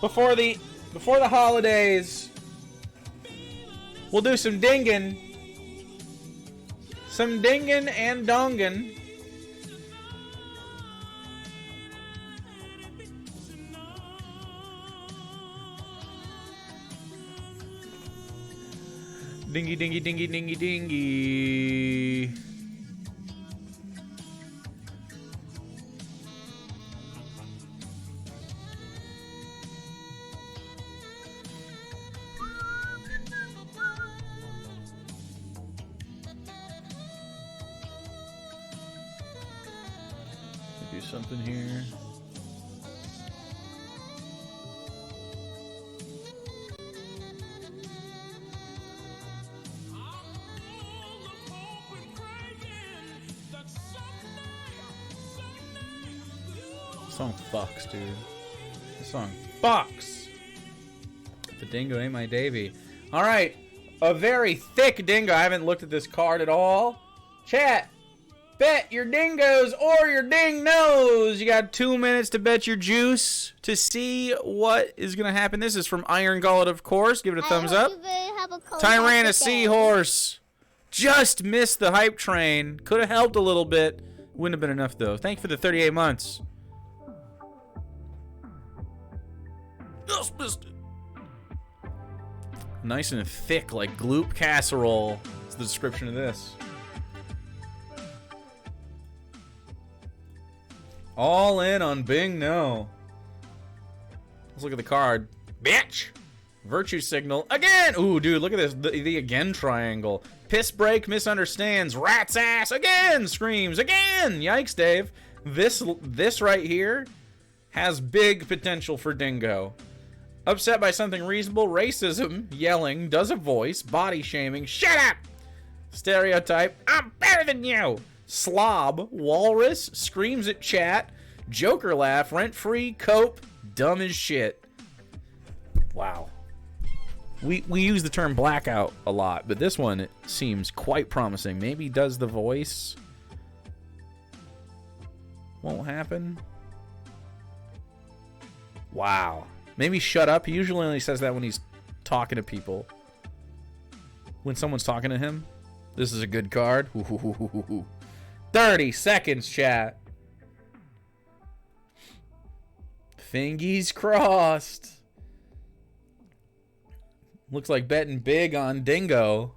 before the holidays. We'll do some dingin'. Some dingin' and dongin'. Dingy, dingy, dingy, dingy, dingy. Do something here. This song fucks, dude. This song fucks. The Dingo ain't my Davy. Alright. A very thick Dingo. I haven't looked at this card at all. Chat. Bet your dingoes or your ding nose. You got 2 minutes to bet your juice to see what is going to happen. This is from Iron Gullet, of course. Give it a thumbs up. Tyrant, a seahorse. Just missed the hype train. Could have helped a little bit. Wouldn't have been enough, though. Thank you for the 38 months. Just missed it. Nice and thick, like gloop casserole. That's the description of this. All in on Bing No. Let's look at the card. Bitch! Virtue signal. Again! Ooh, dude, look at this. The again triangle. Piss break misunderstands. Rat's ass. Again! Screams. Again! Yikes, Dave. This right here has big potential for Dingo. Upset by something reasonable. Racism. Yelling. Does a voice. Body shaming. Shut up! Stereotype. I'm better than you! Slob, walrus, screams at chat, Joker laugh, rent-free, cope, dumb as shit. Wow. We use the term blackout a lot, but this one seems quite promising. Maybe does the voice. Won't happen. Wow. Maybe shut up. He usually only says that when he's talking to people. When someone's talking to him. This is a good card. 30 seconds, chat. Fingies crossed. Looks like betting big on Dingo.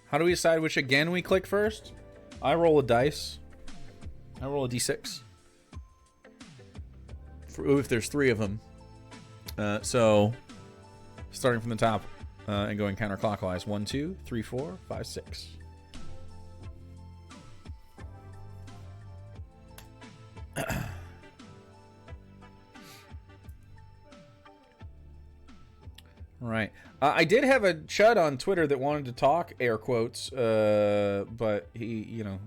How do we decide which again we click first? I roll a dice. I roll a d6. If there's 3 of them. So, starting from the top and going counterclockwise. 1, 2, 3, 4, 5, 6. Right. I did have a chud on Twitter that wanted to talk, air quotes, but he, you know,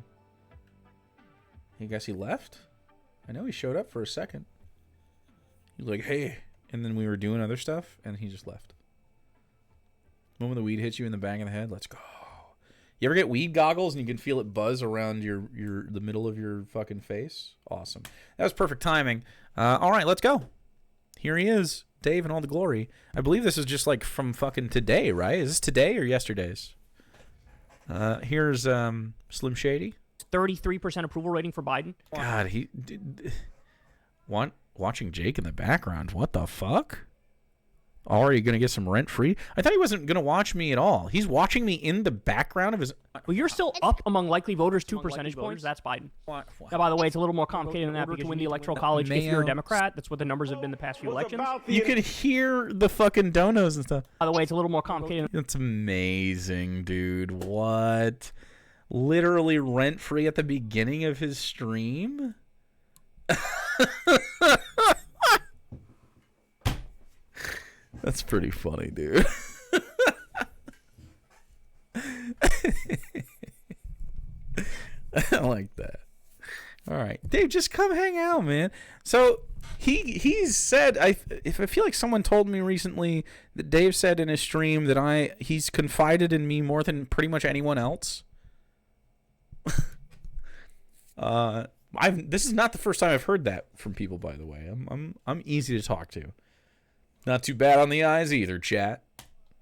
I guess he left? I know he showed up for a second. He was like, hey. And then we were doing other stuff, and he just left. When the weed hits you in the back of the head, let's go. You ever get weed goggles and you can feel it buzz around the middle of your fucking face? Awesome. That was perfect timing. All right, let's go. Here he is, Dave in all the glory. I believe this is just like from fucking today, right? Is this today or yesterday's? Here's Slim Shady. 33% approval rating for Biden. God, he did. Watching Jake in the background. What the fuck? Already gonna get some rent free? I thought he wasn't gonna watch me at all. He's watching me in the background of his. Well, you're still up among likely voters 2 percentage points. That's Biden. What? Now, by the way, it's a little more complicated than that because you win the electoral college if you're a Democrat. That's what the numbers have been the past few elections. You could hear the fucking donos and stuff. By the way, it's a little more complicated. That's amazing, dude. What? Literally rent free at the beginning of his stream? That's pretty funny, dude. I like that. All right, Dave, just come hang out, man. So he's said, I feel like someone told me recently that Dave said in his stream that he's confided in me more than pretty much anyone else. This is not the first time I've heard that from people, by the way. I'm easy to talk to. Not too bad on the eyes either, chat.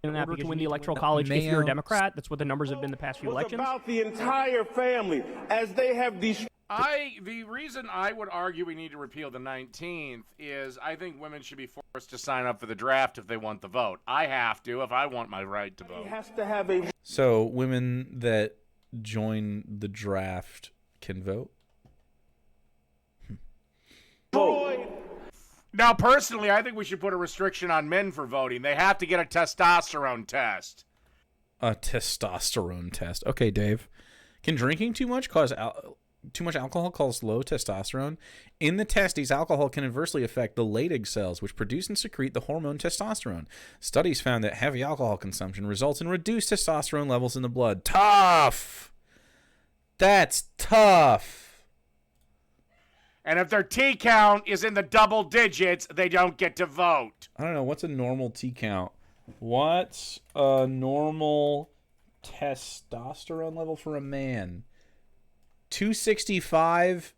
In that because to win the electoral college, if you're a Democrat, that's what the numbers have been the past few elections. About the entire family, as they have these. The reason I would argue we need to repeal the 19th is I think women should be forced to sign up for the draft if they want the vote. I have to if I want my right to vote. Has to have a. So women that join the draft can vote? Now, personally, I think we should put a restriction on men for voting. They have to get a testosterone test. A testosterone test. Okay, Dave. Can drinking too much alcohol cause low testosterone? In the testes, alcohol can adversely affect the Leydig cells, which produce and secrete the hormone testosterone. Studies found that heavy alcohol consumption results in reduced testosterone levels in the blood. Tough! That's tough. And if their T count is in the double digits, they don't get to vote. I don't know. What's a normal T count? What's a normal testosterone level for a man? 265.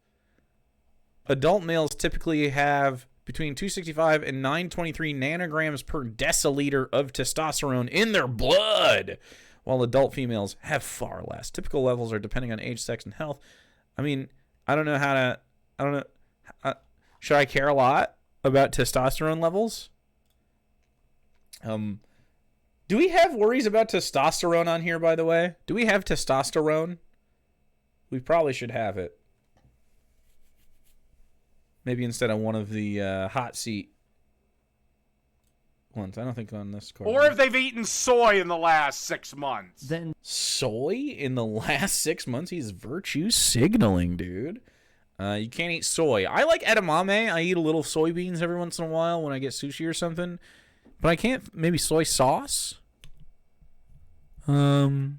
Adult males typically have between 265 and 923 nanograms per deciliter of testosterone in their blood, while adult females have far less. Typical levels are depending on age, sex, and health. I mean, I don't know. Should I care a lot about testosterone levels? Do we have worries about testosterone on here, by the way? Do we have testosterone? We probably should have it. Maybe instead of one of the hot seat ones. I don't think on this card. Or if they've eaten soy in the last 6 months. Then soy in the last 6 months? He's virtue signaling, dude. You can't eat soy. I like edamame. I eat a little soybeans every once in a while when I get sushi or something. But I can't. Maybe soy sauce? Tofu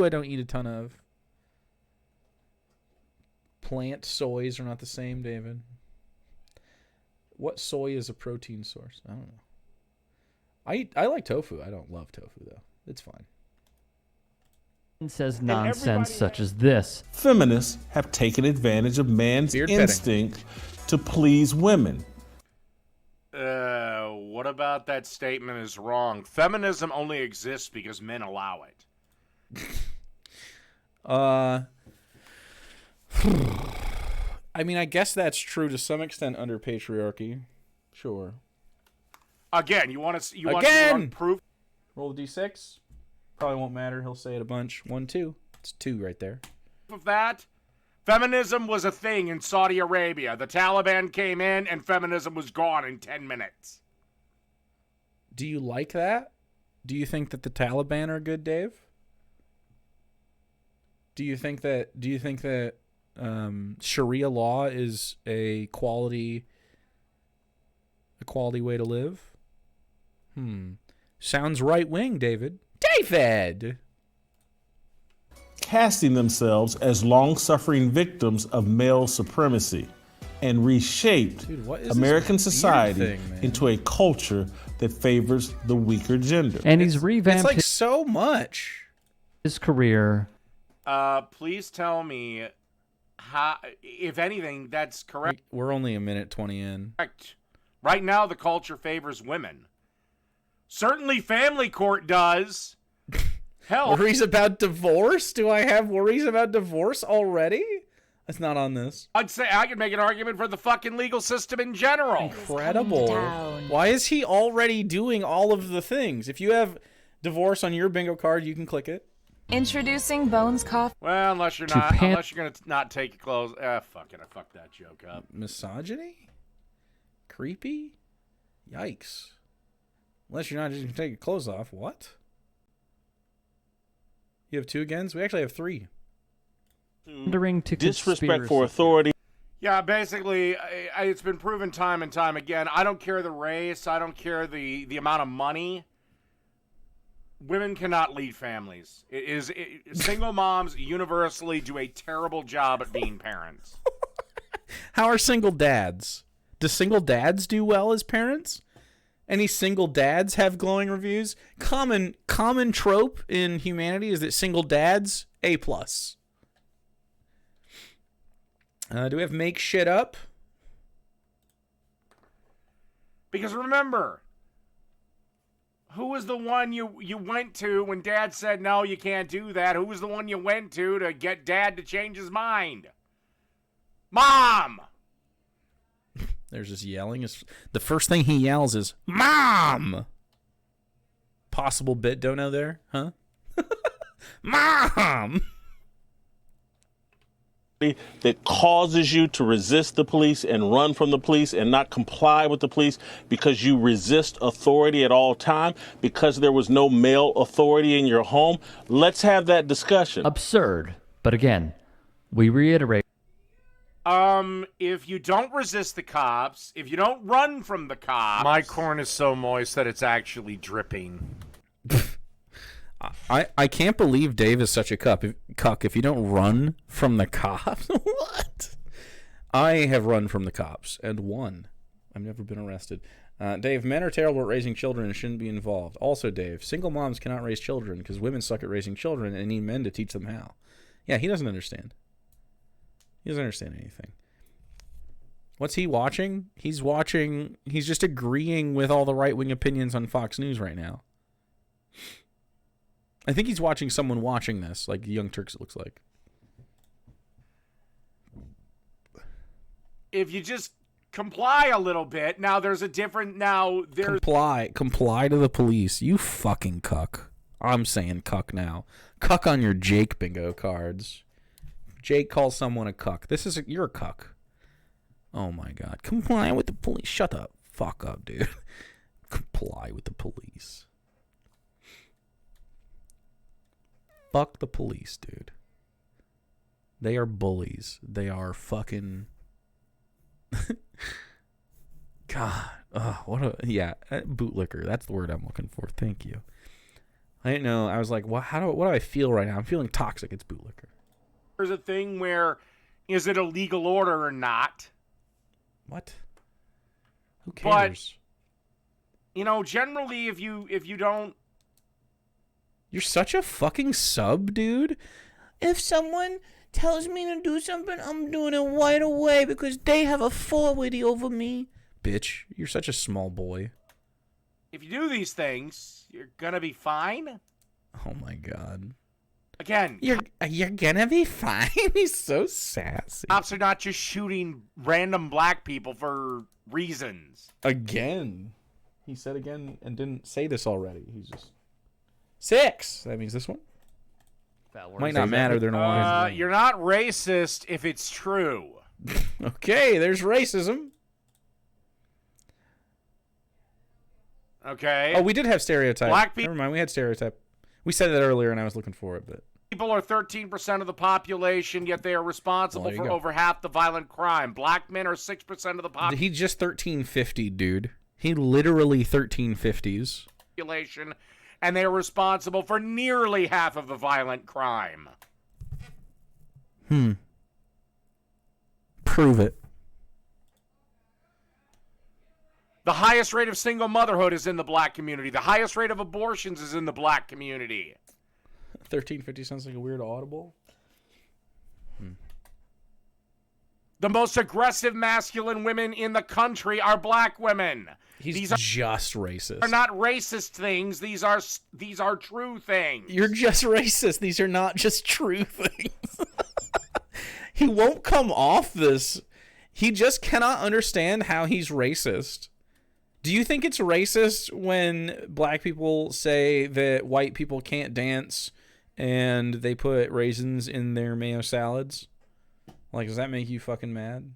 I don't eat a ton of. Plant soys are not the same, David. What soy is a protein source? I don't know. I like tofu. I don't love tofu, though. It's fine. Says nonsense such as this. Feminists have taken advantage of man's instinct to please women. What about that statement is wrong? Feminism only exists because men allow it. I mean, I guess that's true to some extent under patriarchy. Sure. Again, you want to proof? Roll the d6. Probably won't matter. He'll say it a bunch. 1, 2. It's 2 right there. Of that, feminism was a thing in Saudi Arabia. The Taliban came in and feminism was gone in 10 minutes. Do you like that? Do you think that the Taliban are good, Dave? Do you think that Sharia law is a quality way to live? Sounds right wing, David. David! Casting themselves as long-suffering victims of male supremacy and reshaped American society into a culture that favors the weaker gender. And he's revamped it's like so much. His career. Please tell me how, if anything, that's correct. We're only a minute 20 in. Correct. Right now, the culture favors women. Certainly family court does. Hell. Worries about divorce? Do I have worries about divorce already? That's not on this. I'd say I could make an argument for the fucking legal system in general. Incredible. Why is he already doing all of the things? If you have divorce on your bingo card, you can click it. Introducing Bones Coffin. Well, unless you're gonna not take your clothes. Fuck it. I fucked that joke up. Misogyny? Creepy? Yikes. Unless you're not just gonna take your clothes off. What? You have 2 again? So we actually have 3. To disrespect for authority. Yeah, basically, it's been proven time and time again. I don't care the race. I don't care the amount of money. women cannot lead families. Single moms universally do a terrible job at being parents. How are single dads? Do single dads do well as parents? Any single dads have glowing reviews? Common trope in humanity is that single dads, A+. Do we have make shit up? Because remember, who was the one you went to when Dad said, no, you can't do that? Who was the one you went to get Dad to change his mind? Mom! There's this yelling. The first thing he yells is, Mom! Possible bit dono there, huh? Mom! That causes you to resist the police and run from the police and not comply with the police because you resist authority at all time, because there was no male authority in your home. Let's have that discussion. Absurd. But again, we reiterate. If you don't resist the cops, if you don't run from the cops... My corn is so moist that it's actually dripping. I can't believe Dave is such a cuck if you don't run from the cops. What? I have run from the cops and won. I've never been arrested. Dave, men are terrible at raising children and shouldn't be involved. Also, Dave, single moms cannot raise children because women suck at raising children and need men to teach them how. Yeah, he doesn't understand. He doesn't understand anything. What's he watching? He's just agreeing with all the right-wing opinions on Fox News right now. I think he's watching someone watching this, like Young Turks, it looks like. If you just comply a little bit, now there's a different, Comply to the police, you fucking cuck. I'm saying cuck now. Cuck on your Jake bingo cards. Jake calls someone a cuck. You're a cuck. Oh my God. Comply with the police. Shut the fuck up, dude. Comply with the police. Fuck the police, dude. They are bullies. They are fucking... God. Bootlicker. That's the word I'm looking for. Thank you. I didn't know. I was like, what do I feel right now? I'm feeling toxic. It's bootlicker. There's a thing where, is it a legal order or not? What? Who cares? But, generally, if you don't... You're such a fucking sub, dude. If someone tells me to do something, I'm doing it right away because they have authority over me. Bitch, you're such a small boy. If you do these things, you're gonna be fine. Oh my God. Again, you're gonna be fine. He's so sassy. Cops are not just shooting random black people for reasons. Again. He said again and didn't say this already. He's just 6. That means this one. Might not matter. They're no You're not racist if it's true. Okay, there's racism. Okay. Oh, we did have stereotype. Black people. Never mind, we had stereotype. We said that earlier, and I was looking for it, but people are 13% of the population, yet they are responsible for over half the violent crime. Black men are 6% of the population. He just 1350, dude. He literally 1350s. And they are responsible for nearly half of the violent crime. Prove it. The highest rate of single motherhood is in the black community. The highest rate of abortions is in the black community. 1350 sounds like a weird audible. The most aggressive masculine women in the country are black women. These are just racist. They're not racist things. These are true things. You're just racist. These are not just true things. He won't come off this. He just cannot understand how he's racist. Do you think it's racist when black people say that white people can't dance and they put raisins in their mayo salads? Like, does that make you fucking mad?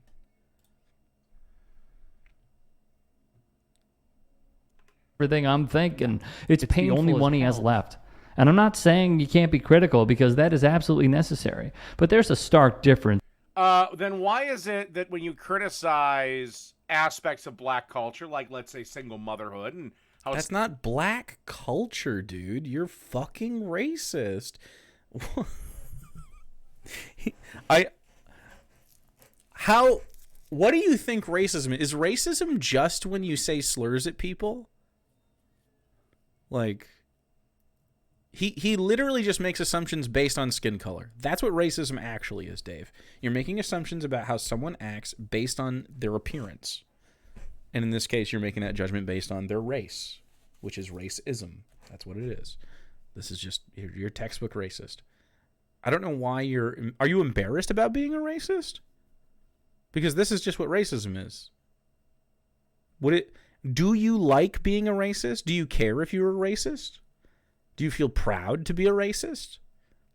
Everything I'm thinking, it's the only one he has left. And I'm not saying you can't be critical because that is absolutely necessary. But there's a stark difference. Then why is it that when you criticize aspects of black culture, like let's say single motherhood, and That's not black culture, dude. You're fucking racist. What do you think racism is? Is racism just when you say slurs at people? Like, he literally just makes assumptions based on skin color. That's what racism actually is, Dave. You're making assumptions about how someone acts based on their appearance. And in this case, you're making that judgment based on their race, which is racism. That's what it is. This is just, you're textbook racist. I don't know why are you embarrassed about being a racist? Because this is just what racism is. Do you like being a racist? Do you care if you're a racist? Do you feel proud to be a racist?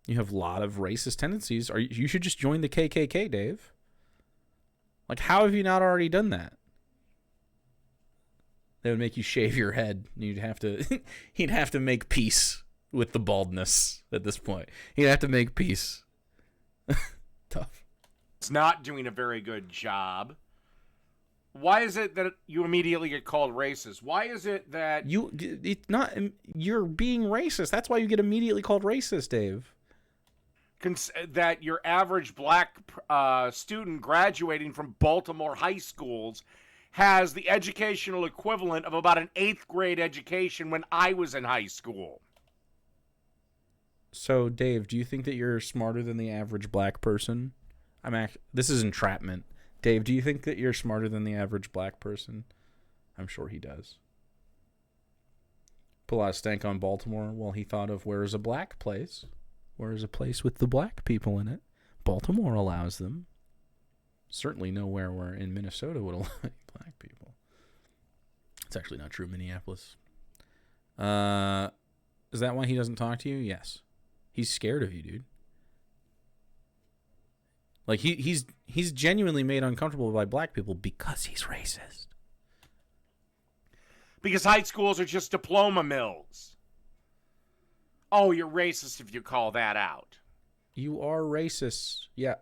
You have a lot of racist tendencies. You should just join the KKK, Dave. Like, how have you not already done that? They would make you shave your head. You'd have to he'd have to make peace with the baldness at this point. He'd have to make peace. Tough. It's not doing a very good job. Why is it that you immediately get called racist? Why is it that you're being racist? That's why you get immediately called racist, Dave. That your average black student graduating from Baltimore high schools has the educational equivalent of about an 8th grade education when I was in high school. So, Dave, do you think that you're smarter than the average black person? This is entrapment. Dave, do you think that you're smarter than the average black person? I'm sure he does. Put a lot of stank on Baltimore while he thought of where is a black place? Where is a place with the black people in it? Baltimore allows them. Certainly nowhere where in Minnesota would allow black people. It's actually not true. Minneapolis. Is that why he doesn't talk to you? Yes. He's scared of you, dude. Like, he's genuinely made uncomfortable by black people because he's racist. Because high schools are just diploma mills. Oh, you're racist if you call that out. You are racist. Yeah.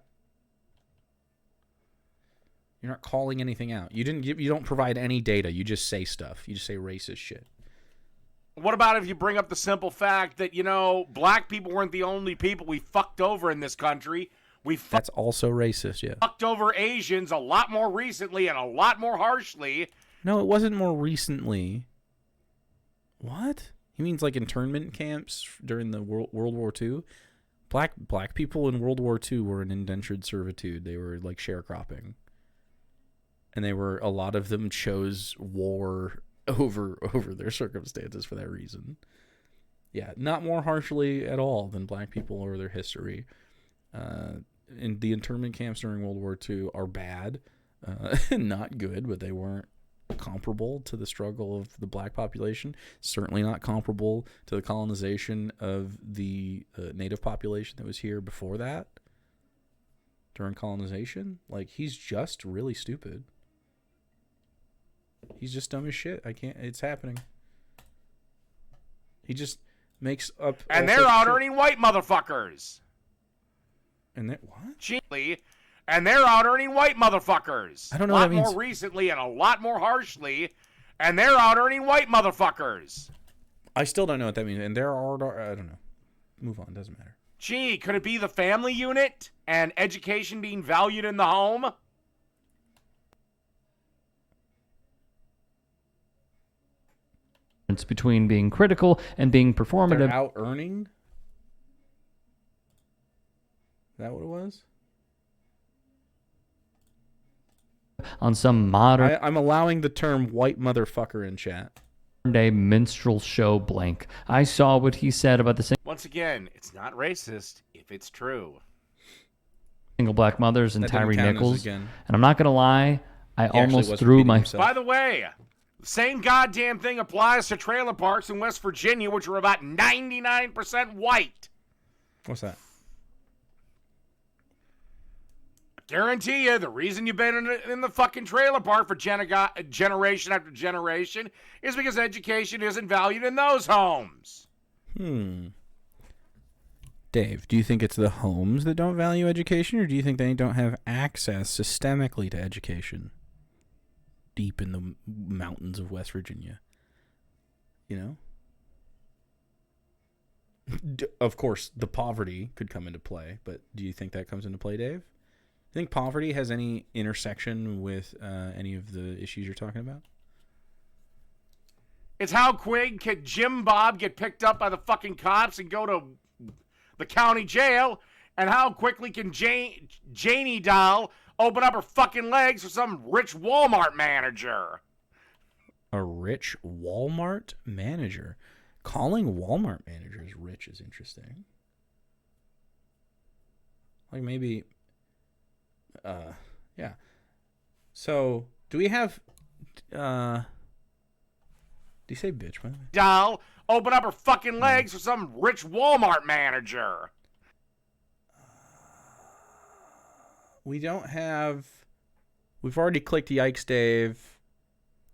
You're not calling anything out. You don't provide any data. You just say stuff. You just say racist shit. What about if you bring up the simple fact that, black people weren't the only people we fucked over in this country? That's also racist, yeah. Fucked over Asians a lot more recently and a lot more harshly. No, it wasn't more recently. What? He means like internment camps during the World War II? Black people in World War II were in indentured servitude. They were like sharecropping. And a lot of them chose war over their circumstances for that reason. Yeah, not more harshly at all than black people or their history. And the internment camps during World War II are bad, not good, but they weren't comparable to the struggle of the black population. Certainly not comparable to the colonization of the native population that was here before that. During colonization, like, he's just really stupid. He's just dumb as shit. It's happening. He just makes up. And they're out earning white motherfuckers. And that what? Cheaply, and they're out earning white motherfuckers. I don't know what that means. A lot more recently and a lot more harshly, and they're out earning white motherfuckers. I still don't know what that means. And there are, I don't know. Move on. Doesn't matter. Gee, could it be the family unit and education being valued in the home? Between being critical and being performative. They're out earning? Is that what it was? On some modern... I'm allowing the term white motherfucker in chat. ...day minstrel show blank. I saw what he said about the... Once again, it's not racist if it's true. ...single black mothers and Tyree Nichols. And I'm not going to lie, I almost threw my... By the way, the same goddamn thing applies to trailer parks in West Virginia, which are about 99% white. What's that? Guarantee you, the reason you've been in the fucking trailer park for generation after generation is because education isn't valued in those homes. Dave, do you think it's the homes that don't value education, or do you think they don't have access systemically to education? Deep in the mountains of West Virginia. you know? Of course, the poverty could come into play, but do you think that comes into play, Dave? Do you think poverty has any intersection with any of the issues you're talking about? It's how quick could Jim Bob get picked up by the fucking cops and go to the county jail, and how quickly can Janie Doll open up her fucking legs for some rich Walmart manager? A rich Walmart manager? Calling Walmart managers rich is interesting. Like maybe, yeah. So, do we have, do you say bitch, by the way? Doll, open up her fucking legs for some rich Walmart manager. We don't have, we've already clicked yikes, Dave.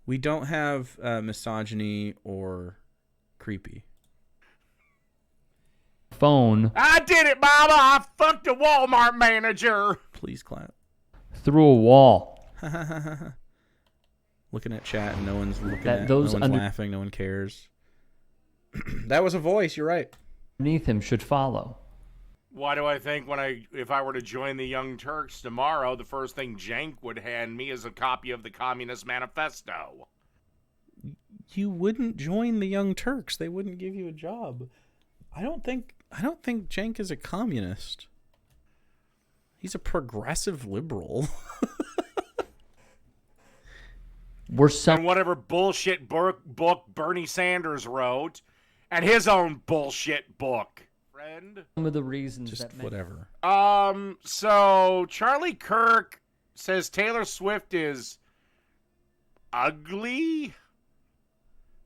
We don't have misogyny or creepy. Phone. I did it, Mama. I fucked a Walmart manager. Please clap. Through a wall. Looking at chat and no one's looking That at those no one's laughing, no one cares. That was a voice, you're right. Underneath him should follow. Why do I think if I were to join the Young Turks tomorrow, the first thing Jank would hand me is a copy of the Communist Manifesto? You wouldn't join the Young Turks. They wouldn't give you a job. I don't think Cenk is a communist. He's a progressive liberal. And whatever bullshit book Bernie Sanders wrote, and his own bullshit book. Friend? Some of the reasons Just that whatever. So Charlie Kirk says Taylor Swift is ugly.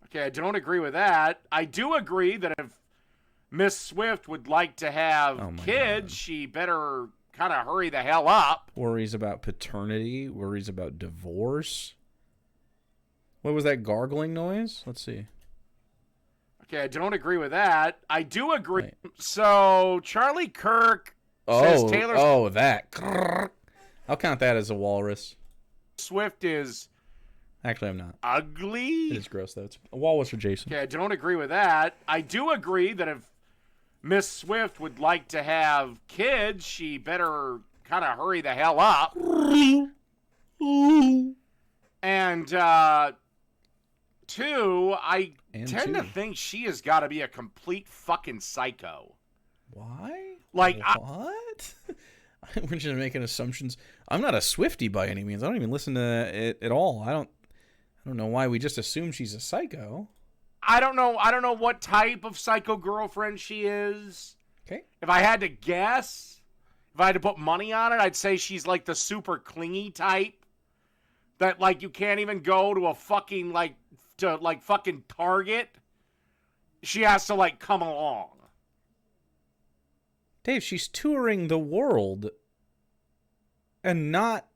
Okay, I don't agree with that. I do agree that if Miss Swift would like to have kids, she better kind of hurry the hell up. Worries about paternity, worries about divorce. What was that gargling noise? Let's see. Okay, I don't agree with that. I do agree. Right. So Charlie Kirk says Taylor that. I'll count that as a walrus. Swift is... Actually, I'm not. Ugly? It is gross, though. It's a walrus for Jason. Okay, I don't agree with that. I do agree that if Miss Swift would like to have kids, she better kind of hurry the hell up. And, two, I tend to think she has got to be a complete fucking psycho. Why? Like, what? We're just making assumptions. I'm not a Swiftie by any means. I don't even listen to it at all. I don't know why we just assume she's a psycho. I don't know what type of psycho girlfriend she is. Okay. If I had to guess, if I had to put money on it, I'd say she's like the super clingy type. That, like, you can't even go to a fucking, fucking Target. She has to, come along. Dave, she's touring the world and not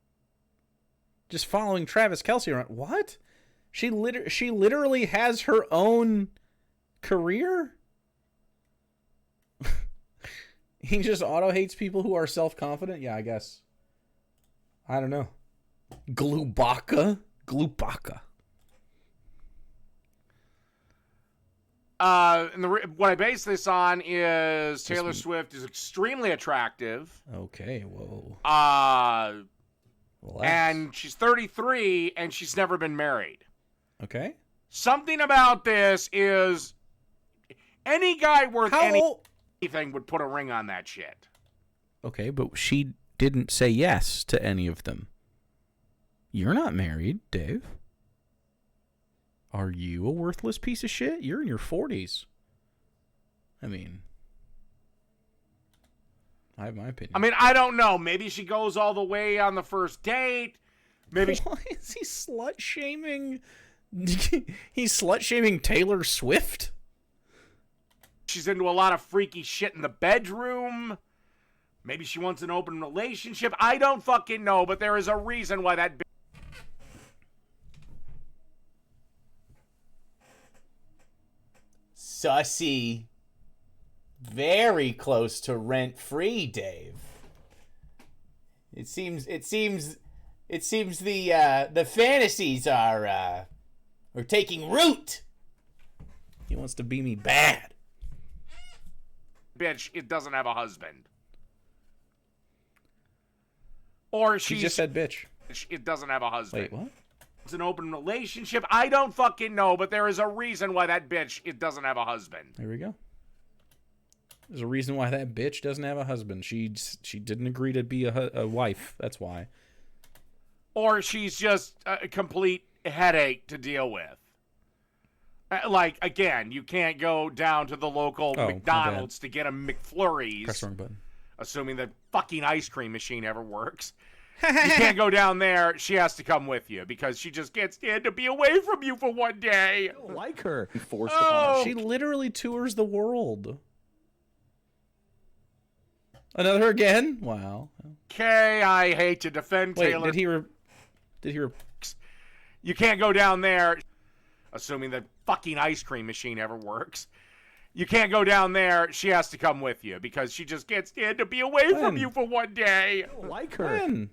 just following Travis Kelce around. What? She literally has her own career? He just auto-hates people who are self-confident? Yeah, I guess. I don't know. Glubaka. And what I base this on is Taylor Swift is extremely attractive. Okay, whoa. Relax. And she's 33, and she's never been married. Okay. Something about this is any guy worth anything would put a ring on that shit. Okay, but she didn't say yes to any of them. You're not married, Dave. Are you a worthless piece of shit? You're in your 40s. I mean, I have my opinion. I mean, I don't know. Maybe she goes all the way on the first date. Maybe. Why is he slut-shaming? He's slut-shaming Taylor Swift? She's into a lot of freaky shit in the bedroom. Maybe she wants an open relationship. I don't fucking know, but there is a reason why that Sussy. Very close to rent-free, Dave. It seems the fantasies are taking root. He wants to be me bad. Bitch, it doesn't have a husband. Or She just said bitch. It doesn't have a husband. Wait, what? It's an open relationship. I don't fucking know, but there is a reason why that bitch, it doesn't have a husband. There we go. There's a reason why that bitch doesn't have a husband. She didn't agree to be a wife. That's why. Or she's just a complete headache to deal with. Like, again, you can't go down to the local McDonald's to get a McFlurries. Press the wrong button. Assuming the fucking ice cream machine ever works. You can't go down there. She has to come with you because she just can't stand to be away from you for one day. I don't like her. Forced upon her. She literally tours the world. Another again? Wow. Okay, I hate to defend Wait, Taylor. Did he You can't go down there. Assuming the fucking ice cream machine ever works. You can't go down there. She has to come with you because she just can't stand to be away from you for one day. I don't like her. When?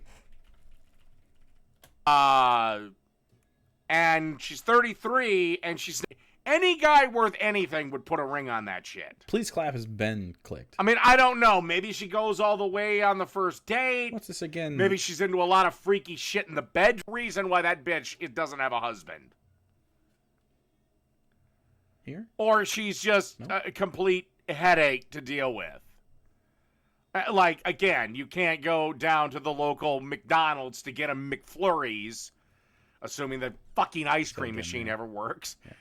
And she's 33, and she's... Any guy worth anything would put a ring on that shit. Please clap has been clicked. I mean, I don't know. Maybe she goes all the way on the first date. What's this again? Maybe she's into a lot of freaky shit in the bed. Reason why that bitch, it doesn't have a husband. Here? Or she's just a complete headache to deal with. Like, again, you can't go down to the local McDonald's to get a McFlurries, assuming the fucking ice cream machine ever works. Yeah.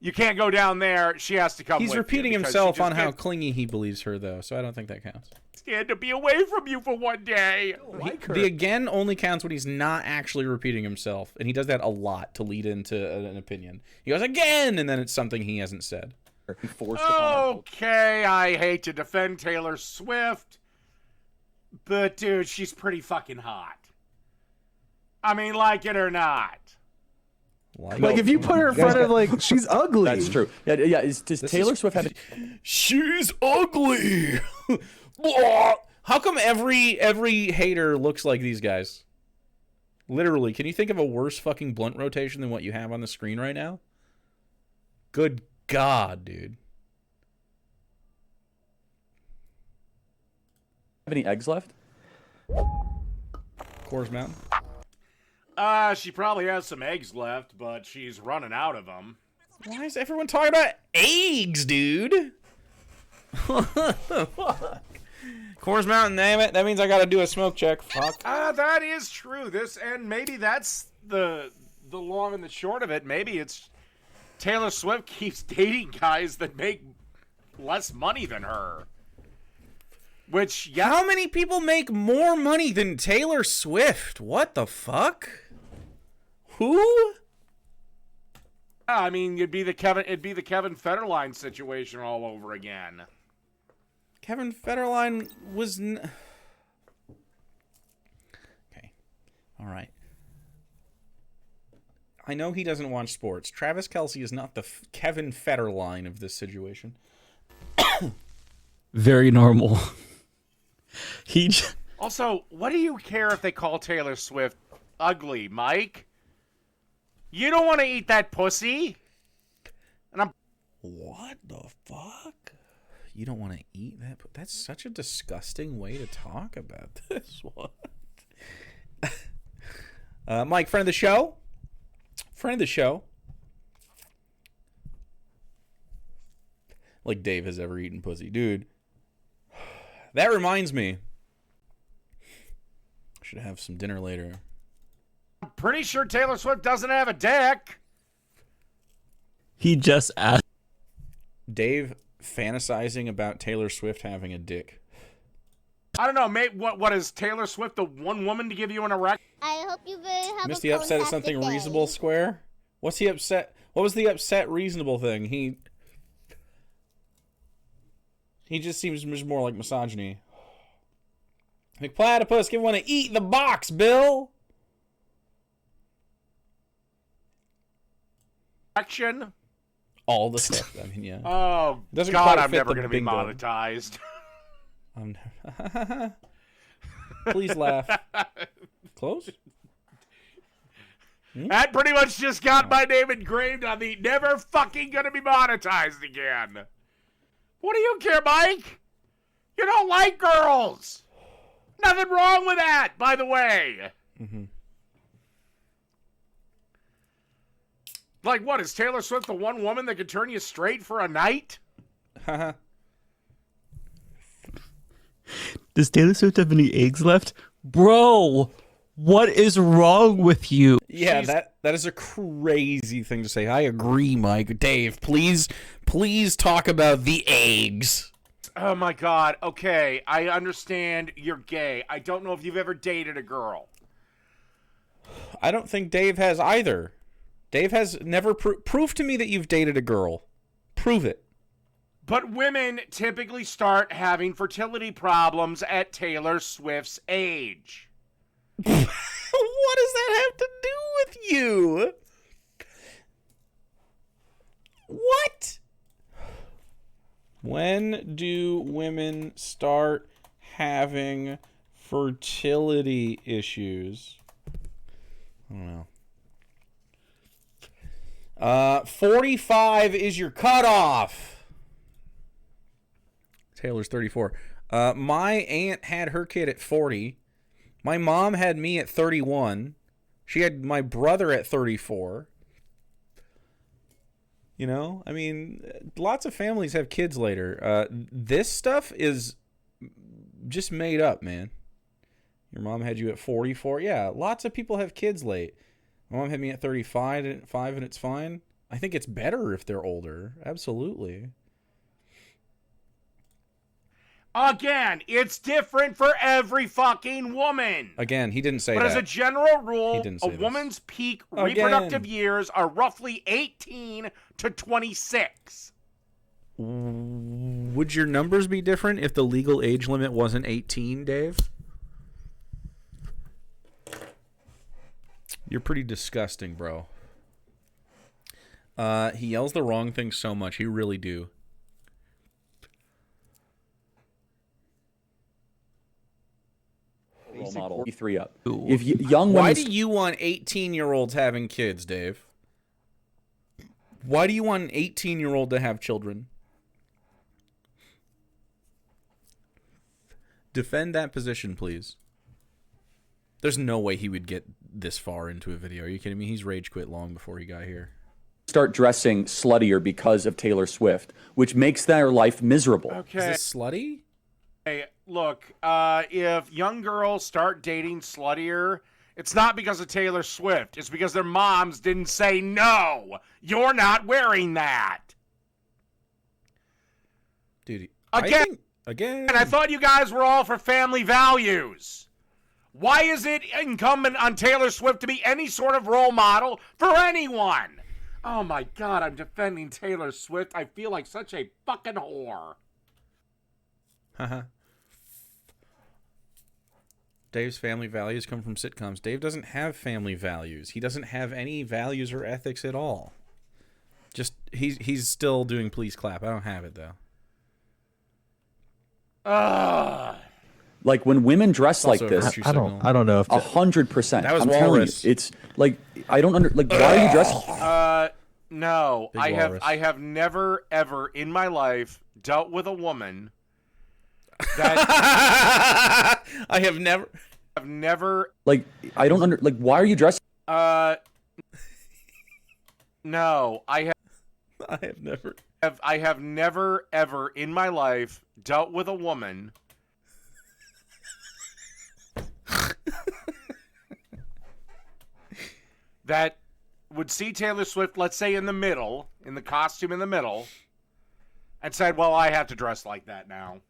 You can't go down there. She has to come with you. He's repeating himself on how clingy he believes her, though, so I don't think that counts. Stand to be away from you for one day. I don't like her. The again only counts when he's not actually repeating himself, and he does that a lot to lead into an opinion. He goes again, and then it's something he hasn't said. Okay, I hate to defend Taylor Swift, but dude, she's pretty fucking hot. I mean, like it or not. Like if you put her in front of like she's ugly. That's true. Yeah. Does Taylor Swift have? She's ugly. How come every hater looks like these guys? Literally, can you think of a worse fucking blunt rotation than what you have on the screen right now? Good God, dude. Have any eggs left? Coors Mountain. She probably has some eggs left, but she's running out of them. Why is everyone talking about eggs, dude? What the fuck? Coors Mountain, name it. That means I gotta do a smoke check. Fuck. That is true. And maybe that's the long and the short of it. Maybe it's Taylor Swift keeps dating guys that make less money than her. Which, yeah. How many people make more money than Taylor Swift? What the fuck? Who? I mean, it'd be the Kevin Federline situation all over again. Kevin Federline was okay. All right. I know he doesn't watch sports. Travis Kelce is not the Kevin Federline of this situation. Very normal. Also, what do you care if they call Taylor Swift ugly, Mike? You don't want to eat that pussy. And I'm... What the fuck? You don't want to eat that? That's such a disgusting way to talk about this. What? Mike, friend of the show? Friend of the show. Like Dave has ever eaten pussy. Dude. That reminds me. I should have some dinner later. I'm pretty sure Taylor Swift doesn't have a dick. He just asked. Dave fantasizing about Taylor Swift having a dick. I don't know, mate. What is Taylor Swift the one woman to give you an erection? I hope you have Missed the upset at something reasonable, Square? What's he upset? What was the upset reasonable thing? He just seems more like misogyny. McPlatypus, give one to eat the box, Bill. Action. All the stuff. I mean, yeah. Oh, doesn't God, quite I'm fit never the going to be bingo. monetized. Please laugh. Close? That pretty much just got my name engraved on the never fucking gonna be monetized again. What do you care, Mike? You don't like girls. Nothing wrong with that, by the way. Like, what, is Taylor Swift the one woman that could turn you straight for a night? Does Taylor Swift have any eggs left? Bro, what is wrong with you? Yeah, that is a crazy thing to say. I agree, Mike. Dave, please talk about the eggs. Oh, my God. Okay, I understand you're gay. I don't know if you've ever dated a girl. I don't think Dave has either. Dave has never... Prove to me that you've dated a girl. Prove it. But women typically start having fertility problems at Taylor Swift's age. What does that have to do with you? What? When do women start having fertility issues? I don't know. 45 is your cutoff. Taylor's 34. My aunt had her kid at 40. My mom had me at 31. She had my brother at 34. You know, I mean, lots of families have kids later. This stuff is just made up, man. Your mom had you at 44. Yeah, lots of people have kids late. My mom had me at 35 and it's fine. I think it's better if they're older. Absolutely. Again, it's different for every fucking woman. Again, he didn't say that. But as a general rule, a this. woman's peak reproductive years are roughly 18 to 26. Would your numbers be different if the legal age limit wasn't 18, Dave? You're pretty disgusting, bro. He yells the wrong thing so much. He really do. Role model, 3 up. If young Why women... do you want 18-year-olds having kids, Dave? Why do you want an 18-year-old to have children? Defend that position, please. There's no way he would get this far into a video. Are you kidding me? He's rage quit long before he got here. start dressing sluttier because of Taylor Swift, which makes their life miserable. Okay. Is this slutty? Hey, look, if young girls start dating sluttier, it's not because of Taylor Swift. It's because their moms didn't say, no, you're not wearing that. Dude, Again. And I thought you guys were all for family values. Why is it incumbent on Taylor Swift to be any sort of role model for anyone? Oh my God, I'm defending Taylor Swift. I feel like such a fucking whore. Haha. Dave's family values come from sitcoms. Dave doesn't have family values. He doesn't have any values or ethics at all. Just he's still doing please clap. I don't have it though. Like when women dress like this, I don't know if 100%. That was I'm telling you, walrus. it's like I don't why are you dressing? No, Big walrus. I have never ever in my life dealt with a woman that I have never like I don't like why are you dressing? No, I have never ever in my life dealt with a woman that would see Taylor Swift, let's say in the middle, in the costume in the middle, and said, well, I have to dress like that now.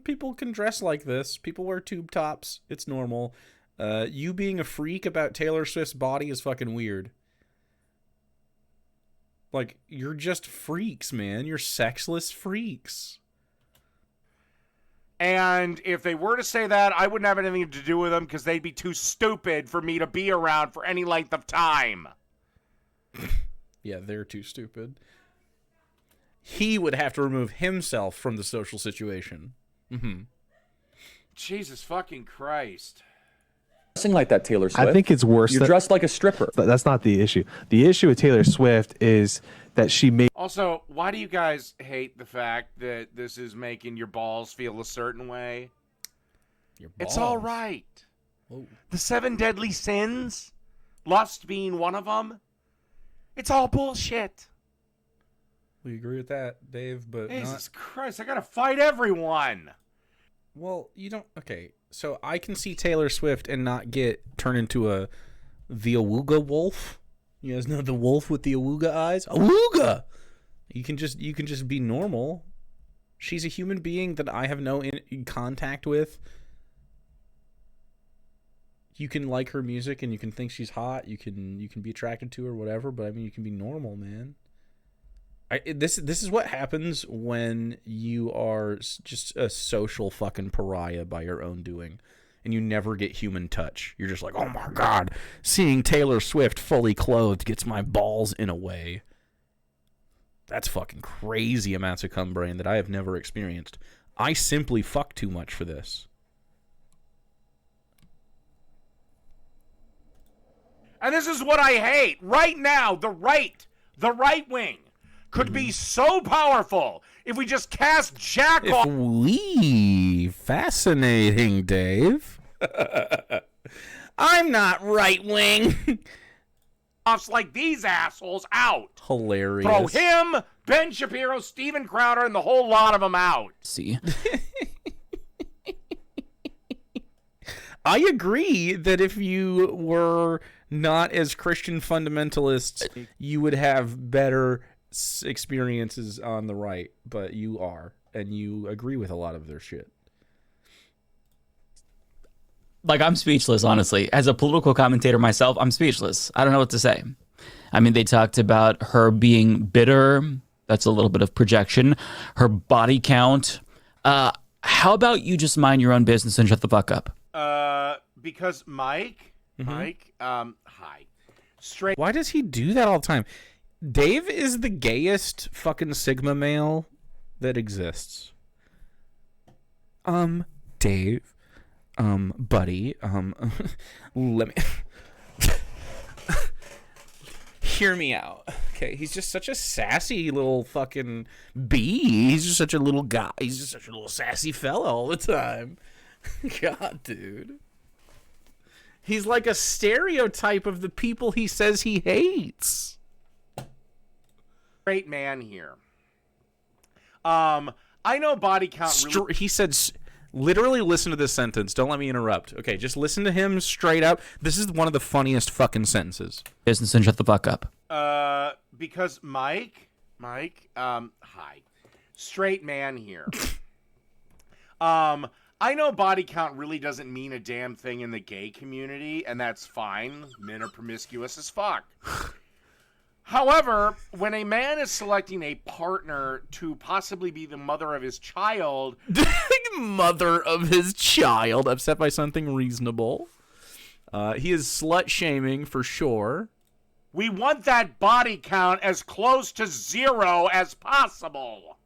People can dress like this. People wear tube tops. It's normal. You being a freak about Taylor Swift's body is fucking weird. Like, you're just freaks, man. You're sexless freaks. And if they were to say that, I wouldn't have anything to do with them because they'd be too stupid for me to be around for any length of time. Yeah, they're too stupid. He would have to remove himself from the social situation. Mm-hmm. Jesus fucking Christ. like that, Taylor Swift. I think it's worse. You're dressed like a stripper. That's not the issue. The issue with Taylor Swift is that she made. Also, why do you guys hate the fact that this is making your balls feel a certain way? It's all right. Whoa. The 7 deadly sins, lust being one of them, it's all bullshit. We agree with that, Dave, but Jesus Christ, I gotta fight everyone. Well, you don't. Okay, so I can see Taylor Swift and not get turned into the awooga wolf. You guys know the wolf with the awooga eyes? Awooga! You can just be normal. She's a human being that I have no in contact with. You can like her music and you can think she's hot. You can be attracted to her, whatever. But I mean, you can be normal, man. This is what happens when you are just a social fucking pariah by your own doing, and you never get human touch. You're just like, oh my god, seeing Taylor Swift fully clothed gets my balls in a way. That's fucking crazy amounts of cum brain that I have never experienced. I simply fuck too much for this. And this is what I hate. Right now, the right wing could be so powerful if we just cast Jack off. Fascinating, Dave. I'm not right wing. Like these assholes out. Hilarious. Throw him, Ben Shapiro, Steven Crowder, and the whole lot of them out. See. I agree that if you were not as Christian fundamentalists, you would have better experiences on the right, but you are, and you agree with a lot of their shit. Like, I'm speechless, honestly. As a political commentator myself, I'm speechless. I don't know what to say. I mean, they talked about her being bitter. That's a little bit of projection. Her body count. How about you just mind your own business and shut the fuck up? Because Mike, hi. Straight. Why does he do that all the time? Dave is the gayest fucking Sigma male that exists. Dave, buddy, let me hear me out. Okay, he's just such a sassy little fucking bee. He's just such a little guy. He's just such a little sassy fella all the time. God, dude. He's like a stereotype of the people he says he hates. Great man here. I know body count. Really he said, literally listen to this sentence. Don't let me interrupt. Okay, just listen to him straight up. This is one of the funniest fucking sentences. Business and shut the fuck up. Because Mike, hi. Straight man here. I know body count really doesn't mean a damn thing in the gay community, and that's fine. Men are promiscuous as fuck. However, when a man is selecting a partner to possibly be the mother of his child... Mother of his child, upset by something reasonable. He is slut-shaming for sure. We want that body count as close to 0 as possible.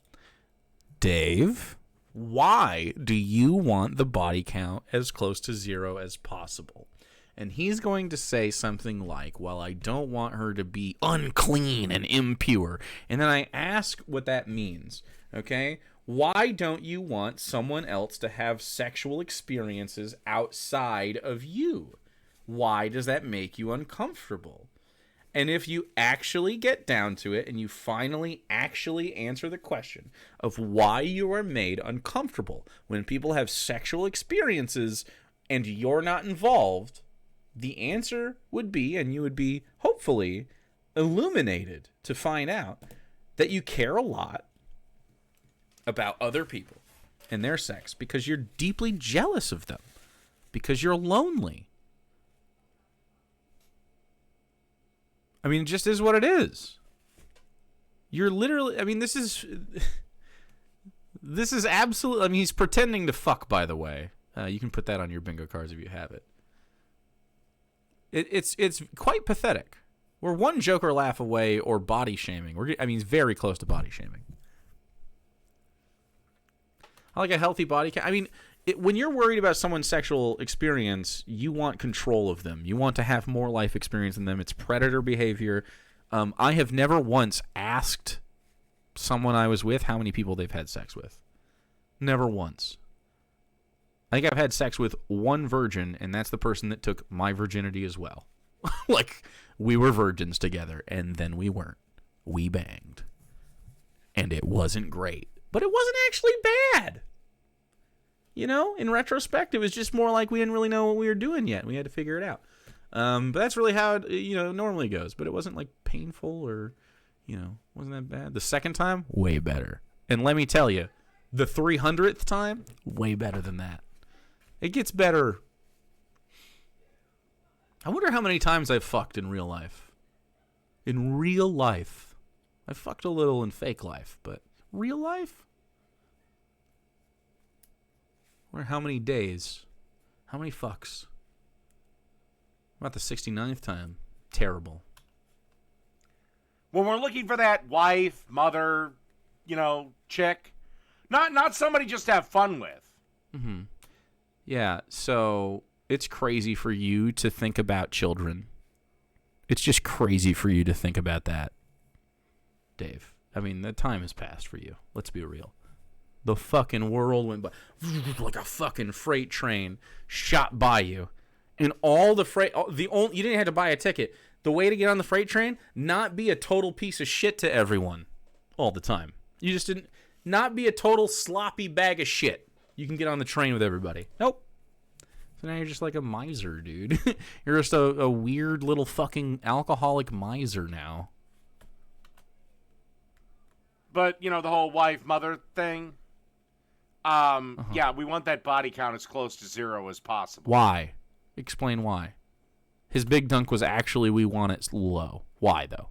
Dave, why do you want the body count as close to 0 as possible? And he's going to say something like, well, I don't want her to be unclean and impure. And then I ask what that means, okay? Why don't you want someone else to have sexual experiences outside of you? Why does that make you uncomfortable? And if you actually get down to it and you finally actually answer the question of why you are made uncomfortable when people have sexual experiences and you're not involved, the answer would be, and you would be hopefully illuminated to find out that you care a lot about other people and their sex because you're deeply jealous of them, because you're lonely. I mean, it just is what it is. You're literally, I mean, this is absolutely, I mean, he's pretending to fuck, by the way. You can put that on your bingo cards if you have it. It's quite pathetic. We're one Joker laugh away or body shaming. I mean, it's very close to body shaming. I like a healthy body count. I mean, when you're worried about someone's sexual experience, you want control of them. You want to have more life experience than them. It's predator behavior. I have never once asked someone I was with how many people they've had sex with. Never once. I think I've had sex with one virgin, and that's the person that took my virginity as well. Like, we were virgins together, and then we weren't. We banged. And it wasn't great. But it wasn't actually bad. You know, in retrospect, it was just more like we didn't really know what we were doing yet. We had to figure it out. But that's really how it, normally goes. But it wasn't, like, painful or, wasn't that bad. The second time, way better. And let me tell you, the 300th time, way better than that. It gets better. I wonder how many times I've fucked in real life. In real life. I fucked a little in fake life, but real life? Or how many days? How many fucks? About the 69th time. Terrible. When we're looking for that wife, mother, chick, not somebody just to have fun with. Mm-hmm. Yeah, so it's crazy for you to think about children. It's just crazy for you to think about that, Dave. I mean, the time has passed for you. Let's be real. The fucking world went by like a fucking freight train shot by you. And all the freight, you didn't have to buy a ticket. The way to get on the freight train, not be a total piece of shit to everyone all the time. You just didn't, not be a total sloppy bag of shit. You can get on the train with everybody. Nope. So now you're just like a miser, dude. You're just a weird little fucking alcoholic miser now. But, the whole wife-mother thing, yeah, we want that body count as close to 0 as possible. Why? Explain why. His big dunk was actually we want it low. Why, though?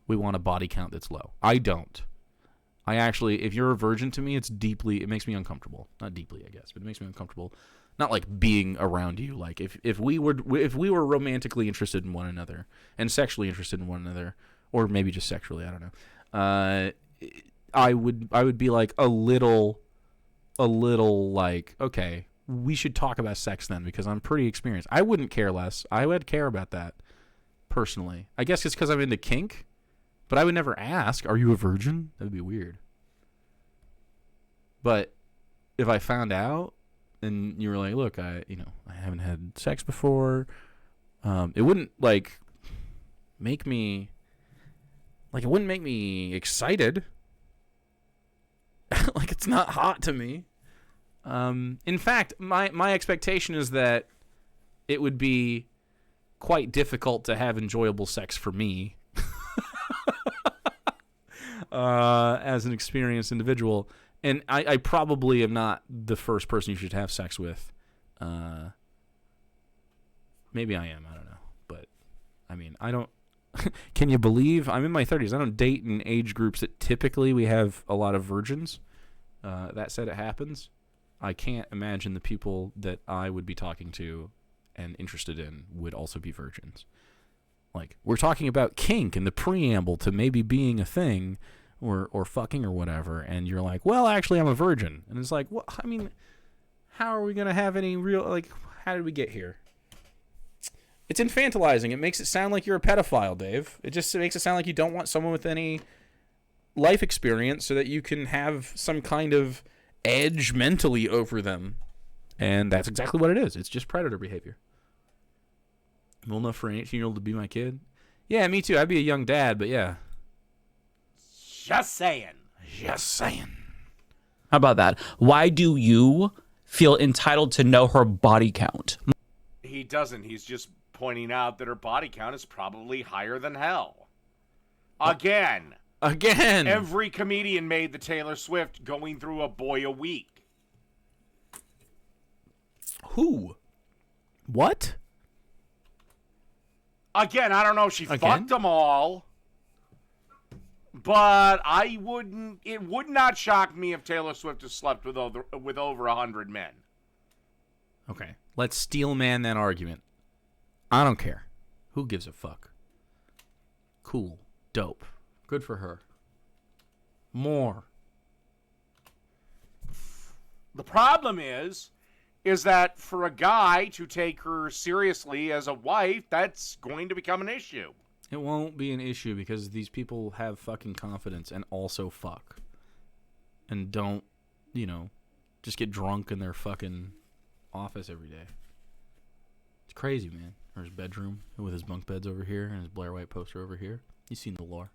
We want a body count that's low. I don't. I actually, if you're a virgin to me, it makes me uncomfortable. Not deeply, I guess, but it makes me uncomfortable. Not like being around you. Like if we were romantically interested in one another and sexually interested in one another, or maybe just sexually, I don't know. I would be like a little like, okay, we should talk about sex then because I'm pretty experienced. I wouldn't care less. I would care about that personally. I guess it's because I'm into kink. But I would never ask, are you a virgin? That would be weird. But if I found out and you were like, look, I haven't had sex before, it wouldn't make me excited. Like it's not hot to me. In fact, my expectation is that it would be quite difficult to have enjoyable sex for me. As an experienced individual, and I probably am not the first person you should have sex with. Maybe I am, I don't know, but I mean, I don't. Can you believe I'm in my 30s? I don't date in age groups that typically we have a lot of virgins. That said, it happens. I can't imagine the people that I would be talking to and interested in would also be virgins. Like, we're talking about kink and the preamble to maybe being a thing or fucking or whatever, and you're like, well, actually, I'm a virgin. And it's like, well, I mean, how are we going to have any real, how did we get here? It's infantilizing. It makes it sound like you're a pedophile, Dave. It makes it sound like you don't want someone with any life experience so that you can have some kind of edge mentally over them. And that's exactly what it is. It's just predator behavior. Well enough for an 18-year-old to be my kid? Yeah, me too. I'd be a young dad, but yeah. Just saying. How about that? Why do you feel entitled to know her body count? He doesn't. He's just pointing out that her body count is probably higher than hell. Again. Every comedian made the Taylor Swift going through a boy a week. Who? What? Again, I don't know if she fucked them all, but it would not shock me if Taylor Swift has slept with over 100 men. Okay, let's steel man that argument. I don't care. Who gives a fuck? Cool. Dope. Good for her. More. The problem is that for a guy to take her seriously as a wife, that's going to become an issue. It won't be an issue because these people have fucking confidence and also fuck. And don't, just get drunk in their fucking office every day. It's crazy, man. Or his bedroom with his bunk beds over here and his Blair White poster over here. You've seen the lore.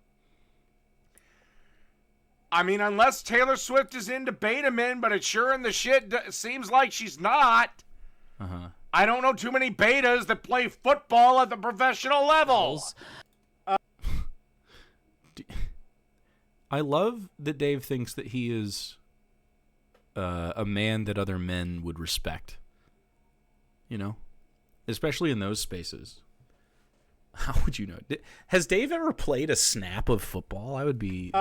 I mean, unless Taylor Swift is into beta men, but it sure in the shit seems like she's not. Uh-huh. I don't know too many betas that play football at the professional level. I love that Dave thinks that he is a man that other men would respect. Especially in those spaces. How would you know? Has Dave ever played a snap of football? That would be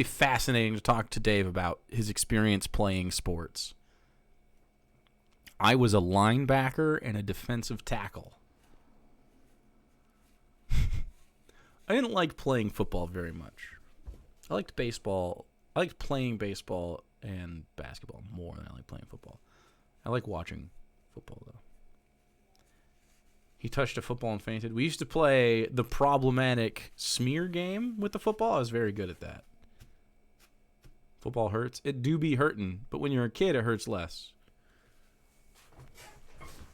fascinating to talk to Dave about his experience playing sports. I was a linebacker and a defensive tackle. I didn't like playing football very much. I liked baseball. I liked playing baseball and basketball more than I like playing football. I like watching football, though. He touched a football and fainted. We used to play the problematic smear game with the football. I was very good at that. Football hurts. It do be hurting, but when you're a kid, it hurts less.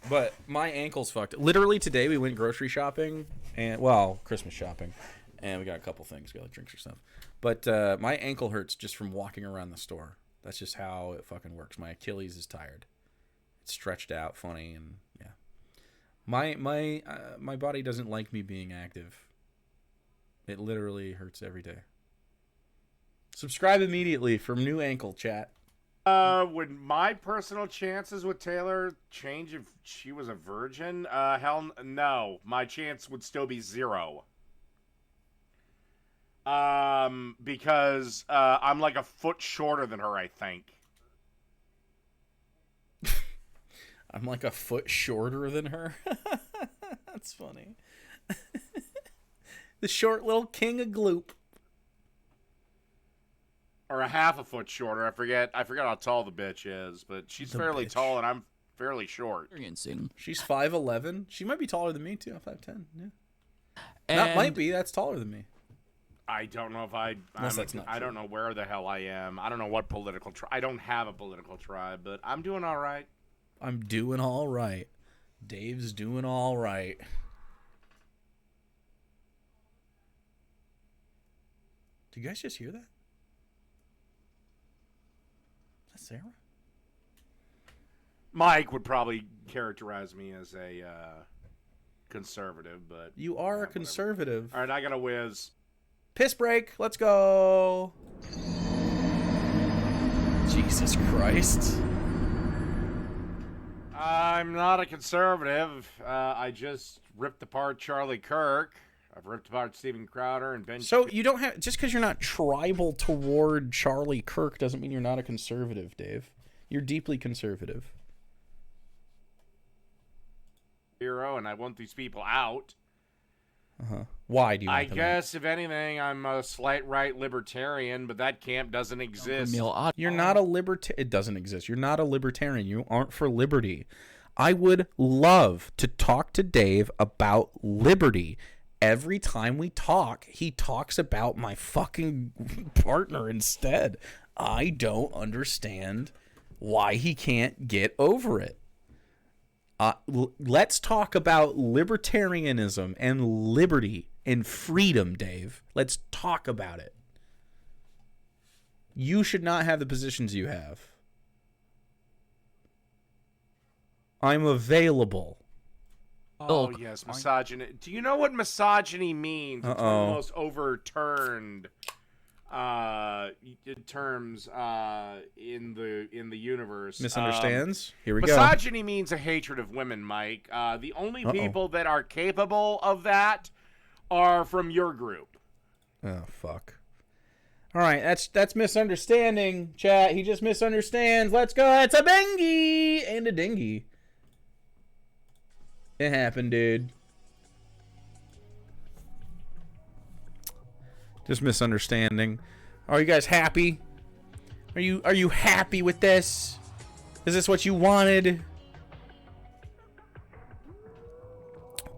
But my ankle's fucked. Literally today, we went grocery shopping, Christmas shopping, and we got a couple things. We got like drinks or stuff. But my ankle hurts just from walking around the store. That's just how it fucking works. My Achilles is tired. It's stretched out, funny, and yeah. My body doesn't like me being active. It literally hurts every day. Subscribe immediately from new ankle, chat. Would my personal chances with Taylor change if she was a virgin? Hell no. My chance would still be 0. Because I'm like a foot shorter than her, I think. I'm like a foot shorter than her. That's funny. The short little king of gloop. Or a half a foot shorter. I forget how tall the bitch is, but she's fairly tall and I'm fairly short. She's 5'11". She might be taller than me too. I'm 5'10". Yeah. That might be. That's taller than me. I don't know if I don't know where the hell I am. I don't know what political tribe. I don't have a political tribe, but I'm doing all right. I'm doing all right. Dave's doing all right. Did you guys just hear that? Is that Sarah? Mike would probably characterize me as a conservative, but... You are a conservative. All right, I got a whiz. Piss break. Let's go. Jesus Christ. I'm not a conservative. I just ripped apart Charlie Kirk. I've ripped apart Steven Crowder and Ben. So you don't have, just because you're not tribal toward Charlie Kirk doesn't mean you're not a conservative, Dave. You're deeply conservative. Hero, and I want these people out. Why do you? I guess if anything, I'm a slight right libertarian, but that camp doesn't exist. You're not a libertarian. It doesn't exist. You're not a libertarian. You aren't for liberty. I would love to talk to Dave about liberty. Every time we talk, he talks about my fucking partner instead. I don't understand why he can't get over it. Let's talk about libertarianism and liberty and freedom, Dave. Let's talk about it. You should not have the positions you have. I'm available. Oh, yes, misogyny. Do you know what misogyny means? It's one of the most overturned terms in the universe. Misunderstands? Here we go. Misogyny means a hatred of women, Mike. The only people that are capable of that are from your group. Oh, fuck. All right, that's misunderstanding, chat. He just misunderstands. Let's go. It's a bingy and a dingy. It happened, dude. Just misunderstanding. Are you guys happy? Are you happy with this? Is this what you wanted?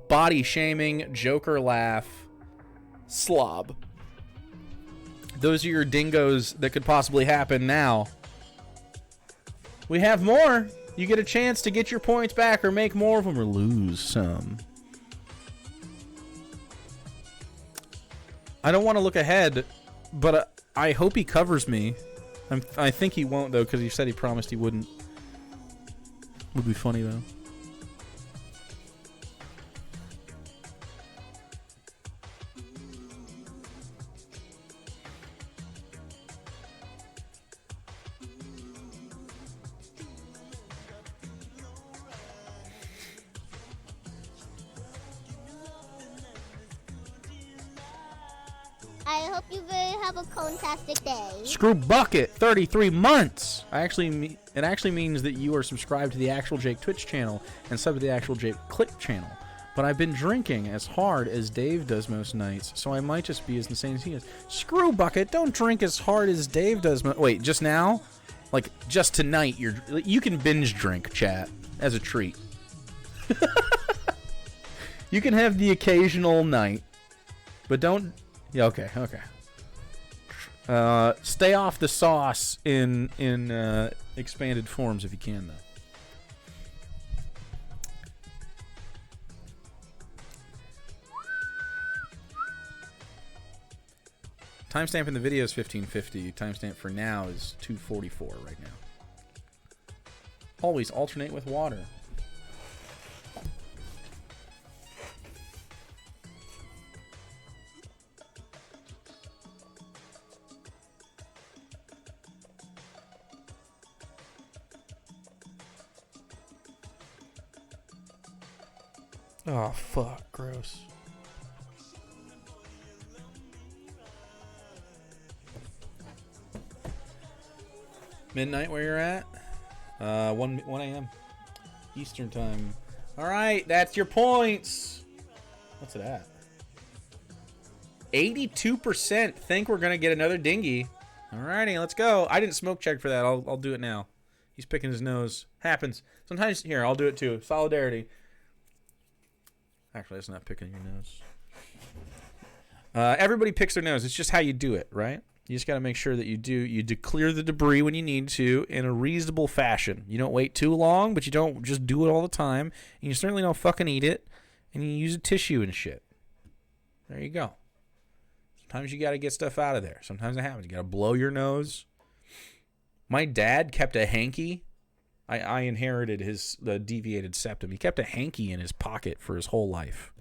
Body shaming, Joker laugh, slob. Those are your dingos that could possibly happen now. We have more. You get a chance to get your points back or make more of them or lose some. I don't want to look ahead, but I hope he covers me. I think he won't, though, because he said he promised he wouldn't. Would be funny, though. I hope you have a fantastic day. Screw bucket, 33 months. It actually means that you are subscribed to the Actual Jake Twitch channel and sub to the Actual Jake Click channel. But I've been drinking as hard as Dave does most nights, so I might just be as insane as he is. Screw bucket, don't drink as hard as Dave does. Wait, just now? Like just tonight? You can binge drink, chat, as a treat. You can have the occasional night, but don't. Yeah, okay. Stay off the sauce in expanded forms if you can, though. Timestamp in the video is 1550. Timestamp for now is 244 right now. Always alternate with water. Oh, fuck. Gross. Midnight where you're at? 1 a.m. Eastern time. Alright, that's your points. What's it at? 82% think we're going to get another dinghy. Alrighty, let's go. I didn't smoke check for that. I'll do it now. He's picking his nose. Happens. Sometimes, here, I'll do it too. Solidarity. Actually, that's not picking your nose. Everybody picks their nose. It's just how you do it, right? You just got to make sure that you clear the debris when you need to in a reasonable fashion. You don't wait too long, but you don't just do it all the time. And you certainly don't fucking eat it. And you use a tissue and shit. There you go. Sometimes you got to get stuff out of there. Sometimes it happens. You got to blow your nose. My dad kept a hanky. I inherited the deviated septum. He kept a hanky in his pocket for his whole life.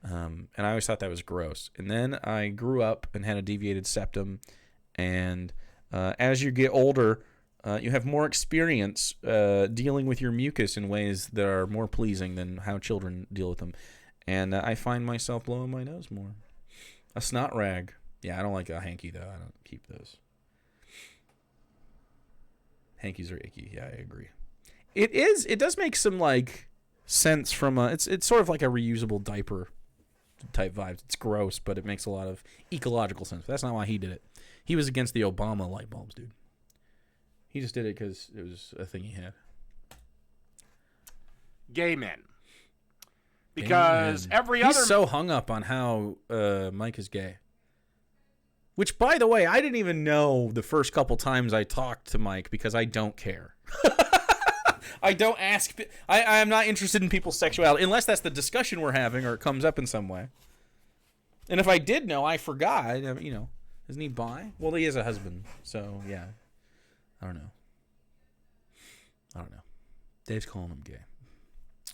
And I always thought that was gross. And then I grew up and had a deviated septum. And as you get older, you have more experience dealing with your mucus in ways that are more pleasing than how children deal with them. And I find myself blowing my nose more. A snot rag. Yeah, I don't like a hanky, though. I don't keep those. Hankies are icky. Yeah, I agree. It does make some, like, sense from it's sort of like a reusable diaper type vibes. It's gross, but it makes a lot of ecological sense. That's not why he did it. He was against the Obama light bulbs, dude. He just did it because it was a thing he had. Gay men. Because every other... He's so hung up on how Mike is gay. Which, by the way, I didn't even know the first couple times I talked to Mike because I don't care. I don't ask... I'm not interested in people's sexuality unless that's the discussion we're having or it comes up in some way. And if I did know, I forgot. You know, isn't he bi? Well, he is a husband, so yeah. I don't know. Dave's calling him gay.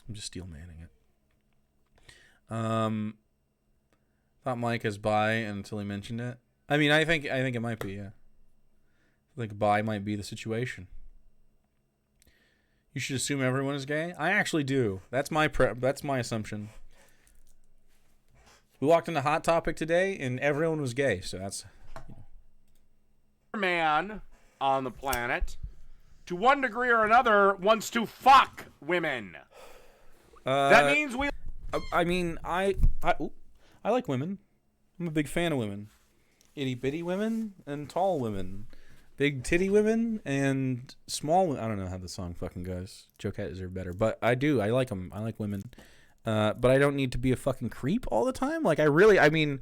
I'm just steel manning it. Thought Mike is bi until he mentioned it. I mean, I think it might be, yeah. I think bi might be the situation. You should assume everyone is gay? I actually do. That's my assumption. We walked into Hot Topic today and everyone was gay, so that's man on the planet to one degree or another wants to fuck women. That means we I mean, I like women. I'm a big fan of women. Itty bitty women and tall women. Big titty women and small. I don't know how the song fucking goes. Joe Cat deserve better, but I do. I like them. I like women, but I don't need to be a fucking creep all the time. Like I mean,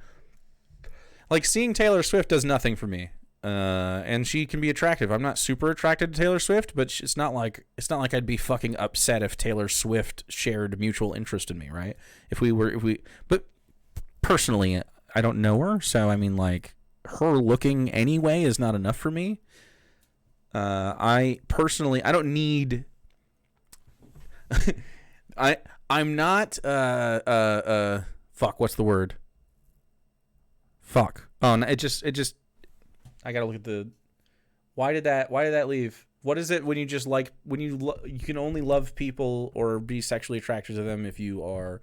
like seeing Taylor Swift does nothing for me. And she can be attractive. I'm not super attracted to Taylor Swift, but it's not like I'd be fucking upset if Taylor Swift shared mutual interest in me, right? But personally, I don't know her, so I mean, like, her looking anyway is not enough for me. I personally, I don't need. I'm not. Fuck. What's the word? Fuck. Oh, no, it just. I gotta look at the. Why did that leave? What is it when you just like you can only love people or be sexually attracted to them if you are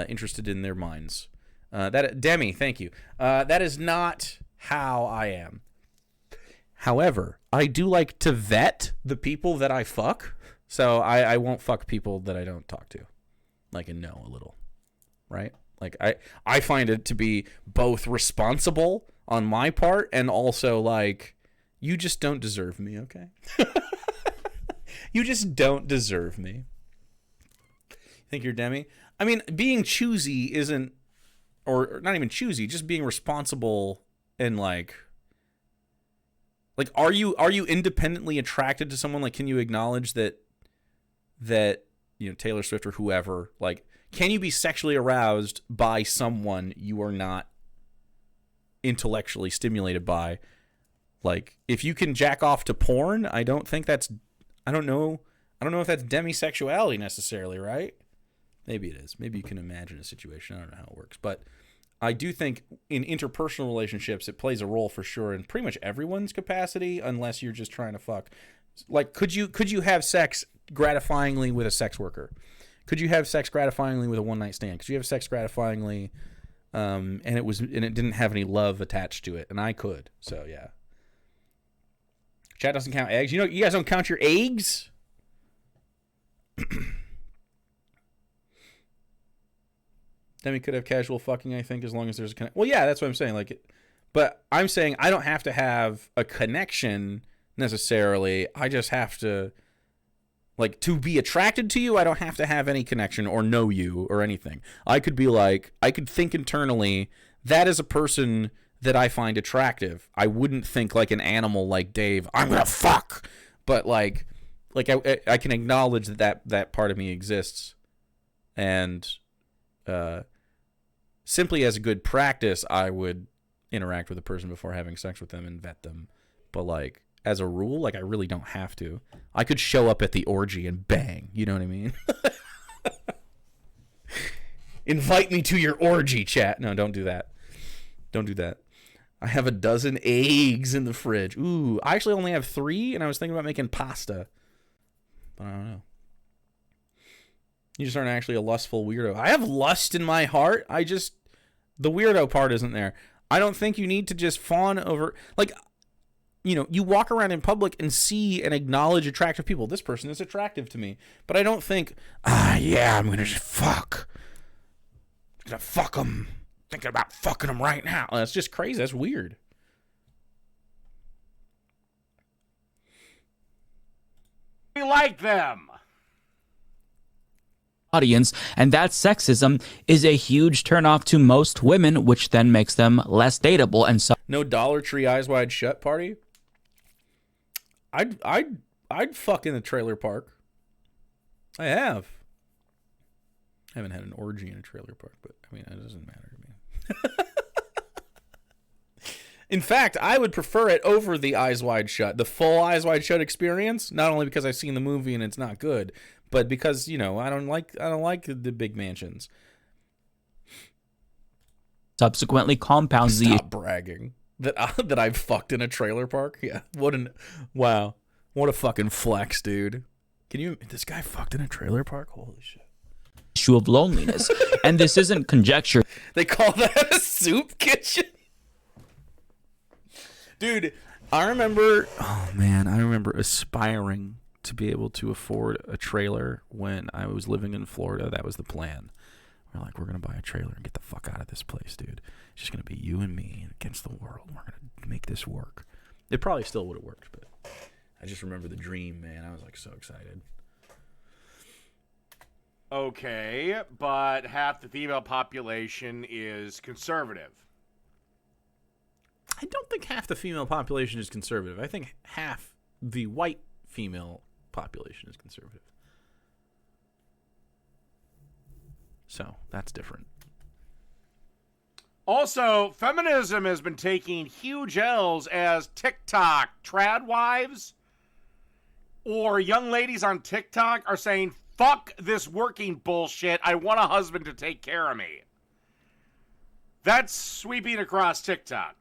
interested in their minds? That Demi, thank you. That is not how I am. However, I do like to vet the people that I fuck, so I won't fuck people that I don't talk to, like, and know a little, right? Like I find it to be both responsible on my part and also like, you just don't deserve me, okay? You just don't deserve me. Think you're Demi? I mean, being choosy isn't, or not even choosy, just being responsible and like are you independently attracted to someone? Like, can you acknowledge that you know, Taylor Swift or whoever, like, can you be sexually aroused by someone you are not intellectually stimulated by? Like, if you can jack off to porn, I don't know if that's demisexuality necessarily, right? Maybe it is. Maybe you can imagine a situation. I don't know how it works, but I do think in interpersonal relationships it plays a role for sure in pretty much everyone's capacity, unless you're just trying to fuck. Like, could you have sex gratifyingly with a sex worker? Could you have sex gratifyingly with a one-night stand? Could you have sex gratifyingly and it didn't have any love attached to it? And I could. So yeah. Chat doesn't count eggs. You know, you guys don't count your eggs? Then we could have casual fucking, I think, as long as there's a connection. Well, yeah, that's what I'm saying. Like, but I'm saying I don't have to have a connection necessarily. I just have to, like, to be attracted to you, I don't have to have any connection or know you or anything. I could be like, I could think internally, that is a person that I find attractive. I wouldn't think like an animal like Dave, I'm gonna fuck. But like I can acknowledge that part of me exists. And simply as a good practice, I would interact with a person before having sex with them and vet them. But like, as a rule, like, I really don't have to. I could show up at the orgy and bang. You know what I mean? Invite me to your orgy, chat. No, don't do that. Don't do that. I have a dozen eggs in the fridge. Ooh, I actually only have 3, and I was thinking about making pasta. But I don't know. You just aren't actually a lustful weirdo. I have lust in my heart. The weirdo part isn't there. I don't think you need to just fawn over, like, you know, you walk around in public and see and acknowledge attractive people. This person is attractive to me. But I don't think, yeah, I'm going to just fuck. I'm going to fuck them. Thinking about fucking them right now. That's just crazy. That's weird. We like them. Audience, and that sexism is a huge turnoff to most women, which then makes them less dateable. And so, no Dollar Tree Eyes Wide Shut party. I'd fuck in a trailer park. I have. I haven't had an orgy in a trailer park, but I mean, it doesn't matter to me. In fact, I would prefer it over the Eyes Wide Shut, the full Eyes Wide Shut experience. Not only because I've seen the movie and it's not good, but because, you know, I don't like the big mansions. Subsequently compounds the. Stop bragging that I've fucked in a trailer park. Yeah, what a fucking flex, dude. This guy fucked in a trailer park? Holy shit. Issue of loneliness. And this isn't conjecture. They call that a soup kitchen? Dude, I remember aspiring to be able to afford a trailer when I was living in Florida. That was the plan. We're like, we're going to buy a trailer and get the fuck out of this place, dude. It's just going to be you and me against the world. We're going to make this work. It probably still would have worked, but I just remember the dream, man. I was like so excited. Okay, but half the female population is conservative. I don't think half the female population is conservative. I think half the white female population is conservative. So that's different. Also, feminism has been taking huge L's as TikTok trad wives or young ladies on TikTok are saying, fuck this working bullshit. I want a husband to take care of me. That's sweeping across TikTok.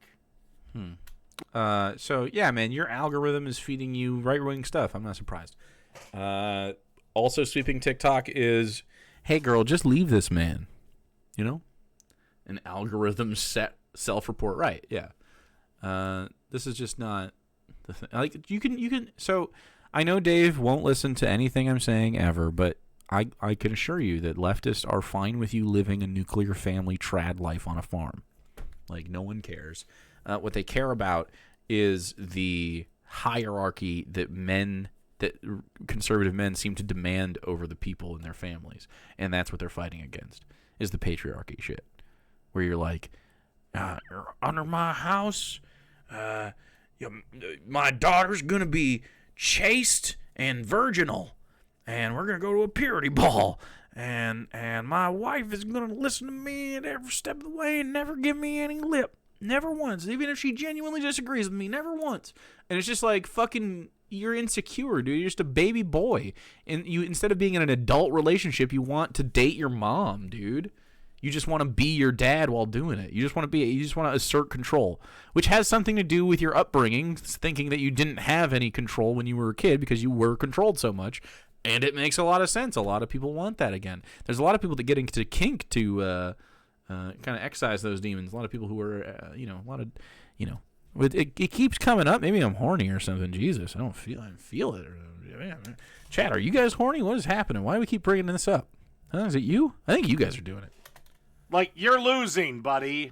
So, yeah, man, your algorithm is feeding you right-wing stuff. I'm not surprised. Also sweeping TikTok is, hey, girl, just leave this man. You know? An algorithm set self-report. Right, yeah. This is just not the thing. Like, you can, so I know Dave won't listen to anything I'm saying ever, but I can assure you that leftists are fine with you living a nuclear family trad life on a farm. Like, no one cares. What they care about is the hierarchy that conservative men seem to demand over the people in their families. And that's what they're fighting against, is the patriarchy shit. Where you're like, under my house, my daughter's going to be chaste and virginal, and we're going to go to a purity ball, and my wife is going to listen to me at every step of the way and never give me any lip. Never once. Even if she genuinely disagrees with me, never once. And it's just like, fucking, you're insecure, dude. You're just a baby boy. And you, instead of being in an adult relationship, you want to date your mom, dude. You just want to be your dad while doing it. You just want to assert control, which has something to do with your upbringing, thinking that you didn't have any control when you were a kid because you were controlled so much. And it makes a lot of sense. A lot of people want that again. There's a lot of people that get into kink to kind of excise those demons. A lot of people who are, it keeps coming up. Maybe I'm horny or something. Jesus, I feel it. Chat, are you guys horny? What is happening? Why do we keep bringing this up? Huh? Is it you? I think you guys are doing it. Like, you're losing, buddy.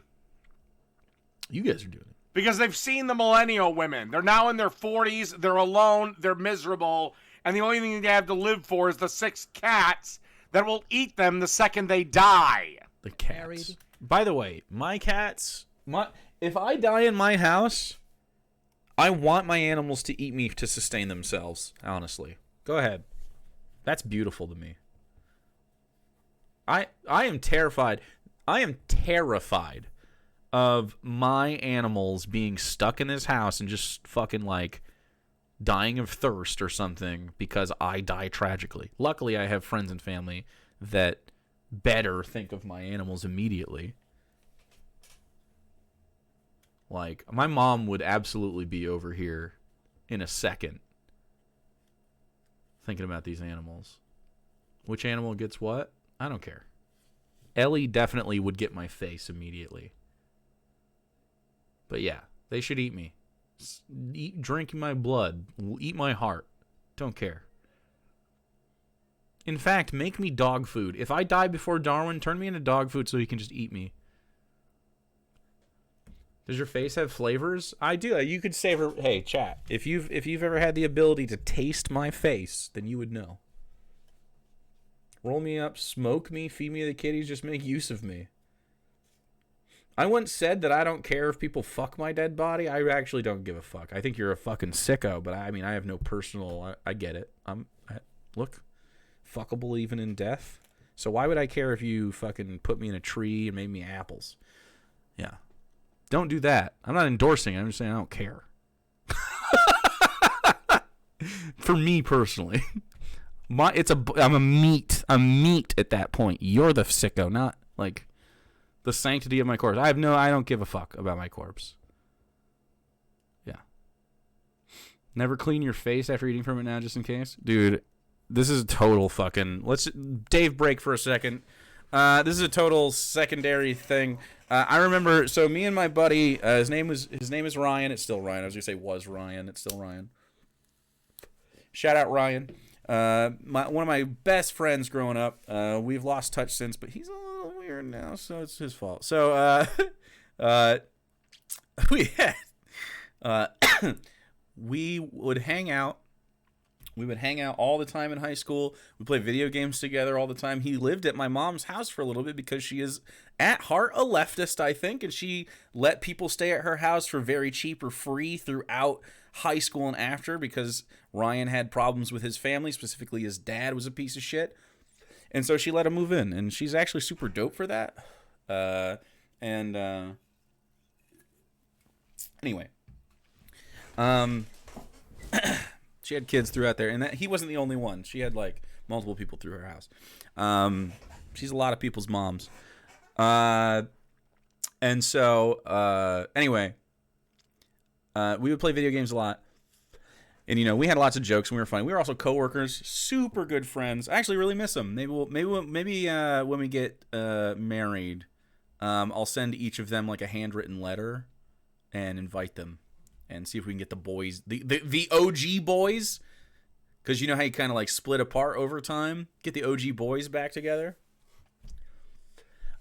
You guys are doing it. Because they've seen the millennial women. They're now in their 40s. They're alone. They're miserable. And the only thing they have to live for is the 6 cats that will eat them the second they die. The cats. By the way, my cats, if I die in my house, I want my animals to eat me to sustain themselves, honestly. Go ahead. That's beautiful to me. I am terrified. I am terrified of my animals being stuck in this house and just fucking like dying of thirst or something because I die tragically. Luckily, I have friends and family that better think of my animals immediately. Like, my mom would absolutely be over here in a second thinking about these animals. Which animal gets what? I don't care. Ellie definitely would get my face immediately. But yeah, they should eat me. Drink my blood. Eat my heart. Don't care. In fact, make me dog food. If I die before Darwin, turn me into dog food so you can just eat me. Does your face have flavors? I do. You could savor. Hey, chat. If you've ever had the ability to taste my face, then you would know. Roll me up, smoke me, feed me the kitties, just make use of me. I once said that I don't care if people fuck my dead body. I actually don't give a fuck. I think you're a fucking sicko, but I mean, I have no personal. I get it. Look, fuckable even in death. So why would I care if you fucking put me in a tree and made me apples? Yeah, don't do that. I'm not endorsing it. I'm just saying I don't care. For me personally. I'm a meat at that point. You're the sicko, not like the sanctity of my corpse. I don't give a fuck about my corpse. Yeah. Never clean your face after eating from it now, just in case, dude. This is a total fucking. Dave, break for a second. This is a total secondary thing. I remember. So me and my buddy, his name is Ryan. It's still Ryan. I was gonna say was Ryan. It's still Ryan. Shout out Ryan. One of my best friends growing up. We've lost touch since, but he's a little weird now, so it's his fault. So Uh, we would hang out. We would hang out all the time in high school. We played video games together all the time. He lived at my mom's house for a little bit because she is, at heart, a leftist, I think, and she let people stay at her house for very cheap or free throughout high school and after because Ryan had problems with his family, specifically his dad was a piece of shit. And so she let him move in, and she's actually super dope for that. Anyway. She had kids throughout there, and he wasn't the only one. She had, like, multiple people through her house. She's a lot of people's moms. And so, anyway, we would play video games a lot. And, you know, we had lots of jokes, and we were funny. We were also coworkers, super good friends. I actually really miss them. Maybe when we get married, I'll send each of them, like, a handwritten letter and invite them. And see if we can get the boys, the OG boys, because you know how you kind of like split apart over time. Get the OG boys back together.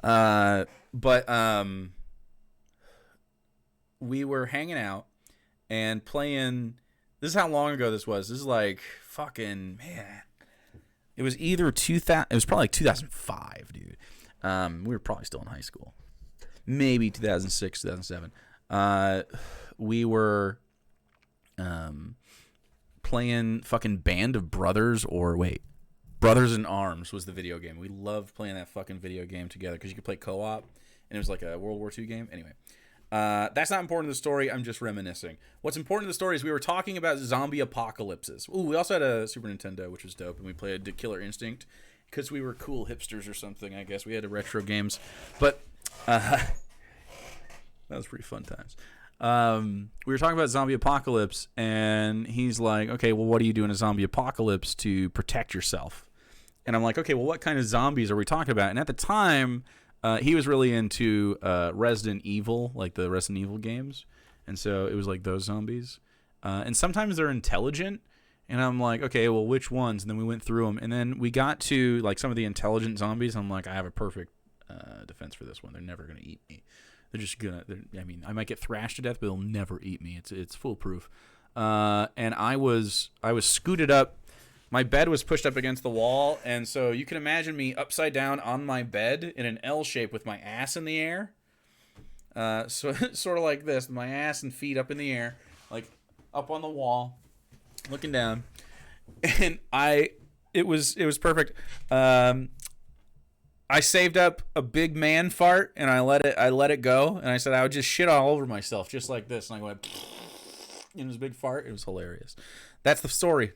We were hanging out and playing. This is how long ago this was. This is like fucking man. It was either 2000. It was probably like 2005, dude. We were probably still in high school. Maybe 2006, 2007. We were playing fucking Band of Brothers, Brothers in Arms was the video game. We loved playing that fucking video game together because you could play co-op, and it was like a World War II game. Anyway, that's not important to the story. I'm just reminiscing. What's important to the story is we were talking about zombie apocalypses. Ooh, we also had a Super Nintendo, which was dope, and we played Killer Instinct because we were cool hipsters or something, I guess. We had retro games, but that was pretty fun times. We were talking about zombie apocalypse, and he's like, okay, well, what do you do in a zombie apocalypse to protect yourself? And I'm like, okay, well, what kind of zombies are we talking about? And at the time, he was really into Resident Evil, like the Resident Evil games. And so it was like those zombies. And sometimes they're intelligent. And I'm like, okay, well, which ones? And then we went through them. And then we got to like some of the intelligent zombies. I'm like, I have a perfect defense for this one. They're never going to eat me. They're just gonna. I might get thrashed to death, but they'll never eat me. It's foolproof. And I was scooted up. My bed was pushed up against the wall, and so you can imagine me upside down on my bed in an L shape with my ass in the air. So sort of like this, my ass and feet up in the air, like up on the wall, looking down. And it was perfect. I saved up a big man fart and I let it go, and I said I would just shit all over myself just like this, and I went and it was a big fart. It was hilarious. That's the story.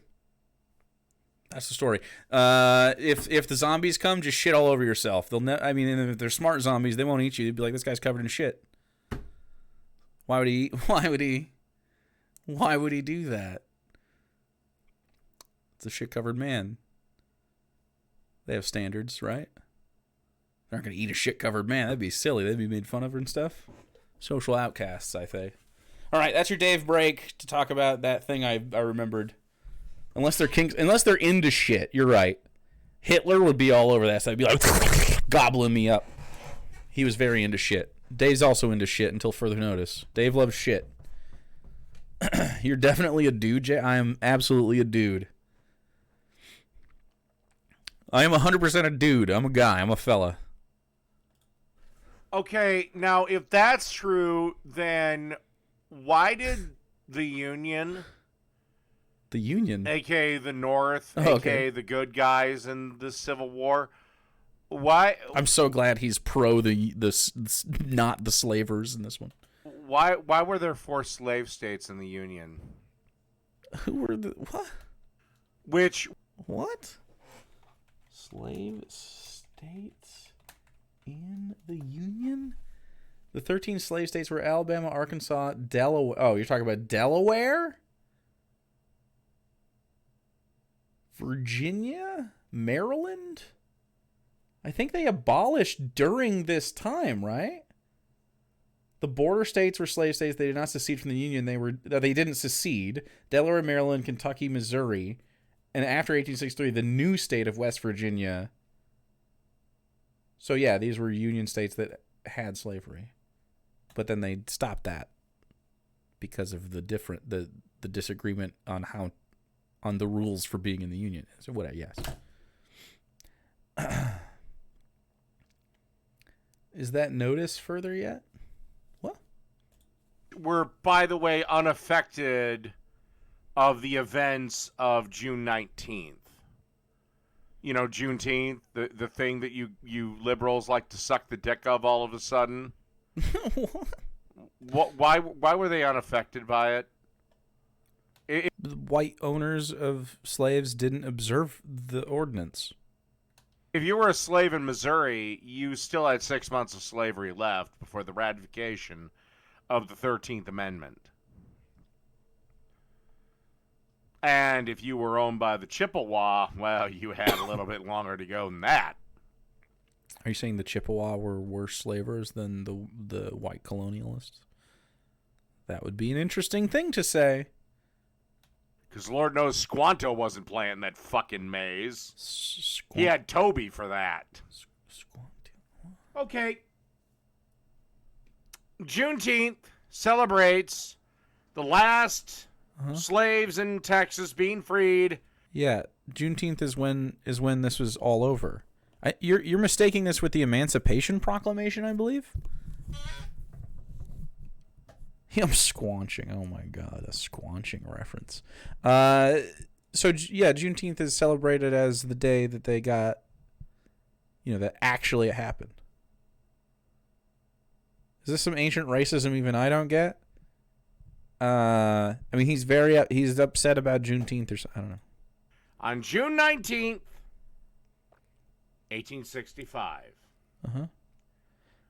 If the zombies come, just shit all over yourself. If they're smart zombies, they won't eat you. They'd be like, this guy's covered in shit. Why would he do that? It's a shit covered man. They have standards, right? They're not going to eat a shit-covered man. That'd be silly. They'd be made fun of and stuff. Social outcasts, I think. All right, that's your Dave break to talk about that thing I remembered. Unless they're into shit, you're right. Hitler would be all over that. So I'd be like, gobbling me up. He was very into shit. Dave's also into shit until further notice. Dave loves shit. You're definitely a dude, Jay. I am absolutely a dude. I am 100% a dude. I'm a guy. I'm a fella. Okay, now if that's true, then why did the Union, aka the North, aka the good guys in the Civil War, why? I'm so glad he's pro the not the slavers in this one. Why were there 4 slave states in the Union? Who were the what? What? Slave states in the Union? The 13 slave states were Alabama, Arkansas, Delaware. Oh, you're talking about Delaware? Virginia? Maryland? I think they abolished during this time, right? The border states were slave states. They did not secede from the Union. They didn't secede. Delaware, Maryland, Kentucky, Missouri. And after 1863, the new state of West Virginia. So, yeah, these were Union states that had slavery. But then they stopped that because of the disagreement on the rules for being in the union. So what? Yes. Is that notice further yet? What? We're, by the way, unaffected of the events of June 19th. You know, Juneteenth, the thing that you liberals like to suck the dick of all of a sudden. What? Why were they unaffected by it? The white owners of slaves didn't observe the ordinance. If you were a slave in Missouri, you still had 6 months of slavery left before the ratification of the 13th Amendment. And if you were owned by the Chippewa, well, you had a little bit longer to go than that. Are you saying the Chippewa were worse slavers than the white colonialists? That would be an interesting thing to say. Because Lord knows Squanto wasn't playing that fucking maze. He had Toby for that. Okay. Juneteenth celebrates the last slaves in Texas being freed. Yeah, Juneteenth is when this was all over. You're mistaking this with the Emancipation Proclamation, I believe. I'm squanching. Oh my god, a squanching reference. So yeah, Juneteenth is celebrated as the day that they got, that actually it happened. Is this some ancient racism even I don't get? I mean, he's upset about Juneteenth or something. I don't know. On June 19th, 1865.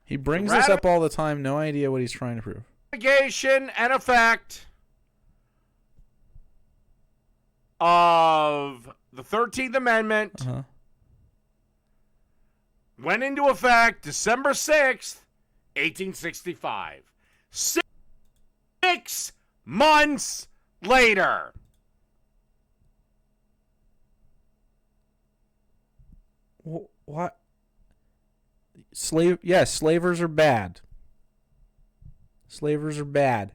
He brings this up all the time. No idea what he's trying to prove. Ratification and effect of the 13th Amendment went into effect December 6th, 1865. 6 months later. What? Slavers are bad. Slavers are bad.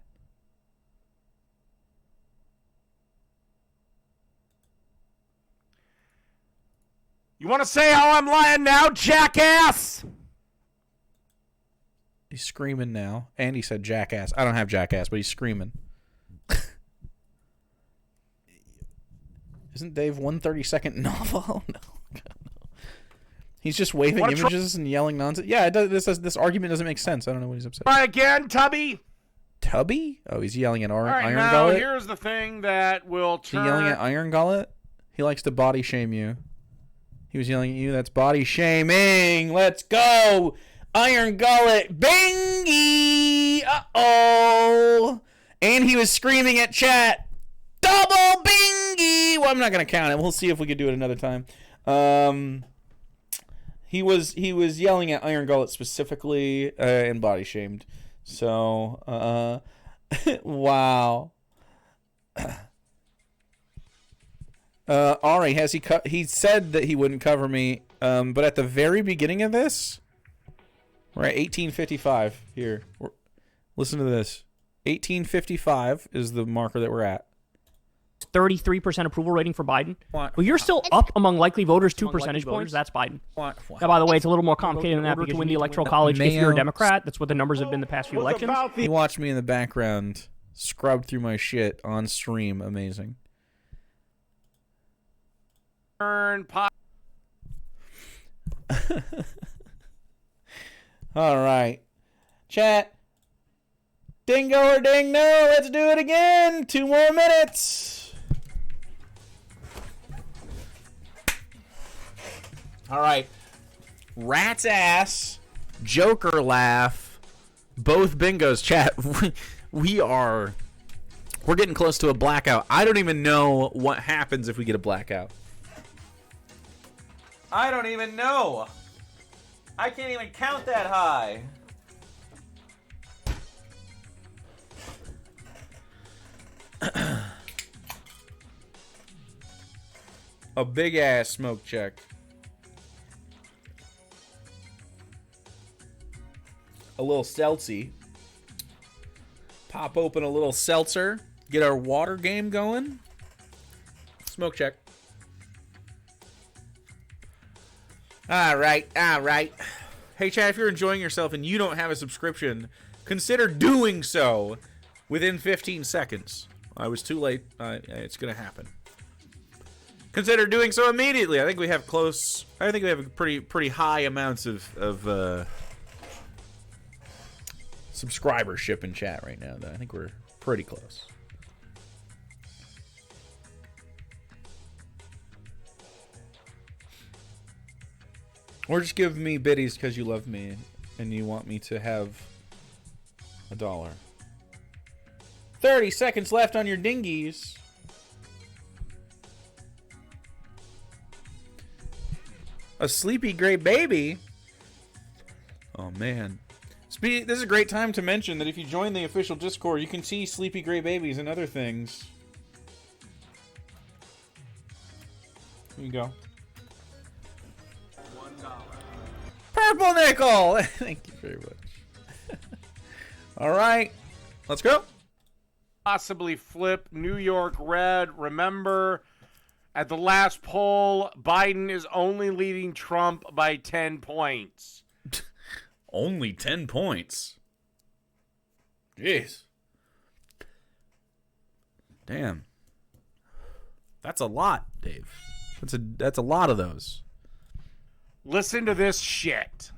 You want to say how I'm lying now, jackass? He's screaming now. And he said jackass. I don't have jackass, but he's screaming. Isn't Dave 132nd novel? Oh, no. God, no. He's just waving images and yelling nonsense. Yeah, this argument doesn't make sense. I don't know what he's upset. Try again, Tubby. Tubby? Oh, he's yelling at Iron now, Gullet? Here's the thing that will turn... He's yelling at Iron Gullet? He likes to body shame you. He was yelling at you. That's body shaming. Let's go. Iron Gullet. Bingy. Uh-oh. And he was screaming at chat. Double bingy. Well, I'm not going to count it. We'll see if we can do it another time. He was yelling at Iron Gullet specifically and body shamed. So, wow. Ari, has he said that he wouldn't cover me, but at the very beginning of this, we're at 1855 here. Listen to this. 1855 is the marker that we're at. 33% approval rating for Biden. Well, you're still up among likely voters 2 percentage points. That's Biden. Now, by the way, it's a little more complicated than that because you win the Electoral College if you're a Democrat. That's what the numbers have been the past few elections. He watched me in the background scrub through my shit on stream. Amazing. All right. Chat. Dingo or ding no. Let's do it again. 2 more minutes. All right. Rat's ass. Joker laugh. Both bingos. Chat. We're getting close to a blackout. I don't even know what happens if we get a blackout. I don't even know. I can't even count that high. A big ass smoke check. A little seltzy. Pop open a little seltzer. Get our water game going. Smoke check. All right. Hey, chat, if you're enjoying yourself and you don't have a subscription, consider doing so within 15 seconds. I was too late. It's going to happen. Consider doing so immediately. I think we have a pretty high amounts of subscribership in chat right now, though. I think we're pretty close. Or just give me biddies because you love me and you want me to have $1. 30 seconds left on your dingies. A sleepy gray baby? Oh, man. This is a great time to mention that if you join the official Discord, you can see sleepy gray babies and other things. Here you go. Purple nickel! Thank you very much. All right. Let's go. Possibly flip New York red. Remember, at the last poll, Biden is only leading Trump by 10 points. Only 10 points. Jeez. Damn. That's a lot, Dave. That's a lot of those. Listen to this shit.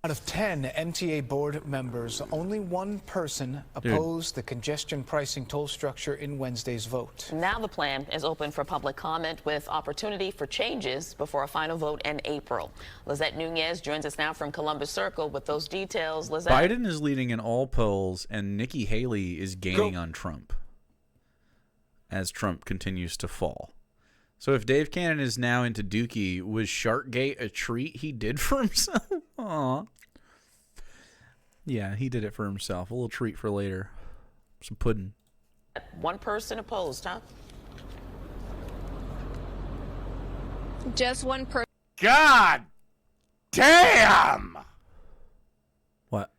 Out of 10 MTA board members, only one person opposed the congestion pricing toll structure in Wednesday's vote. Now the plan is open for public comment with opportunity for changes before a final vote in April. Lizette Nunez joins us now from Columbus Circle with those details. Lizette. Biden is leading in all polls, and Nikki Haley is gaining on Trump as Trump continues to fall. So if Dave Cannon is now into Dookie, was Sharkgate a treat he did for himself? Aw. Yeah, he did it for himself. A little treat for later. Some pudding. One person opposed, huh? Just one person. God damn! What?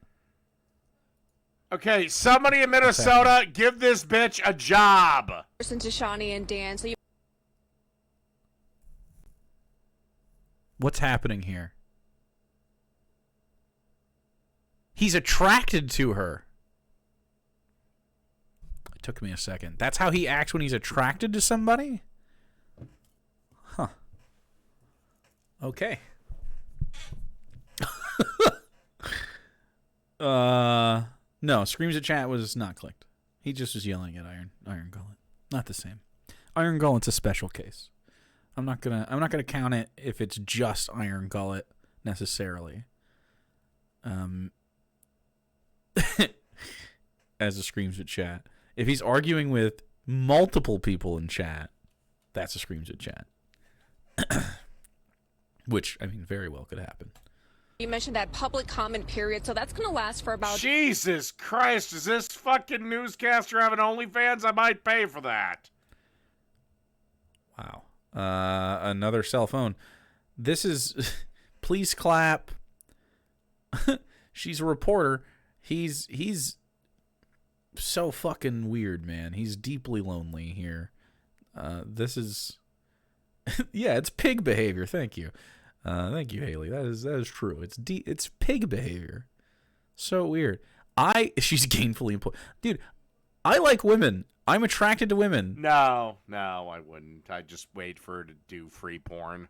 Okay, somebody in Minnesota, give this bitch a job. Person to Shawnee and Dan. So you. What's happening here? He's attracted to her. It took me a second. That's how he acts when he's attracted to somebody? Huh. Okay. No, Screams at Chat was not clicked. He just was yelling at Iron Gullet. Not the same. Iron Gullet's a special case. I'm not gonna count it if it's just Iron Gullet necessarily. As a Screams at Chat. If he's arguing with multiple people in chat, that's a Screams at Chat. Which, I mean, very well could happen. You mentioned that public comment period, so that's going to last for about... Jesus Christ, is this fucking newscaster having OnlyFans? I might pay for that. Wow. Another cell phone. This is... Please clap. She's a reporter. He's so fucking weird, man. He's deeply lonely here. This is... yeah, it's pig behavior. Thank you. Thank you, Haley. That is true. It's pig behavior. So weird. She's gainfully employed. Dude, I like women. I'm attracted to women. No, I wouldn't. I'd just wait for her to do free porn.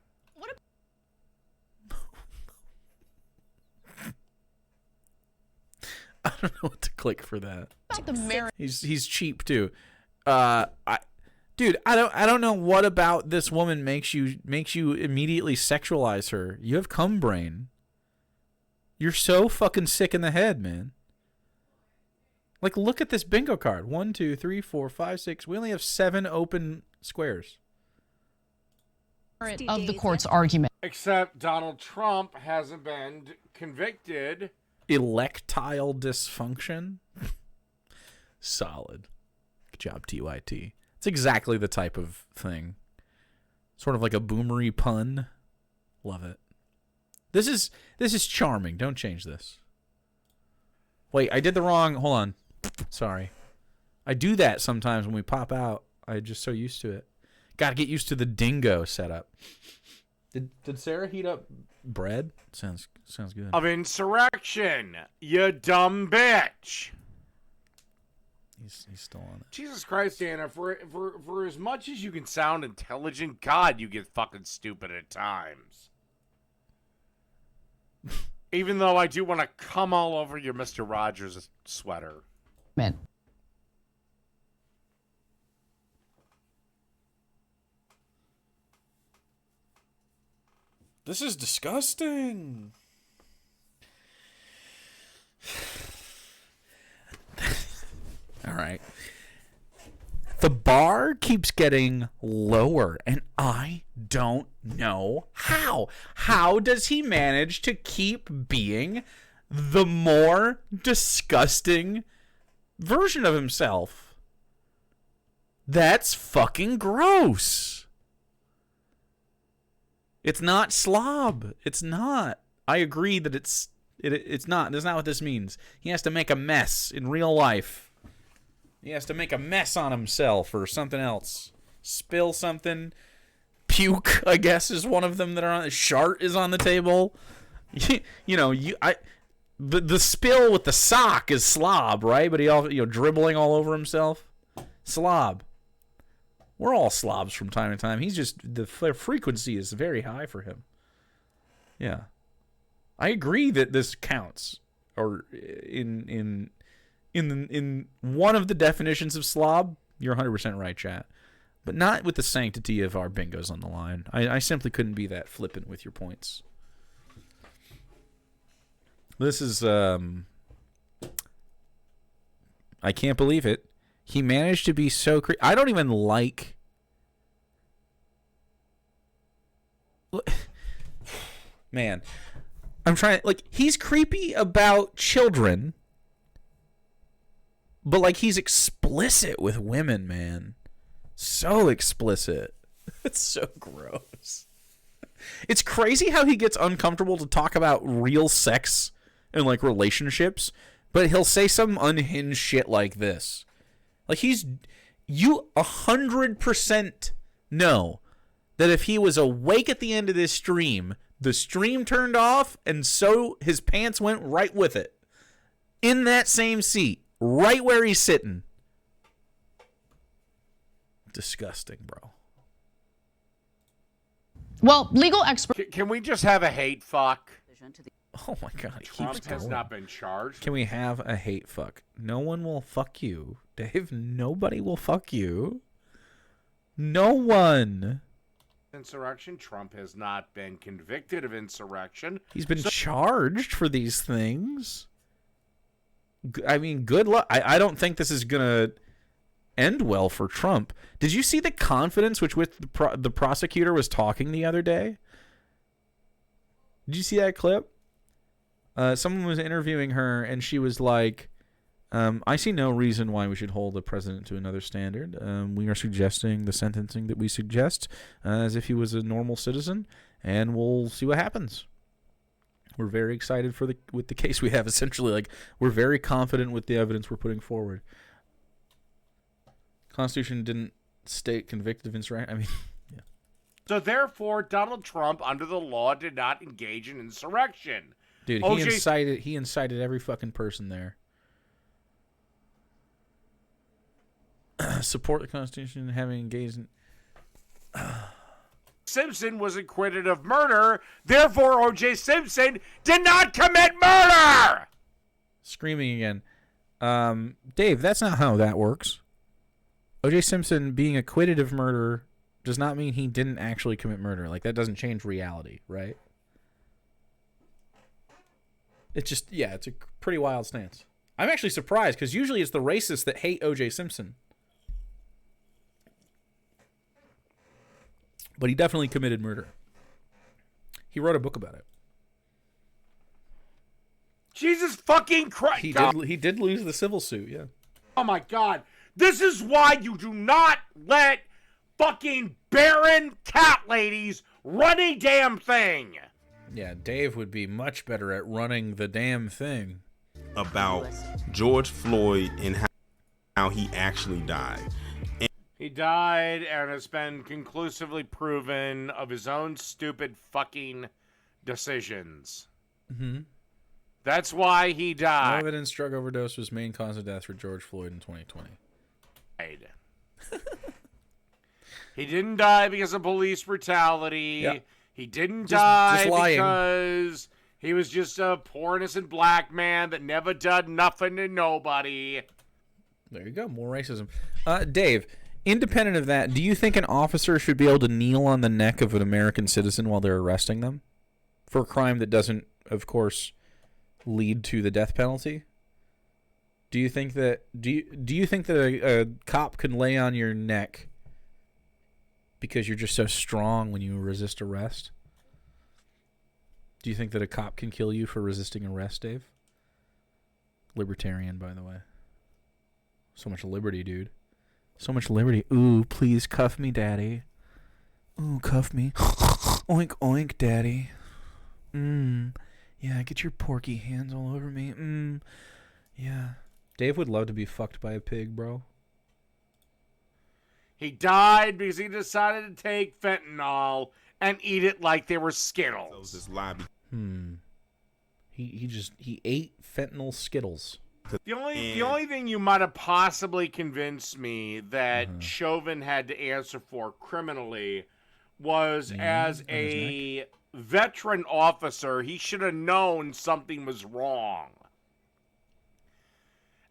I don't know what to click for that. The He's cheap too. Dude, I don't know what about this woman makes you immediately sexualize her. You have cum brain. You're so fucking sick in the head, man. Like, look at this bingo card. 1, 2, 3, 4, 5, 6. We only have 7 open squares. Of the court's argument. Except Donald Trump hasn't been convicted. Electile dysfunction. Solid. Good job, TYT. It's exactly the type of thing. Sort of like a boomery pun. Love it. This is charming. Don't change this. Wait, I did the wrong... Hold on. Sorry. I do that sometimes when we pop out. I'm just so used to it. Got to get used to the Dingo setup. Did Sarah heat up bread? Sounds good. Of insurrection, you dumb bitch. He's still on it. Jesus Christ, Anna, for as much as you can sound intelligent, God, you get fucking stupid at times. Even though I do want to come all over your Mr. Rogers sweater. Man. This is disgusting. All right. The bar keeps getting lower, and I don't know how. How does he manage to keep being the more disgusting version of himself? That's fucking gross. It's not slob. It's not. I agree that it's not. That's not what this means. He has to make a mess in real life. He has to make a mess on himself or something else. Spill something. Puke, I guess, is one of them that are on. Shart is on the table. The spill with the sock is slob, right? But he all dribbling all over himself. Slob. We're all slobs from time to time. He's just, the frequency is very high for him. Yeah. I agree that this counts. Or in one of the definitions of slob, you're 100% right, chat. But not with the sanctity of our bingos on the line. I simply couldn't be that flippant with your points. This is, I can't believe it. He managed to be so I don't even like... Man. I'm trying... he's creepy about children. But, he's explicit with women, man. So explicit. It's so gross. It's crazy how he gets uncomfortable to talk about real sex and, relationships. But he'll say some unhinged shit like this. You 100% know that if he was awake at the end of this stream, the stream turned off, and so his pants went right with it. In that same seat, right where he's sitting. Disgusting, bro. Well, legal experts... Can we just have a hate fuck? Oh my God, Trump has not been charged. Can we have a hate fuck? No one will fuck you, Dave. Nobody will fuck you. No one. Insurrection. Trump has not been convicted of insurrection. He's been charged for these things. I mean, good luck. I don't think this is gonna end well for Trump. Did you see the confidence with the prosecutor was talking the other day? Did you see that clip? Someone was interviewing her, and she was like, I see no reason why we should hold the president to another standard. We are suggesting the sentencing that we suggest as if he was a normal citizen, and we'll see what happens. We're very excited with the case we have. Essentially, we're very confident with the evidence we're putting forward. Constitution didn't state convicted of insurrection. I mean, yeah. So therefore, Donald Trump, under the law, did not engage in insurrection. Dude, he incited every fucking person there. Support the Constitution, having engaged in... Simpson was acquitted of murder. Therefore, O.J. Simpson did not commit murder! Screaming again. Dave, that's not how that works. O.J. Simpson being acquitted of murder does not mean he didn't actually commit murder. That doesn't change reality, right? It's just, yeah, it's a pretty wild stance. I'm actually surprised, because usually it's the racists that hate O.J. Simpson. But he definitely committed murder. He wrote a book about it. Jesus fucking Christ. He did lose the civil suit, yeah. Oh my God. This is why you do not let fucking barren cat ladies run a damn thing. Yeah, Dave would be much better at running the damn thing. about George Floyd and how he actually died. He died, and it's been conclusively proven of his own stupid fucking decisions. Mm-hmm. That's why he died. No evidence drug overdose was main cause of death for George Floyd in 2020. He didn't die because of police brutality. Yeah. He didn't Just die lying. because he was just a poor innocent black man that never done nothing to nobody. There you go. More racism. Dave, independent of that, do you think an officer should be able to kneel on the neck of an American citizen while they're arresting them for a crime that doesn't, of course, lead to the death penalty? Do you think that do you think that a cop can lay on your neck because you're just so strong when you resist arrest? Do you think that a cop can kill you for resisting arrest, Dave? Libertarian, by the way. So much liberty, dude. So much liberty. Ooh, please cuff me, daddy. Ooh, cuff me. Oink, oink, daddy. Yeah, get your porky hands all over me. Yeah. Dave would love to be fucked by a pig, bro. He died because he decided to take fentanyl and eat it like they were Skittles. He ate fentanyl Skittles. The only thing you might have possibly convinced me that Chauvin had to answer for criminally was as a veteran officer, he should have known something was wrong.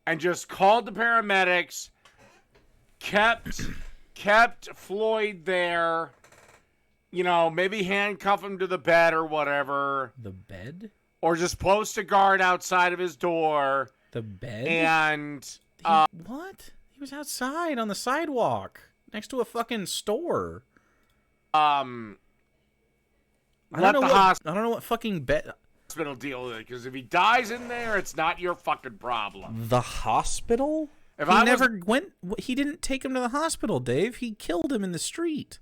And just called the paramedics, kept Floyd there, you know, maybe handcuff him to the bed or whatever. The bed? Or just post a guard outside of his door. The bed? And what? He was outside on the sidewalk next to a fucking store. I don't know what fucking bed. Hospital deal with it, because if he dies in there, it's not your fucking problem. The hospital? He didn't take him to the hospital, Dave. He killed him in the street.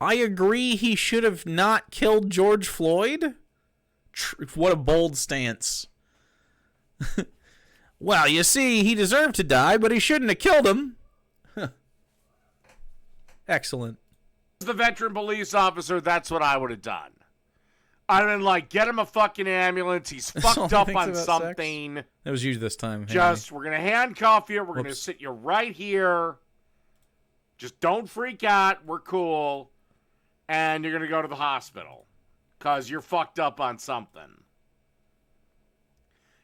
I agree he should have not killed George Floyd. What a bold stance. Well, you see, he deserved to die, but he shouldn't have killed him. Excellent. As the veteran police officer, that's what I would have done. I'd have been like, get him a fucking ambulance. He's fucked up on something. Sex? That was you this time. We're going to handcuff you. We're going to sit you right here. Just don't freak out. We're cool. And you're going to go to the hospital because you're fucked up on something.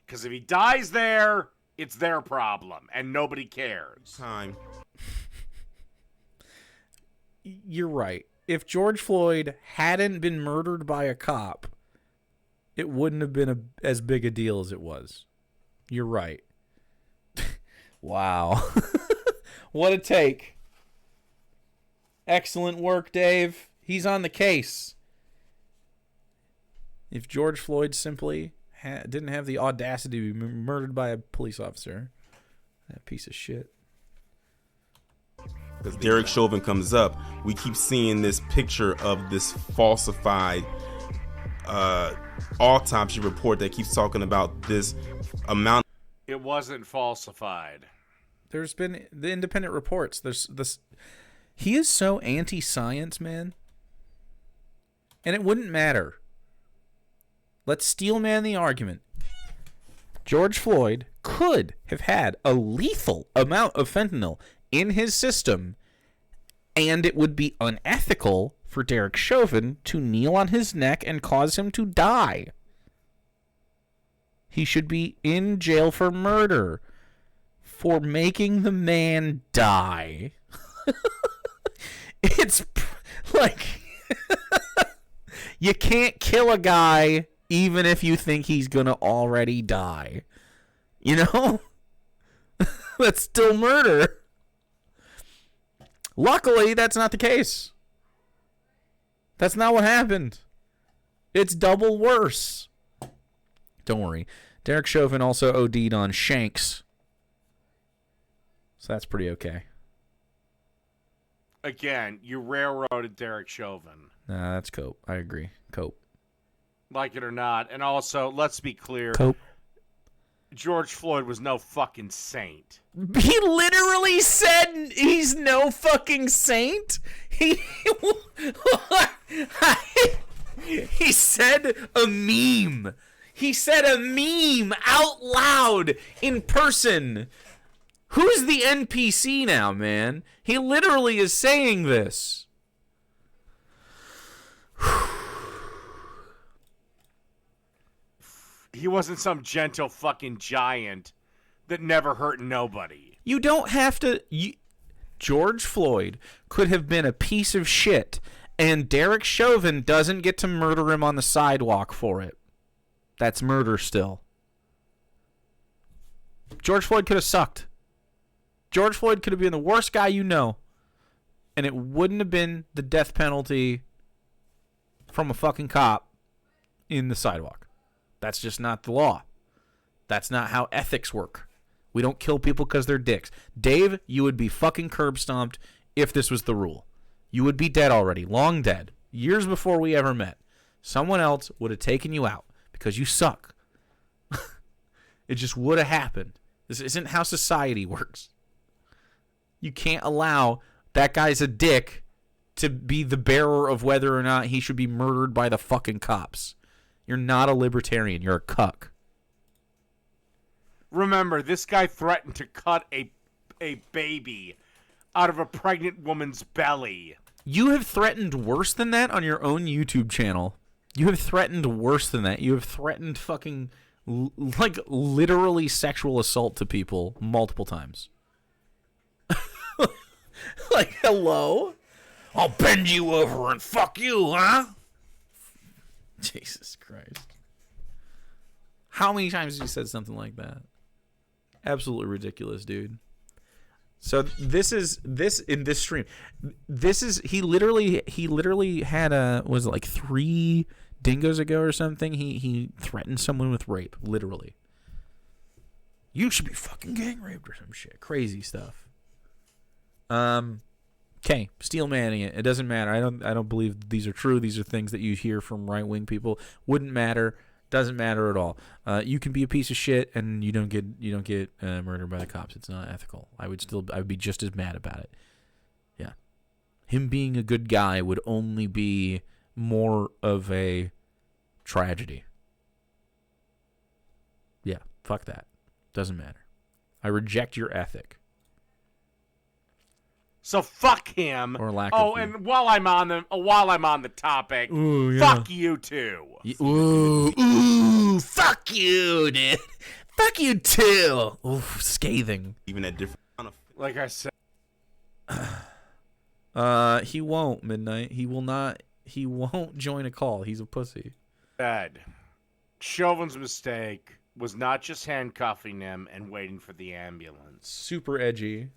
Because if he dies there, it's their problem, and nobody cares. You're right. If George Floyd hadn't been murdered by a cop, it wouldn't have been as big a deal as it was. You're right. Wow. What a take. Excellent work, Dave. He's on the case. If George Floyd simply didn't have the audacity to be murdered by a police officer, that piece of shit. As Derek Chauvin comes up, we keep seeing this picture of this falsified autopsy report that keeps talking about this amount. It wasn't falsified. There's been the independent reports. There's this. He is so anti-science, man. And it wouldn't matter. Let's steel man the argument. George Floyd could have had a lethal amount of fentanyl in his system, and it would be unethical for Derek Chauvin to kneel on his neck and cause him to die. He should be in jail for murder for making the man die. It's like you can't kill a guy even if you think he's gonna already die. You know? That's still murder. Luckily, that's not the case. That's not what happened. It's double worse. Don't worry. Derek Chauvin also OD'd on Shanks. So that's pretty okay. Again, you railroaded Derek Chauvin. Nah, that's cope. I agree. Cope. Like it or not. And also, let's be clear. Cope. George Floyd was no fucking saint. He literally said he's no fucking saint? He said a meme. He said a meme out loud in person. Who's the NPC now, man? He literally is saying this. He wasn't some gentle fucking giant that never hurt nobody. You don't have to... George Floyd could have been a piece of shit, and Derek Chauvin doesn't get to murder him on the sidewalk for it. That's murder still. George Floyd could have sucked. George Floyd could have been the worst guy you know, and it wouldn't have been the death penalty from a fucking cop in the sidewalk. That's just not the law. That's not how ethics work. We don't kill people because they're dicks. Dave, you would be fucking curb stomped if this was the rule. You would be dead already, long dead, years before we ever met. Someone else would have taken you out because you suck. It just would have happened. This isn't how society works. You can't allow that guy's a dick to be the bearer of whether or not he should be murdered by the fucking cops. You're not a libertarian. You're a cuck. Remember, this guy threatened to cut a baby out of a pregnant woman's belly. You have threatened worse than that on your own YouTube channel. You have threatened worse than that. You have threatened fucking, like, literally sexual assault to people multiple times. Like, hello? I'll bend you over and fuck you, huh? Jesus Christ. How many times have you said something like that? Absolutely ridiculous, dude. So this in this stream. He literally had was it like 3 dingos ago or something? He threatened someone with rape, literally. You should be fucking gang raped or some shit. Crazy stuff. Okay, steel manning it. It doesn't matter. I don't believe these are true. These are things that you hear from right-wing people. Wouldn't matter. Doesn't matter at all. You can be a piece of shit and you don't get murdered by the cops. It's not ethical. I would be just as mad about it. Yeah. Him being a good guy would only be more of a tragedy. Yeah, fuck that. Doesn't matter. I reject your ethic. So fuck him. Or lack of. Oh, and while I'm on the topic, ooh, yeah. Fuck you too. Ooh, fuck you, dude. Fuck you too. Ooh, scathing. Even at different. Like I said. He won't, Midnight. He will not. He won't join a call. He's a pussy. Ed, Chauvin's mistake was not just handcuffing him and waiting for the ambulance. Super edgy.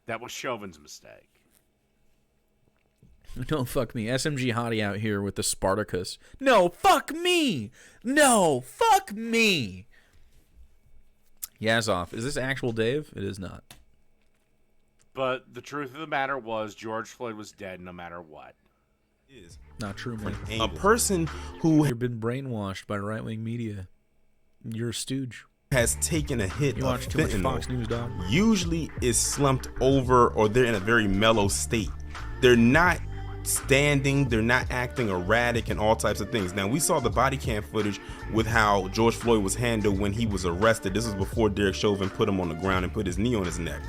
That was Chauvin's mistake. Don't fuck me. SMG Hottie out here with the Spartacus. No, fuck me. No, fuck me. Yazov. Is this actual Dave? It is not. But the truth of the matter was George Floyd was dead no matter what. Is not true, man. A person who you've been brainwashed by right-wing media. You're a stooge. Has taken a hit you of watch too much fentanyl, Fox News, dog. Usually is slumped over or they're in a very mellow state. They're not standing, they're not acting erratic and all types of things. Now, we saw the body cam footage with how George Floyd was handled when he was arrested. This was before Derek Chauvin put him on the ground and put his knee on his neck.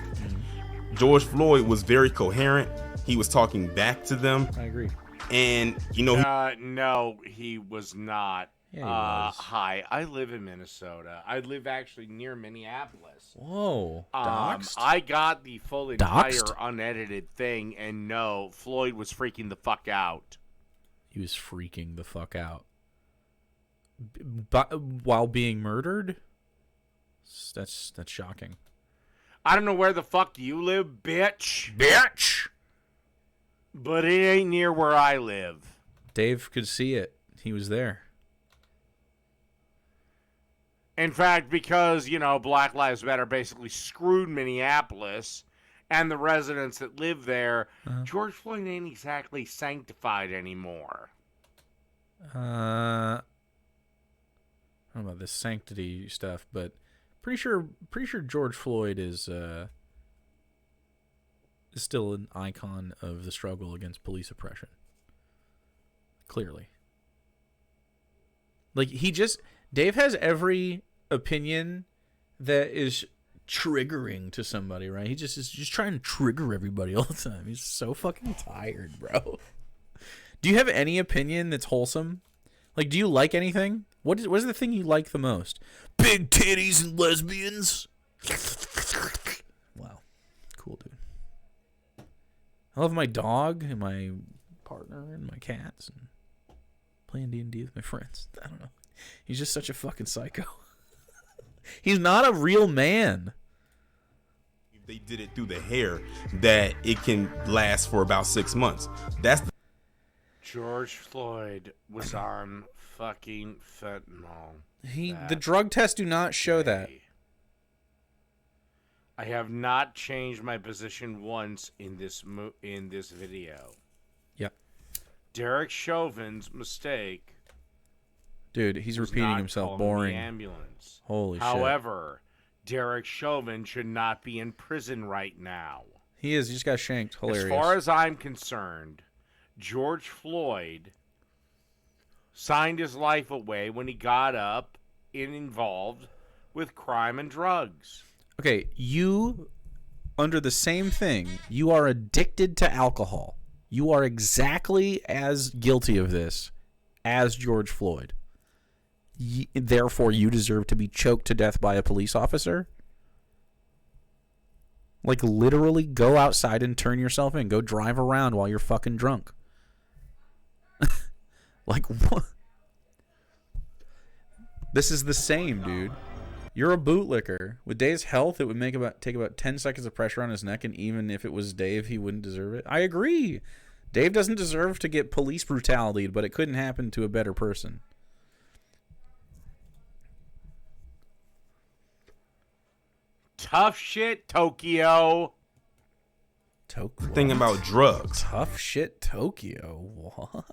George Floyd was very coherent. He was talking back to them. I agree. And, you know... no, he was not. Yeah, he was. Hi, I live in Minnesota. I live actually near Minneapolis. Whoa. Doxed? I got the full entire unedited thing, and no, Floyd was freaking the fuck out. He was freaking the fuck out. But while being murdered? That's shocking. I don't know where the fuck you live, bitch. Bitch! But it ain't near where I live. Dave could see it. He was there. In fact, because, Black Lives Matter basically screwed Minneapolis and the residents that live there, George Floyd ain't exactly sanctified anymore. I don't know about this sanctity stuff, but Pretty sure George Floyd is still an icon of the struggle against police oppression. Clearly. Like, Dave has every opinion that is triggering to somebody, right? He is just trying to trigger everybody all the time. He's so fucking tired, bro. Do you have any opinion that's wholesome? Like, do you like anything? What is the thing you like the most? Big titties and lesbians. Wow. Cool, dude. I love my dog and my partner and my cats and playing D&D with my friends. I don't know. He's just such a fucking psycho. He's not a real man. They did it through the hair that it can last for about 6 months. That's the George Floyd was on fucking fentanyl. The drug tests do not show that. I have not changed my position once in this video. Yep. Derek Chauvin's mistake. Dude, he's repeating himself. Boring. The ambulance. Holy shit. However, Derek Chauvin should not be in prison right now. He is. He just got shanked. Hilarious. As far as I'm concerned, George Floyd signed his life away when he got up and involved with crime and drugs. Okay, you, under the same thing, you are addicted to alcohol. You are exactly as guilty of this as George Floyd. Therefore, you deserve to be choked to death by a police officer? Like, literally go outside and turn yourself in. Go drive around while you're fucking drunk. Like, what? This is the same, dude. You're a bootlicker. With Dave's health, it would take about 10 seconds of pressure on his neck, and even if it was Dave, he wouldn't deserve it. I agree. Dave doesn't deserve to get police brutality, but it couldn't happen to a better person. Tough shit, Tokyo. Thing about drugs. Tough shit, Tokyo. What?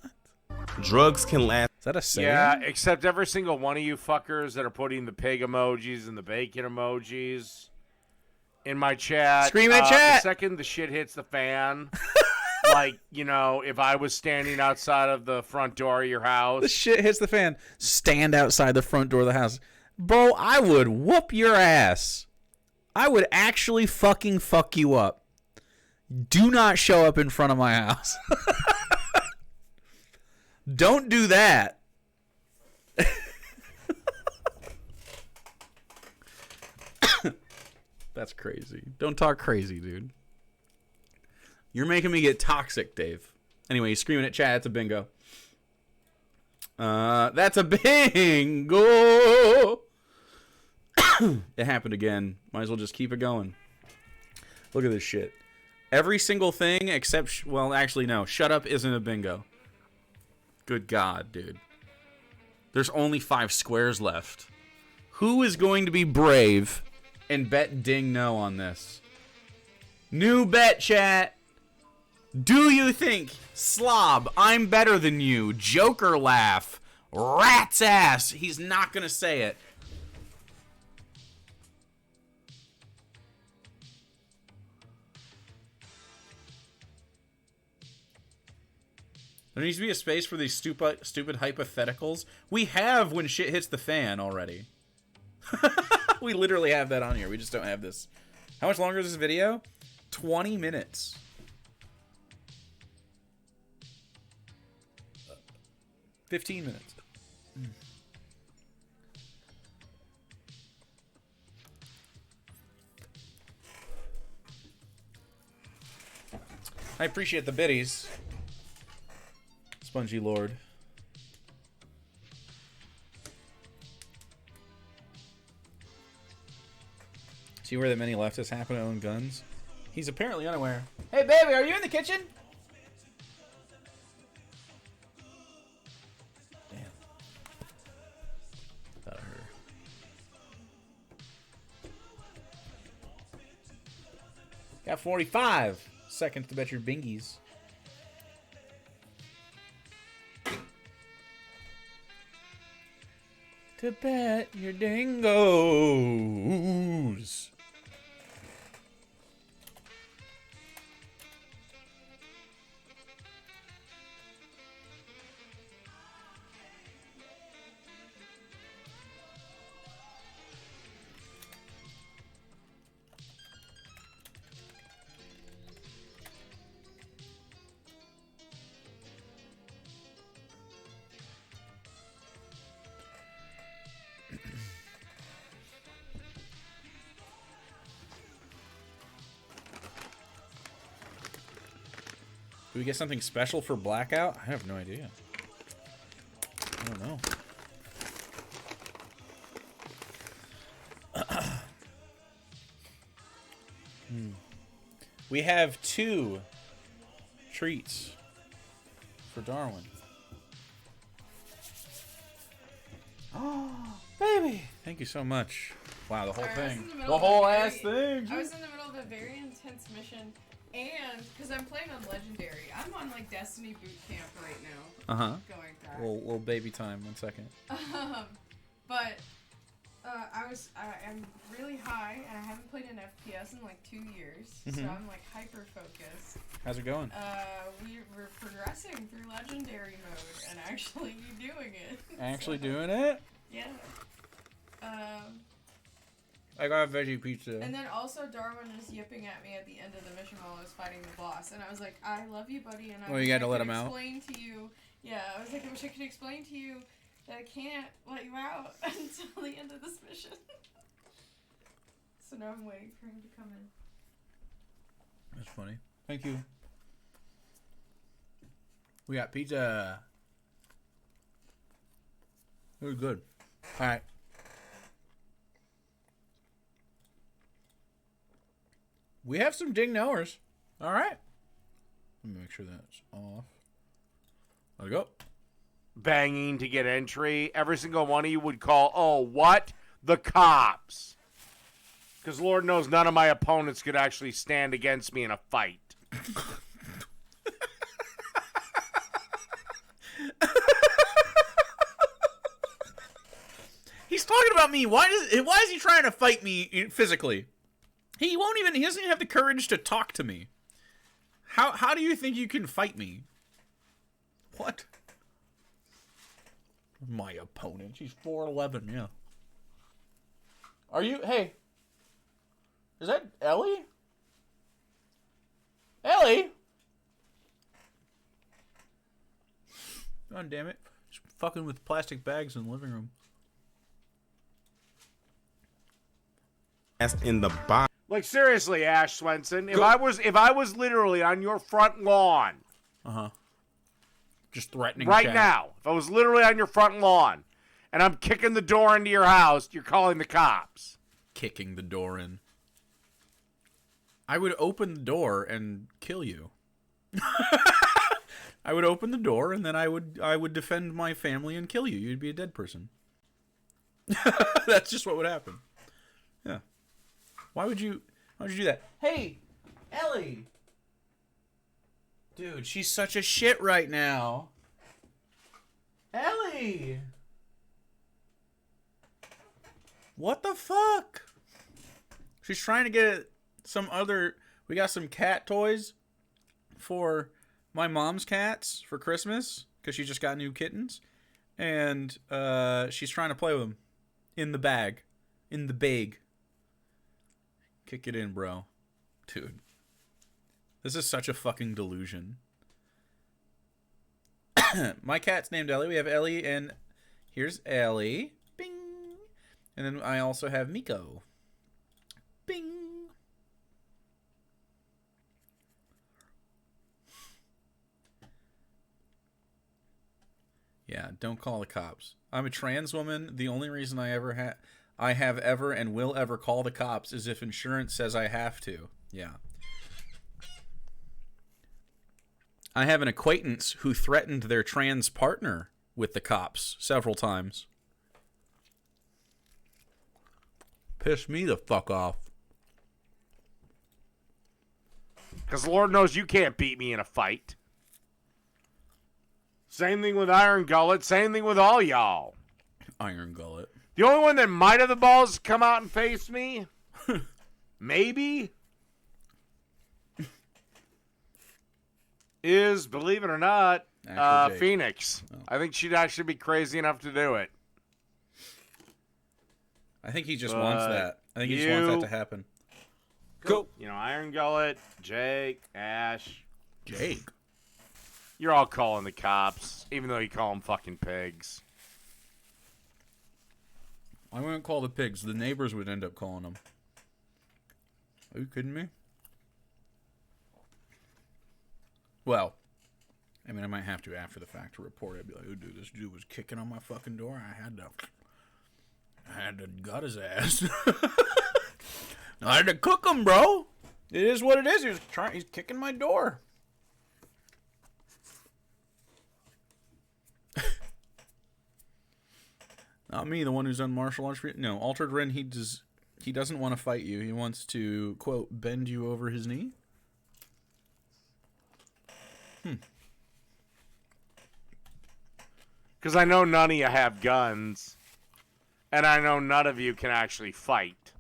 Drugs can last. Is that a saying? Yeah, except every single one of you fuckers that are putting the pig emojis and the bacon emojis in my chat. Scream at chat. The second the shit hits the fan, like, you know, if I was standing outside of the front door of your house. The shit hits the fan. Stand outside the front door of the house. Bro, I would whoop your ass. I would actually fucking fuck you up. Do not show up in front of my house. Don't do that. That's crazy. Don't talk crazy, dude. You're making me get toxic, Dave. Anyway, he's screaming at chat. It's a bingo. That's a bingo. It happened again. Might as well just keep it going. Look at this shit. Every single thing except... Well, actually, no. Shut up isn't a bingo. Good God, dude. There's only 5 squares left. Who is going to be brave and bet Dingo on this? New bet, chat. Do you think, slob, I'm better than you, Joker laugh, rat's ass? He's not going to say it. There needs to be a space for these stupid hypotheticals. We have when shit hits the fan already. We literally have that on here. We just don't have this. How much longer is this video? 20 minutes. Uh, 15 minutes. I appreciate the biddies. Spongy Lord. See where that many leftists happen to own guns? He's apparently unaware. Hey, baby, are you in the kitchen? Damn. Thought I heard her. Got 45 seconds to bet your bingies. to bet your dingoes. Do we get something special for Blackout? I have no idea. I don't know. We have 2 treats for Darwin. Oh, baby! Thank you so much. Wow, the whole thing. The whole ass thing. I was in the middle of a very intense mission. And, because I'm playing on Legendary, I'm on, like, Destiny boot camp right now. Uh-huh. Going back. Little baby time, 1 second. But, I'm really high, and I haven't played an FPS in, like, 2 years. So I'm, like, hyper-focused. How's it going? We're progressing through Legendary mode, and actually doing it. Actually doing it? Yeah. I got a veggie pizza. And then also Darwin was yipping at me at the end of the mission while I was fighting the boss, and I was like, I love you, buddy, and I you got to let him out? Explain to you, yeah, I was like, I wish I could explain to you that I can't let you out until the end of this mission. So now I'm waiting for him to come in. That's funny. Thank you. We got pizza. It was good. All right. We have some ding knowers. All right. Let me make sure that's off. There we go. Banging to get entry. Every single one of you would call, oh, what? The cops. Because Lord knows none of my opponents could actually stand against me in a fight. He's talking about me. Why is he trying to fight me physically? He doesn't even have the courage to talk to me. How do you think you can fight me? What? My opponent. She's 4'11", yeah. Are you, hey. Is that Ellie? Ellie? God damn it. Just fucking with plastic bags in the living room. In the box. Like seriously, Ash Swenson, if I was literally on your front lawn, just threatening right chat. now, if I was literally on your front lawn, and I'm kicking the door into your house, you're calling the cops. Kicking the door in. I would open the door and kill you. I would open the door and then I would defend my family and kill you. You'd be a dead person. That's just what would happen. Yeah. Why would you do that? Hey, Ellie. Dude, she's such a shit right now. Ellie. What the fuck? She's trying to get we got some cat toys for my mom's cats for Christmas because she just got new kittens. And she's trying to play with them in the bag. In the bag. Kick it in, bro. Dude. This is such a fucking delusion. My cat's named Ellie. We have Ellie, and here's Ellie. Bing. And then I also have Miko. Bing. Yeah, don't call the cops. I'm a trans woman. The only reason I have ever and will ever call the cops is if insurance says I have to. Yeah. I have an acquaintance who threatened their trans partner with the cops several times. Piss me the fuck off. Because Lord knows you can't beat me in a fight. Same thing with Iron Gullet. Same thing with all y'all. Iron Gullet. The only one that might have the balls to come out and face me, maybe, is, believe it or not, Phoenix. Oh. I think she'd actually be crazy enough to do it. I think he just wants that. I think he just wants that to happen. Cool. You know, Iron Gullet, Jake, Ash. Jake? You're all calling the cops, even though you call them fucking pigs. I wouldn't call the pigs. The neighbors would end up calling them. Are you kidding me? Well, I mean, I might have to after the fact to report it. I'd be like, oh, dude, this dude was kicking on my fucking door. I had to gut his ass. I had to cook him, bro. It is what it is. He's kicking my door. Not me, the one who's done martial arts. No, Altered Ren, he doesn't want to fight you. He wants to, quote, bend you over his knee. Because I know none of you have guns. And I know none of you can actually fight.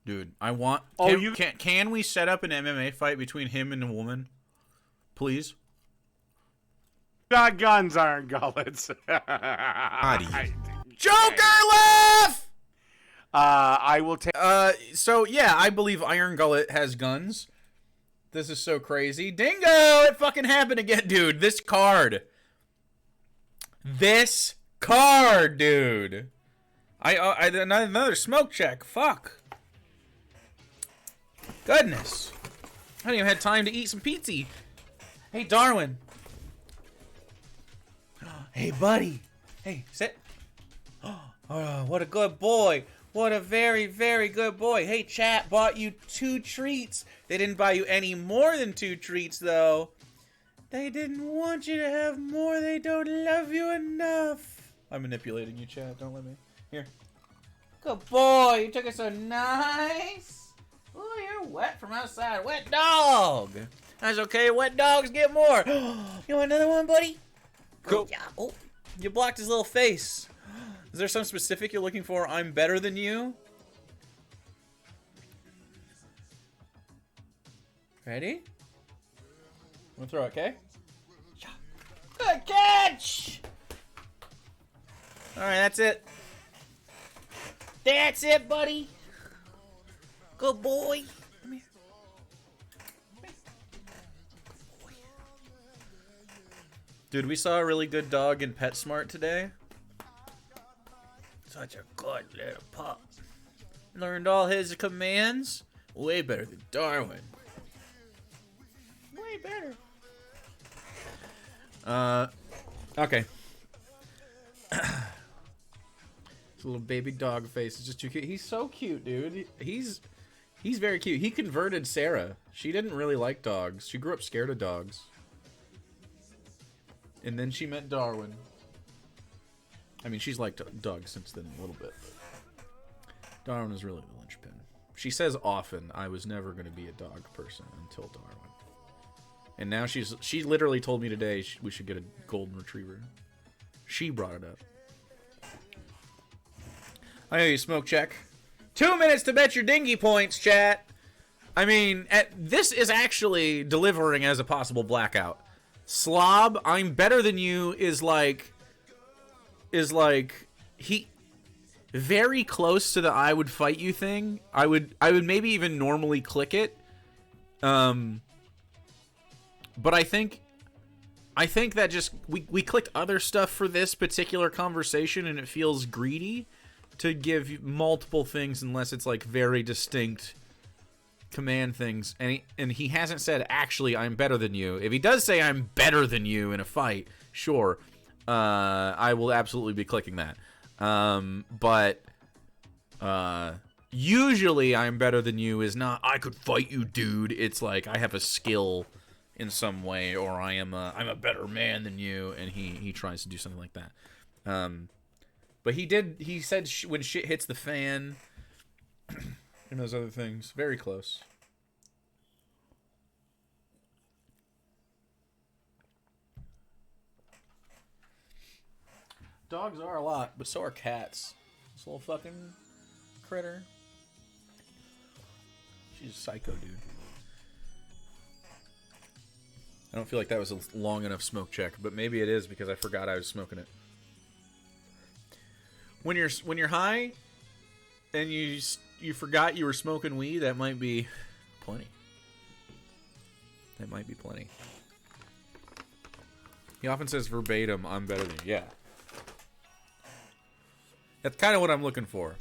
Dude, I want... Can we set up an MMA fight between him and a woman? Please? Got guns, Iron Gullets. Joker laugh! I will take... So, yeah, I believe Iron Gullet has guns. This is so crazy. Dingo! It fucking happened again, dude. This card. This card, dude. Another smoke check. Fuck. Goodness. I haven't even had time to eat some pizza. Hey, Darwin. Hey, buddy. Hey, sit. Oh, what a good boy. What a very, very good boy. Hey, chat bought you 2 treats. They didn't buy you any more than 2 treats, though. They didn't want you to have more. They don't love you enough. I'm manipulating you, chat. Don't let me. Here. Good boy. You took it so nice. Oh, you're wet from outside. Wet dog. That's okay. Wet dogs get more. You want another one, buddy? Cool. Yeah. Oh, you blocked his little face. Is there some specific you're looking for? I'm better than you? Ready? I'm gonna throw it, okay? Good catch! Alright, that's it. That's it, buddy. Good boy. Come here. Dude, we saw a really good dog in PetSmart today. Such a good little pup. Learned all his commands. Way better than Darwin. Way better. Okay. His little baby dog face is just too cute. He's so cute, dude. He's very cute. He converted Sarah. She didn't really like dogs. She grew up scared of dogs. And then she met Darwin. I mean, she's liked dogs since then a little bit. But Darwin is really the linchpin. She says often, I was never going to be a dog person until Darwin. And now she literally told me today we should get a golden retriever. She brought it up. I owe you smoke check. 2 minutes to bet your dingy points, chat. I mean, this is actually delivering as a possible blackout. Slob, I'm better than you is like he very close to the I would fight you thing. I would maybe even normally click it. But I think that just we clicked other stuff for this particular conversation and it feels greedy to give multiple things unless it's like very distinct command things. And he hasn't said actually I'm better than you. If he does say I'm better than you in a fight, sure. I will absolutely be clicking that. But usually I'm better than you is not I could fight you, dude. It's like I have a skill in some way, or I'm a better man than you, and he tries to do something like that. But he said when shit hits the fan and those other things. Very close. Dogs are a lot, but so are cats. This little fucking critter. She's a psycho, dude. I don't feel like that was a long enough smoke check, but maybe it is because I forgot I was smoking it. When you're high and you forgot you were smoking weed, that might be plenty. That might be plenty. He often says verbatim, "I'm better than you." Yeah. That's kind of what I'm looking for.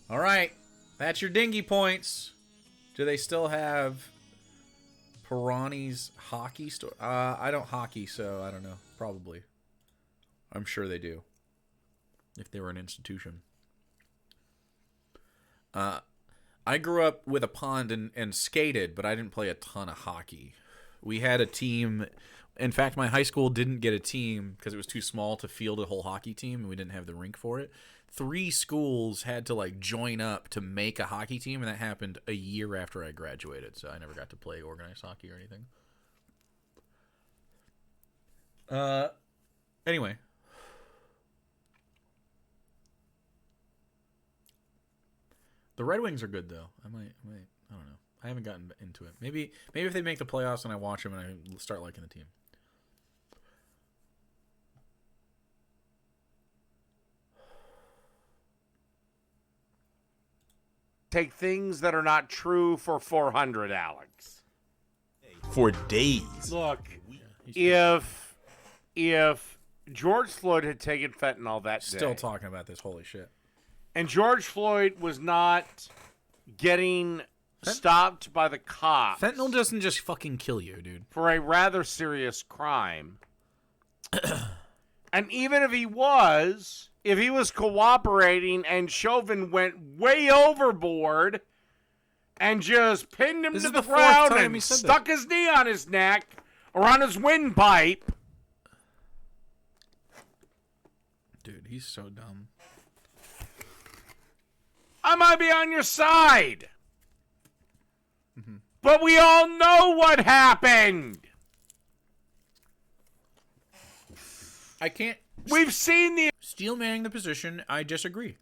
All right. That's your dingy points. Do they still have Pirani's hockey store? I don't hockey, so I don't know. Probably. I'm sure they do. If they were an institution. I grew up with a pond and skated, but I didn't play a ton of hockey. We had a team. In fact, my high school didn't get a team because it was too small to field a whole hockey team, and we didn't have the rink for it. 3 schools had to like join up to make a hockey team, and that happened a year after I graduated, so I never got to play organized hockey or anything. Anyway. The Red Wings are good, though. I don't know. I haven't gotten into it. Maybe if they make the playoffs and I watch them and I start liking the team. Take things that are not true for 400, Alex. For days. Look, if George Floyd had taken fentanyl that day. Still talking about this, holy shit. And George Floyd was not getting stopped by the cops. Fentanyl doesn't just fucking kill you, dude. For a rather serious crime. And even if he was cooperating and Chauvin went way overboard and just pinned him to the ground and stuck his knee on his neck or on his windpipe. Dude, he's so dumb. I might be on your side. Mm-hmm. But we all know what happened. I can't. We've seen the steel manning the position. I disagree.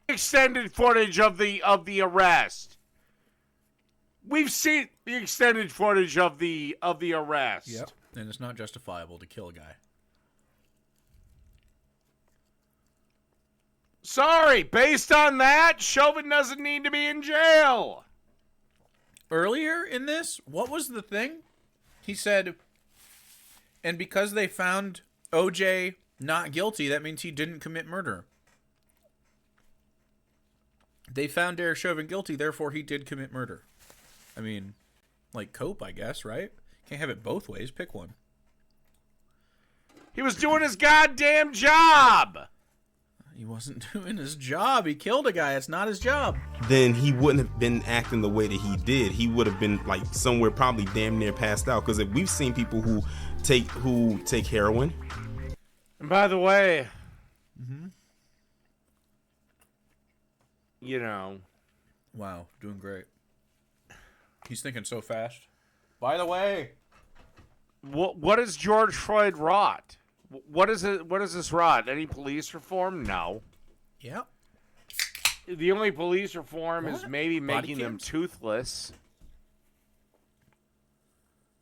Extended footage of the arrest. We've seen the extended footage of the arrest. Yep. And it's not justifiable to kill a guy. Sorry, based on that, Chauvin doesn't need to be in jail. Earlier in this, what was the thing? He said, and because they found OJ not guilty, that means he didn't commit murder. They found Derek Chauvin guilty, therefore he did commit murder. I mean, like cope, I guess, right? Can't have it both ways. Pick one. He was doing his goddamn job. He wasn't doing his job. He killed a guy. It's not his job. Then he wouldn't have been acting the way that he did. He would have been like somewhere probably damn near passed out. Because we've seen people who take heroin. And by the way, you know, wow, doing great. He's thinking so fast. By the way, what is George Floyd wrought? What is it? What is this rot? Any police reform? No. Yep. The only police reform is maybe making them toothless.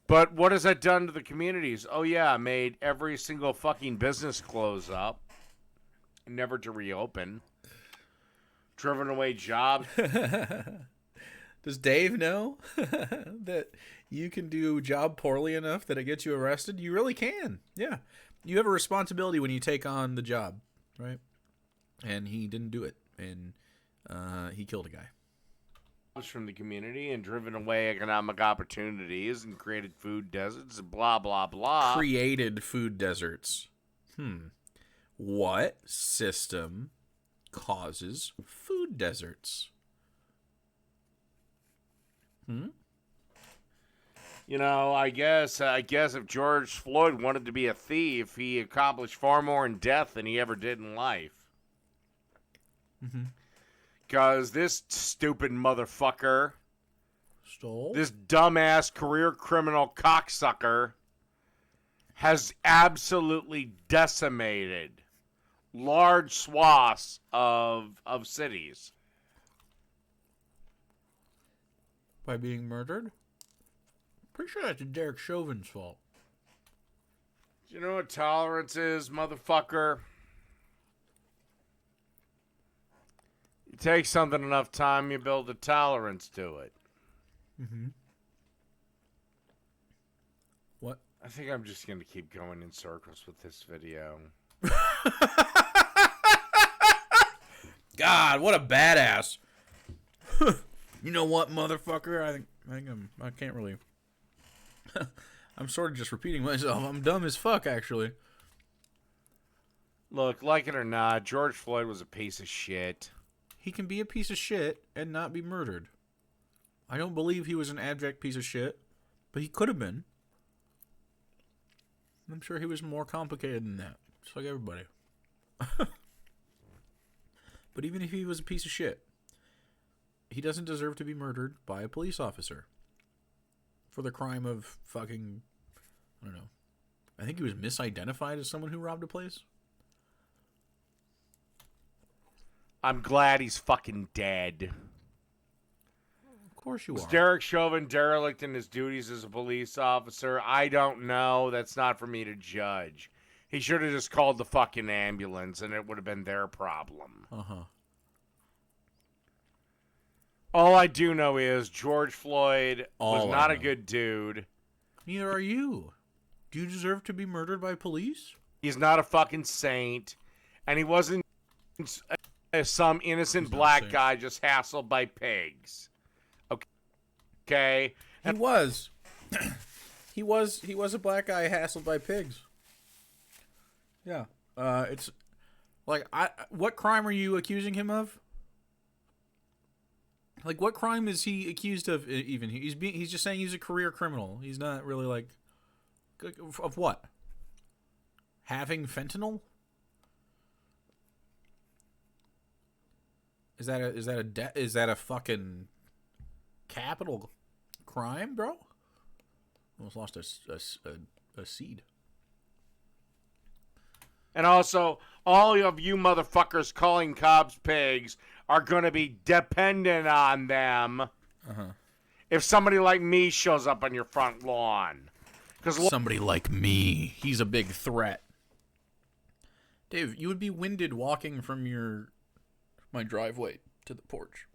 But what has that done to the communities? Oh yeah, made every single fucking business close up, never to reopen. Driven away jobs. Does Dave know that you can do a job poorly enough that it gets you arrested? You really can. Yeah. You have a responsibility when you take on the job, right? And he didn't do it, and he killed a guy. From the community and driven away economic opportunities and created food deserts and blah, blah, blah. Created food deserts. What system causes food deserts? You know, I guess if George Floyd wanted to be a thief, he accomplished far more in death than he ever did in life. Because this stupid motherfucker stole. This dumbass career criminal cocksucker has absolutely decimated large swaths of cities. By being murdered? Pretty sure that's Derek Chauvin's fault. Do you know what tolerance is, motherfucker? You take something enough time, you build a tolerance to it. Mm-hmm. What? I think I'm just going to keep going in circles with this video. God, what a badass. You know what, motherfucker? I can't really. I'm sort of just repeating myself. I'm dumb as fuck, actually. Look, like it or not, George Floyd was a piece of shit. He can be a piece of shit and not be murdered. I don't believe he was an abject piece of shit, but he could have been. I'm sure he was more complicated than that, just like everybody. But even if he was a piece of shit, he doesn't deserve to be murdered by a police officer for the crime of fucking, I don't know. I think he was misidentified as someone who robbed a place. I'm glad he's fucking dead. Of course you Was are. Derek Chauvin derelict in his duties as a police officer? I don't know. That's not for me to judge. He should have just called the fucking ambulance, and it would have been their problem. Uh-huh. All I do know is George Floyd was All I not a know. good dude. Neither are you. Do you deserve to be murdered by police? He's not a fucking saint, and he wasn't some innocent black guy just hassled by pigs. Okay? He was. He was a black guy hassled by pigs. Yeah. It's like what crime are you accusing him of? Like, what crime is he accused of? Even he's just saying he's a career criminal. He's not really like of what? Having fentanyl? Is that a fucking capital crime, bro? Almost lost a seed. And also, all of you motherfuckers calling cops pigs are going to be dependent on them if somebody like me shows up on your front lawn. Somebody like me. He's a big threat. Dave, you would be winded walking from my driveway to the porch.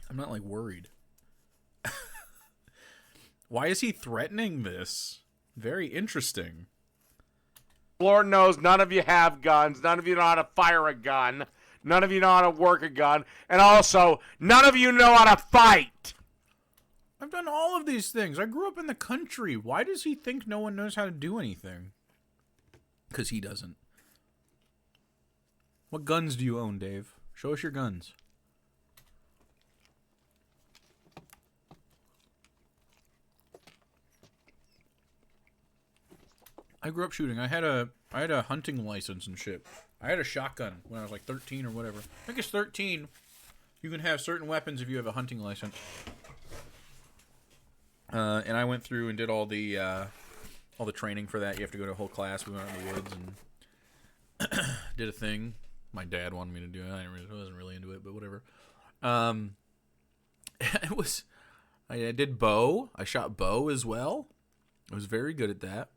I'm not, like, worried. Why is he threatening this? Very interesting. Lord knows none of you have guns. None of you know how to fire a gun. None of you know how to work a gun. And also, none of you know how to fight. I've done all of these things. I grew up in the country. Why does he think no one knows how to do anything? Because he doesn't. What guns do you own, Dave? Show us your guns. I grew up shooting. I had a hunting license and shit. I had a shotgun when I was like 13 or whatever. I think it's 13. You can have certain weapons if you have a hunting license. And I went through and did all the training for that. You have to go to a whole class. We went out in the woods and did a thing. My dad wanted me to do it. I wasn't really into it, but whatever. I did bow. I shot bow as well. I was very good at that.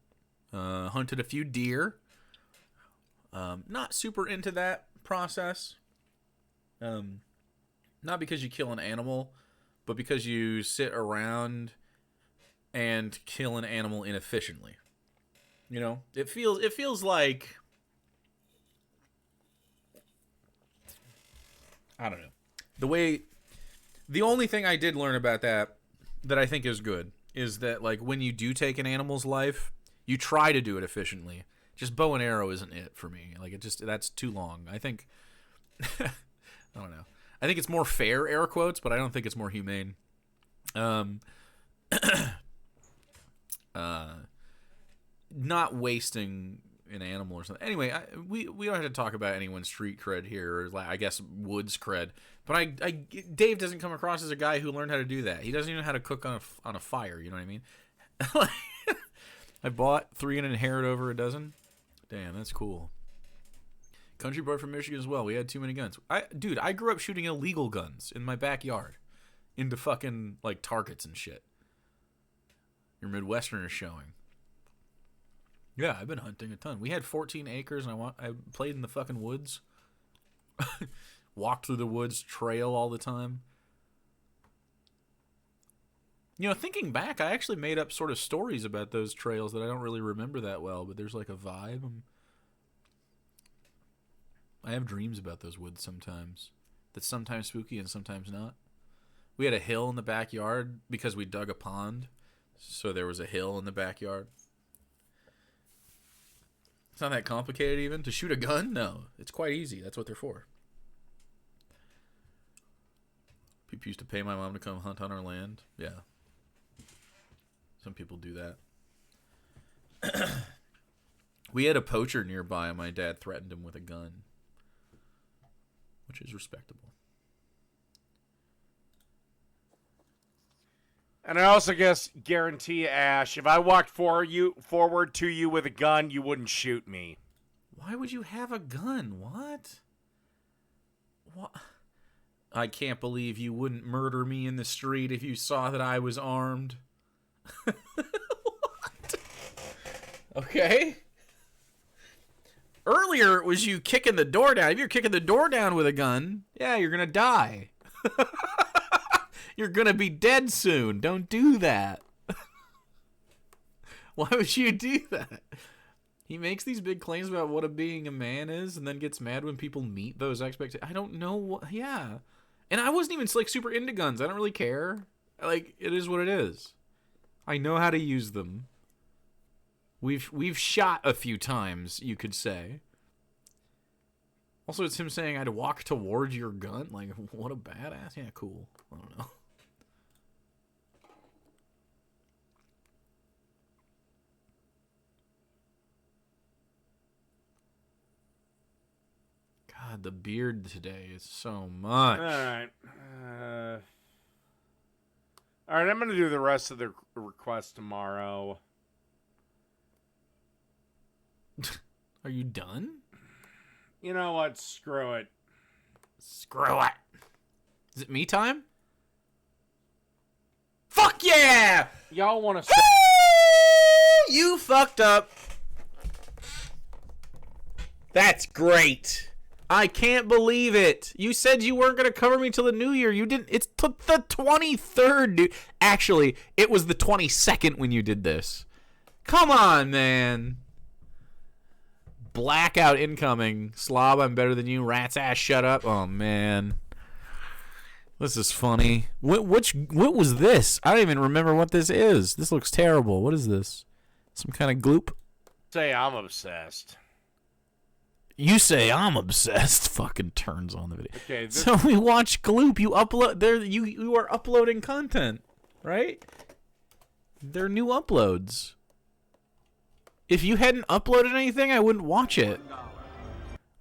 Hunted a few deer. Not super into that process. Not because you kill an animal, but because you sit around and kill an animal inefficiently. You know, it feels like, I don't know. The only thing I did learn about that I think is good is that, like, when you do take an animal's life, you try to do it efficiently. Just bow and arrow isn't it for me. Like, that's too long. I think, I don't know. I think it's more fair, air quotes, but I don't think it's more humane. Not wasting an animal or something. Anyway, we don't have to talk about anyone's street cred here, or I guess woods cred. But Dave doesn't come across as a guy who learned how to do that. He doesn't even know how to cook on a fire. You know what I mean? I bought 3 and inherit over a dozen. Damn, that's cool. Country boy from Michigan as well. We had too many guns. Dude, I grew up shooting illegal guns in my backyard into fucking like targets and shit. Your Midwestern is showing. Yeah, I've been hunting a ton. We had 14 acres, and I played in the fucking woods. Walked through the woods trail all the time. You know, thinking back, I actually made up sort of stories about those trails that I don't really remember that well, but there's like a vibe. I have dreams about those woods sometimes. That's sometimes spooky and sometimes not. We had a hill in the backyard because we dug a pond. So there was a hill in the backyard. It's not that complicated even. To shoot a gun? No. It's quite easy. That's what they're for. People used to pay my mom to come hunt on our land. Yeah. Some people do that. We had a poacher nearby and my dad threatened him with a gun. Which is respectable. And I also guarantee, Ash, if I walked forward to you with a gun, you wouldn't shoot me. Why would you have a gun? What? I can't believe you wouldn't murder me in the street if you saw that I was armed. What? Okay. Earlier it was you kicking the door down. If you're kicking the door down with a gun, yeah, you're gonna die. You're gonna be dead soon. Don't do that. Why would you do that? He makes these big claims about what being a man is and then gets mad when people meet those expectations. I don't know what... Yeah. And I wasn't even like super into guns. I don't really care. Like, it is what it is. I know how to use them. We've shot a few times, you could say. Also, it's him saying I'd walk towards your gun. Like, what a badass. Yeah, cool. I don't know. God, the beard today is so much. All right. All right, I'm going to do the rest of the requests tomorrow. Are you done? You know what? Screw it. Screw it. Is it me time? Fuck yeah! Y'all want to... You fucked up. That's great. I can't believe it. You said you weren't going to cover me till the new year. You didn't. It's the 23rd, dude. Actually, it was the 22nd when you did this. Come on, man. Blackout incoming. Slob, I'm better than you. Rat's ass, shut up. Oh, man. This is funny. What was this? I don't even remember what this is. This looks terrible. What is this? Some kind of gloop? Say I'm obsessed. You say I'm obsessed. Fucking turns on the video. Okay. So we watch gloop. You upload there. You are uploading content, right? They're new uploads. If you hadn't uploaded anything, I wouldn't watch it.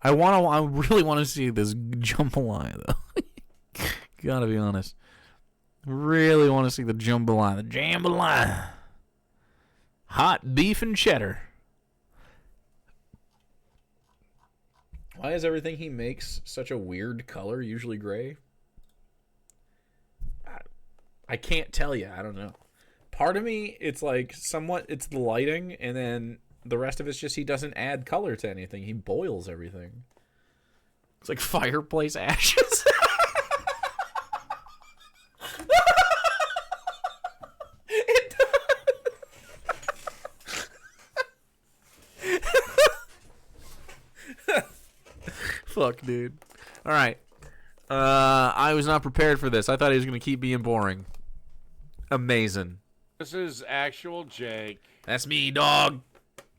I really want to see this jambalaya though. Gotta be honest. Really want to see the jambalaya. The jambalaya. Hot beef and cheddar. Why is everything he makes such a weird color, usually gray? I can't tell you. I don't know. Part of me, it's like somewhat, it's the lighting, and then the rest of it's just he doesn't add color to anything. He boils everything. It's like fireplace ashes. Fuck, dude. All right. I was not prepared for this. I thought he was going to keep being boring. Amazing. This is actual Jake. That's me, dog.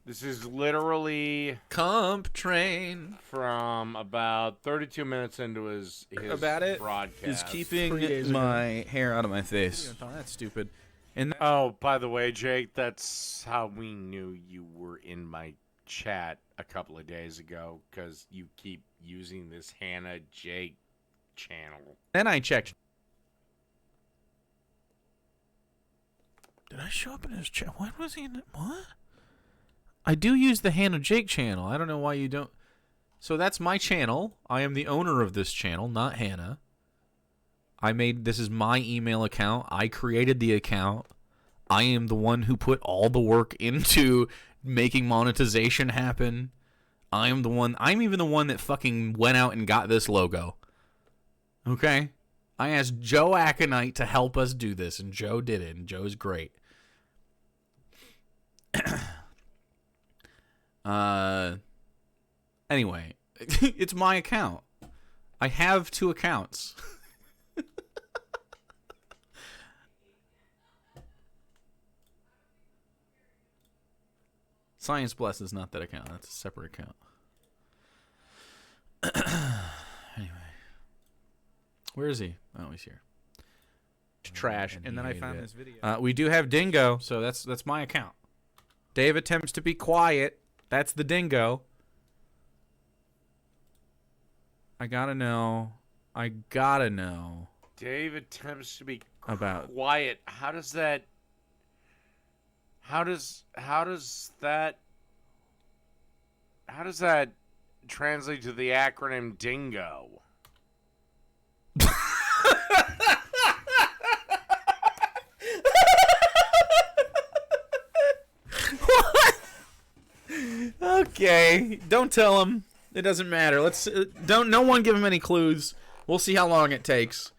This is literally Comp Train from about 32 minutes into his broadcast. Is keeping my hair out of my face. That's stupid. And oh, by the way, Jake, that's how we knew you were in my chat a couple of days ago, because you keep using this Hannah Jake channel. Then I checked. Did I show up in his chat? What was he in? What? I do use the Hannah Jake channel. I don't know why you don't. So that's my channel. I am the owner of this channel, not Hannah. This is my email account. I created the account. I am the one who put all the work into making monetization happen. I'm even the one that fucking went out and got this logo. Okay? I asked Joe Aconite to help us do this, and Joe did it, and Joe's great. Anyway, it's my account. I have 2 accounts. Science Bless is not that account. That's a separate account. Anyway. Where is he? Oh, he's here. Trash. And then I found this video. We do have Dingo, so that's my account. Dave attempts to be quiet. That's the Dingo. I gotta know. Dave attempts to be about quiet. How does that translate to the acronym DINGO? Okay, don't tell him. It doesn't matter. Let's no one give him any clues. We'll see how long it takes.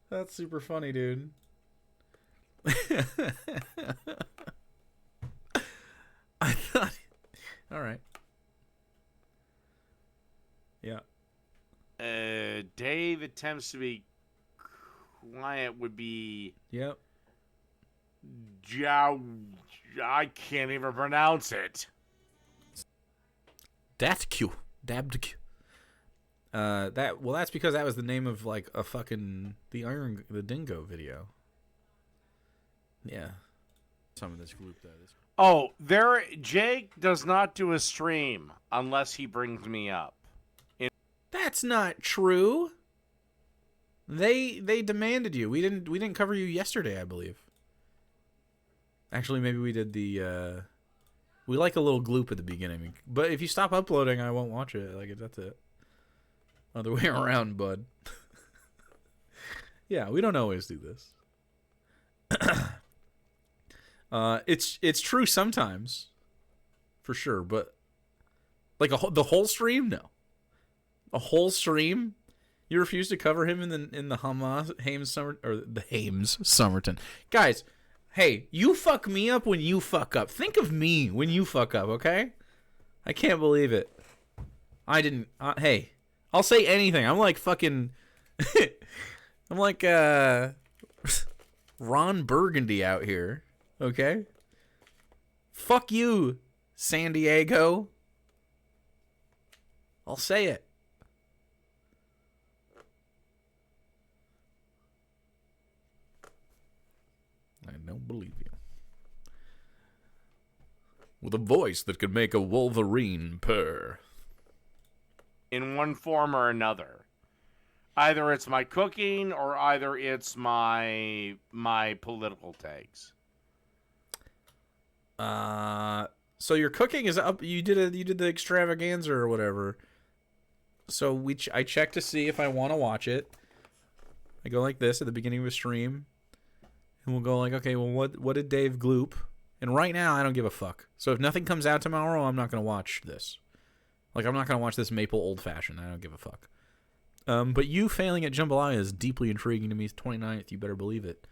That's super funny, dude. I thought. All right. Yeah. Dave attempts to be quiet would be. Yep. I can't even pronounce it. Datq. Dabdq. That's because that was the name of like a fucking the Dingo video. Yeah. Some of this group does. Oh, Jake does not do a stream unless he brings me up. That's not true. They demanded you. We didn't cover you yesterday, I believe. Actually, maybe we did the we like a little gloop at the beginning. But if you stop uploading, I won't watch it. Like that's it. Other way around, bud. Yeah, we don't always do this. It's true sometimes, for sure. But like the whole stream, no. A whole stream, you refuse to cover him in the Hames Somerton, guys. Hey, you fuck me up when you fuck up. Think of me when you fuck up, okay? I can't believe it. I didn't. Hey, I'll say anything. I'm like fucking. I'm like Ron Burgundy out here, okay? Fuck you, San Diego. I'll say it. I don't believe you. With a voice that could make a Wolverine purr. In one form or another. Either it's my cooking or either it's my political takes. So your cooking is up. You did the extravaganza or whatever. So I check to see if I want to watch it. I go like this at the beginning of a stream. And we'll go like, okay, well, what did Dave gloop? And right now, I don't give a fuck. So if nothing comes out tomorrow, I'm not going to watch this. Like, I'm not going to watch this Maple Old Fashioned. I don't give a fuck. But you failing at jambalaya is deeply intriguing to me. It's 29th. You better believe it.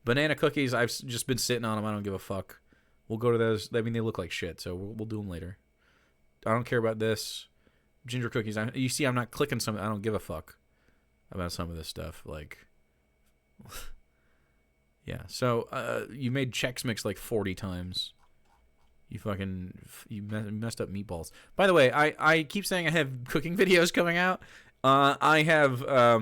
Banana cookies, I've just been sitting on them. I don't give a fuck. We'll go to those. I mean, they look like shit, so we'll do them later. I don't care about this. Ginger cookies. You see, I'm not clicking some. I don't give a fuck about some of this stuff. Like... Yeah, so you made Chex Mix like 40 times. You messed up meatballs. By the way, I keep saying I have cooking videos coming out. I have all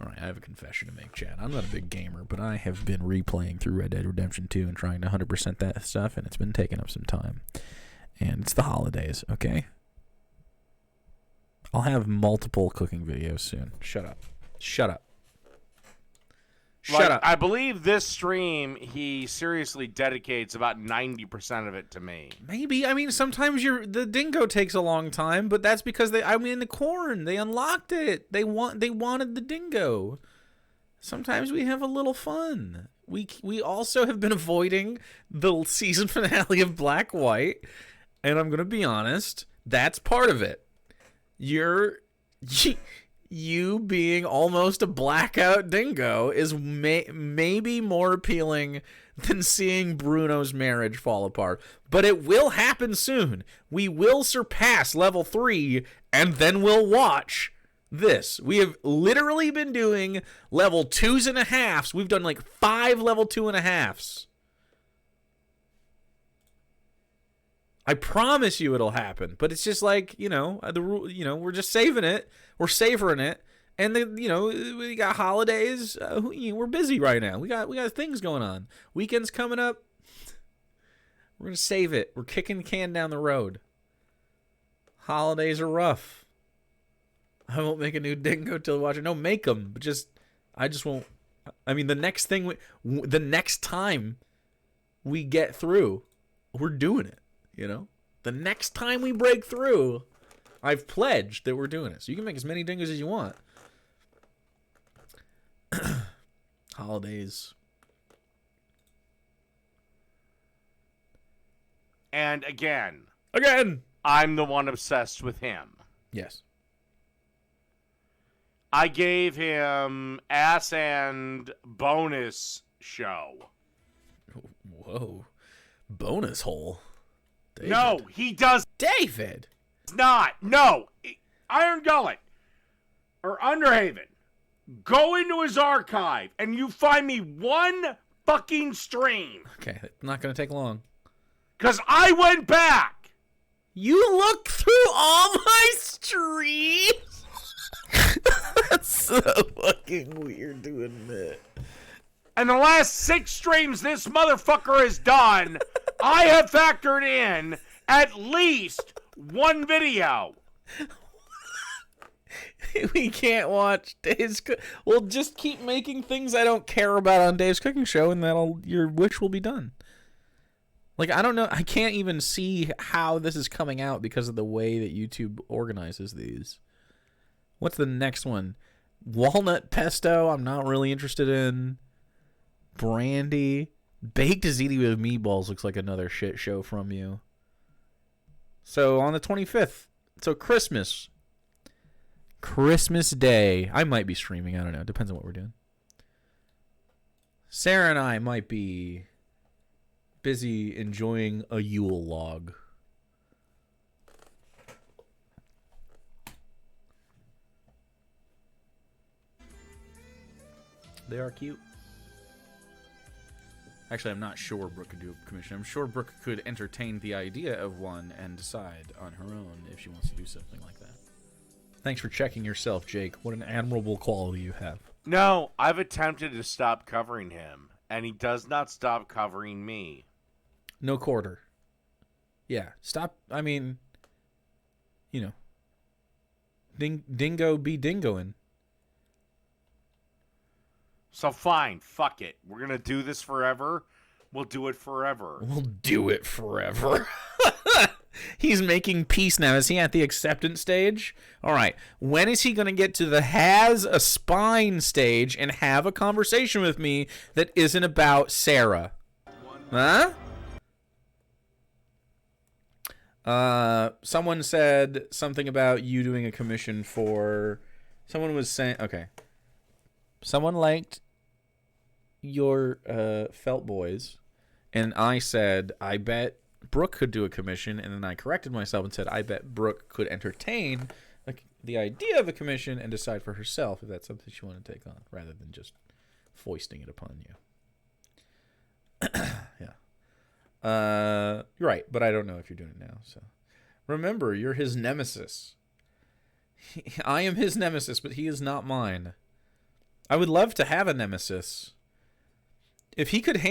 right, I have a confession to make, Chad. I'm not a big gamer, but I have been replaying through Red Dead Redemption 2 and trying to 100% that stuff, and it's been taking up some time. And it's the holidays, okay? I'll have multiple cooking videos soon. Shut up. Shut up. Shut up. I believe this stream, he seriously dedicates about 90% of it to me. Maybe. I mean, sometimes the dingo takes a long time, but that's because the corn. They unlocked it. They wanted the dingo. Sometimes we have a little fun. We also have been avoiding the season finale of Black White, and I'm gonna be honest, that's part of it. You being almost a blackout dingo is maybe more appealing than seeing Bruno's marriage fall apart. But it will happen soon. We will surpass level 3, and then we'll watch this. We have literally been doing level 2s and a halves. We've done like 5 level 2 and a halves. I promise you it'll happen, but it's just like, we're just saving it. We're savoring it. And we got holidays. We're busy right now. We got things going on. Weekends coming up. We're going to save it. We're kicking the can down the road. Holidays are rough. I won't make a new dingo till watch it. No, make them, but I just won't. I mean, the next time we get through, we're doing it. The next time we break through, I've pledged that we're doing it. So you can make as many dingos as you want. Holidays. And again, I'm the one obsessed with him. Yes. I gave him ass and bonus show. Whoa. Bonus hole. David. No, he does. David. It's not. No. Iron Gullet or Underhaven. Go into his archive and you find me one fucking stream. Okay, it's not going to take long. Because I went back. You look through all my streams? That's so fucking weird to admit. And the last 6 streams this motherfucker has done, I have factored in at least one video. We can't watch Dave's We'll just keep making things I don't care about on Dave's Cooking Show, and your wish will be done. Like, I don't know. I can't even see how this is coming out because of the way that YouTube organizes these. What's the next one? Walnut pesto, I'm not really interested in. Brandy. Baked ziti with meatballs looks like another shit show from you. So, on the 25th. So, Christmas Day. I might be streaming. I don't know. Depends on what we're doing. Sarah and I might be busy enjoying a Yule log. They are cute. Actually, I'm not sure Brooke could do a commission. I'm sure Brooke could entertain the idea of one and decide on her own if she wants to do something like that. Thanks for checking yourself, Jake. What an admirable quality you have. No, I've attempted to stop covering him, and he does not stop covering me. No quarter. Yeah, stop. I mean, Dingo be dingoing. So fine, fuck it. We're going to do this forever. We'll do it forever. We'll do it forever. He's making peace now. Is he at the acceptance stage? All right. When is he going to get to the has a spine stage and have a conversation with me that isn't about Sarah? Huh? Someone said something about you doing a commission for... Someone was saying... Okay. Someone liked your Felt Boys, and I said, I bet Brooke could do a commission, and then I corrected myself and said, I bet Brooke could entertain the idea of a commission and decide for herself if that's something she wanted to take on, rather than just foisting it upon you. Yeah. You're right, but I don't know if you're doing it now. So remember, you're his nemesis. I am his nemesis, but he is not mine. I would love to have a nemesis. If he could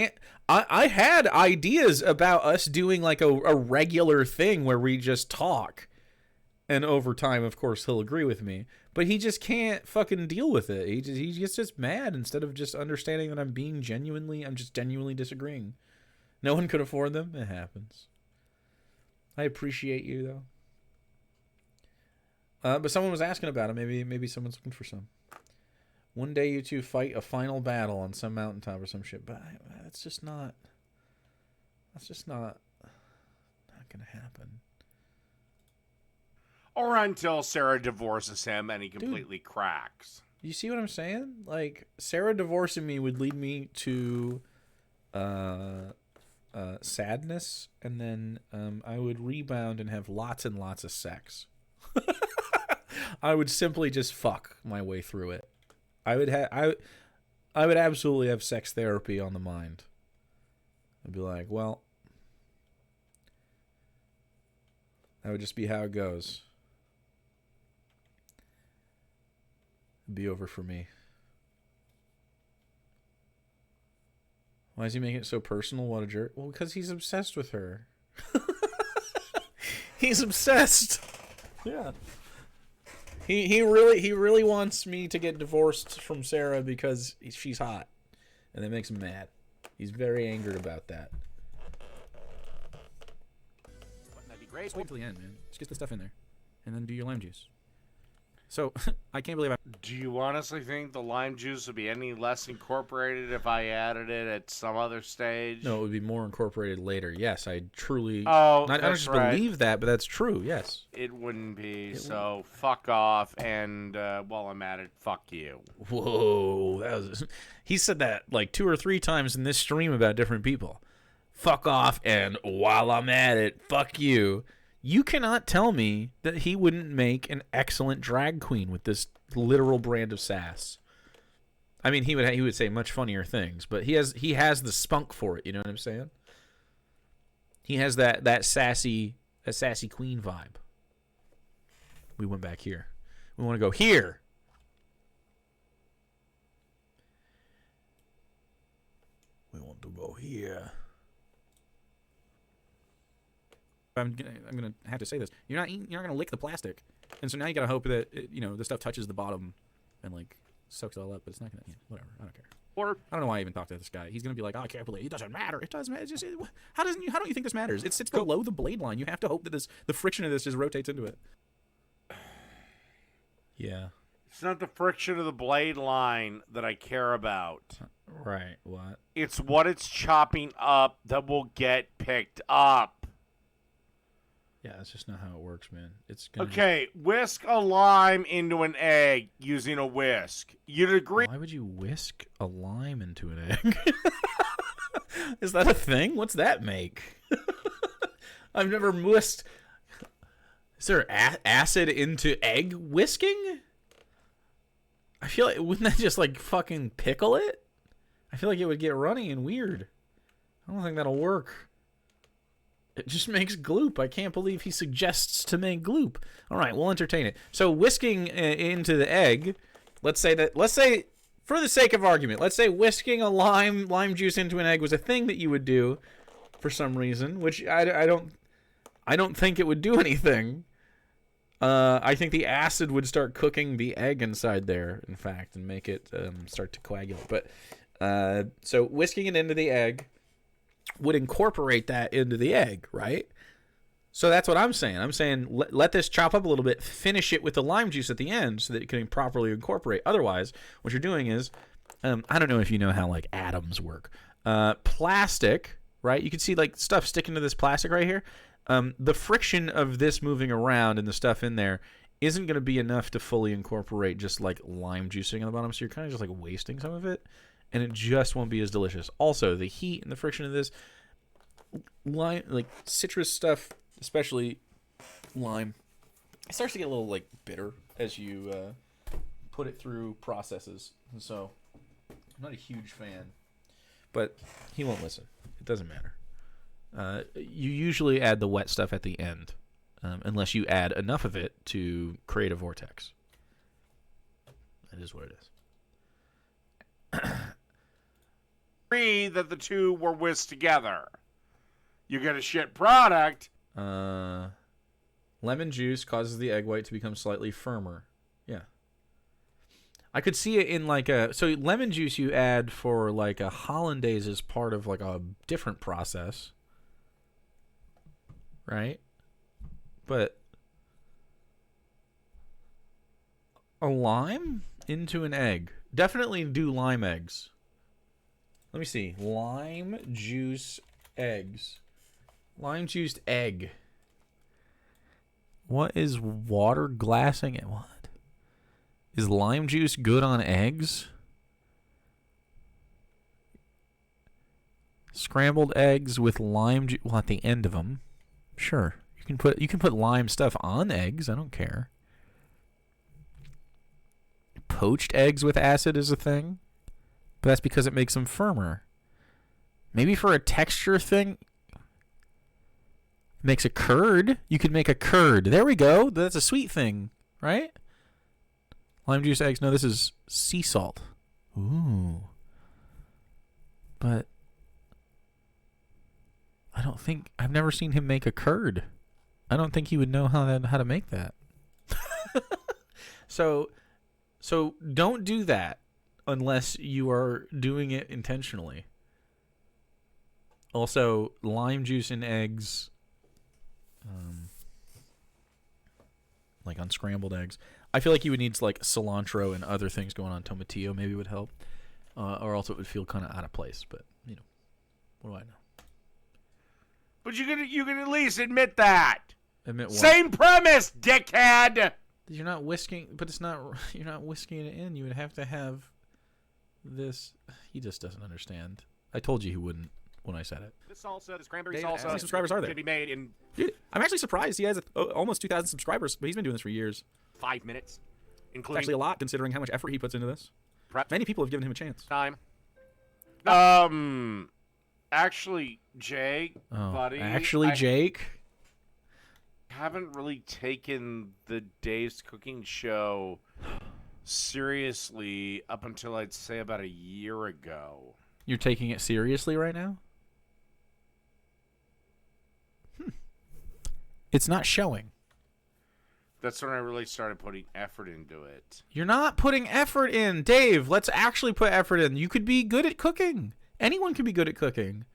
I had ideas about us doing like a regular thing where we just talk. And over time, of course, he'll agree with me. But he just can't fucking deal with it. He gets just mad instead of just understanding that I'm just genuinely disagreeing. No one could afford them. It happens. I appreciate you, though. But someone was asking about it. Maybe someone's looking for some. One day you two fight a final battle on some mountaintop or some shit. But that's just not gonna happen. Or until Sarah divorces him and he completely cracks. You see what I'm saying? Like, Sarah divorcing me would lead me to sadness, and then I would rebound and have lots and lots of sex. I would simply just fuck my way through it. I would absolutely have sex therapy on the mind. I'd be like, well, that would just be how it goes. It'd be over for me. Why is he making it so personal? What a jerk. Well, because he's obsessed with her. He's obsessed. Yeah. He really wants me to get divorced from Sarah because she's hot. And that makes him mad. He's very angered about that. That'd be great. Just wait till the end, man. Just get the stuff in there. And then do your lime juice. So, I can't believe Do you honestly think the lime juice would be any less incorporated if I added it at some other stage? No, it would be more incorporated later. Yes, I truly... Oh, I don't just believe that, but that's true, yes. It wouldn't be, fuck off, and while I'm at it, fuck you. Whoa, that was... He said that like 2 or 3 times in this stream about different people. Fuck off, and while I'm at it, fuck you. You cannot tell me that he wouldn't make an excellent drag queen with this literal brand of sass. I mean, he would say much funnier things, but he has the spunk for it. You know what I'm saying? He has that sassy queen vibe. We went back here. We want to go here. We want to go here. I'm gonna have to say this. You're not gonna lick the plastic, and so now you gotta hope that the stuff touches the bottom and like soaks it all up. But it's not gonna. Whatever. I don't care. Or I don't know why I even talked to this guy. He's gonna be like, "Oh, I can't believe it doesn't matter. It does matter. How don't you think this matters? It sits below the blade line. You have to hope that the friction of this just rotates into it." Yeah. It's not the friction of the blade line that I care about. Right. What? It's what it's chopping up that will get picked up. Yeah, that's just not how it works, man. It's gonna okay. Whisk a lime into an egg using a whisk. You'd agree? Why would you whisk a lime into an egg? Is that a thing? What's that make? I've never whisked. Is there acid into egg whisking? I feel like wouldn't that just like fucking pickle it? I feel like it would get runny and weird. I don't think that'll work. It just makes gloop. I can't believe he suggests to make gloop. All right, we'll entertain it. So whisking into the egg, let's say for the sake of argument, let's say whisking a lime juice into an egg was a thing that you would do for some reason, which I don't think it would do anything. I think the acid would start cooking the egg inside there, in fact, and make it start to coagulate. But so whisking it into the egg would incorporate that into the egg, right? So that's what I'm saying. I'm saying let this chop up a little bit, finish it with the lime juice at the end so that it can properly incorporate. Otherwise, what you're doing is, I don't know if you know how like atoms work. Plastic, right? You can see like stuff sticking to this plastic right here. The friction of this moving around and the stuff in there isn't going to be enough to fully incorporate just like lime juicing on the bottom. So you're kind of just like wasting some of it. And it just won't be as delicious. Also, the heat and the friction of this lime, like citrus stuff, especially lime, it starts to get a little like bitter as you put it through processes. And so, I'm not a huge fan, but he won't listen. It doesn't matter. You usually add the wet stuff at the end, unless you add enough of it to create a vortex. That is what it is. That the two were whisked together. You get a shit product. What Lemon juice causes the egg white to become slightly firmer. Yeah. I could see it in like a... So lemon juice you add for like a hollandaise is part of like a different process. Right? But... a lime into an egg. Definitely do lime eggs. Let me see. Lime juice eggs. Lime juiced egg. What is water glassing it? What? Is lime juice good on eggs? Scrambled eggs with lime juice. Well, at the end of them. Sure. You can put lime stuff on eggs. I don't care. Poached eggs with acid is a thing. But that's because it makes them firmer. Maybe for a texture thing. Makes a curd. You could make a curd. There we go. That's a sweet thing, right? Lime juice eggs. No, this is sea salt. Ooh. But I don't think... I've never seen him make a curd. I don't think he would know how to make that. So don't do that unless you are doing it intentionally. Also, lime juice in eggs... like unscrambled eggs. I feel like you would need like cilantro and other things going on. Tomatillo maybe would help, or else it would feel kind of out of place. But you know, what do I know? But you can at least admit that. Admit what? Same premise, dickhead. You're not whisking, but it's not. You're not whisking it in. You would have to have this. He just doesn't understand. I told you he wouldn't when I said it. This salsa, this cranberry Dave, salsa. how many subscribers are there? Can be made in. Dude, I'm actually surprised he has almost 2,000 subscribers, but he's been doing this for years. 5 minutes, including It's actually a lot considering how much effort he puts into this. Prep. Many people have given him a chance. Time. Actually, Jake, buddy. Jake. Haven't really taken the Dave's Cooking Show seriously up until I'd say about a year ago. You're taking it seriously right now? It's not showing. That's when I really started putting effort into it. You're not putting effort in. Dave, let's actually put effort in. You could be good at cooking. Anyone can be good at cooking.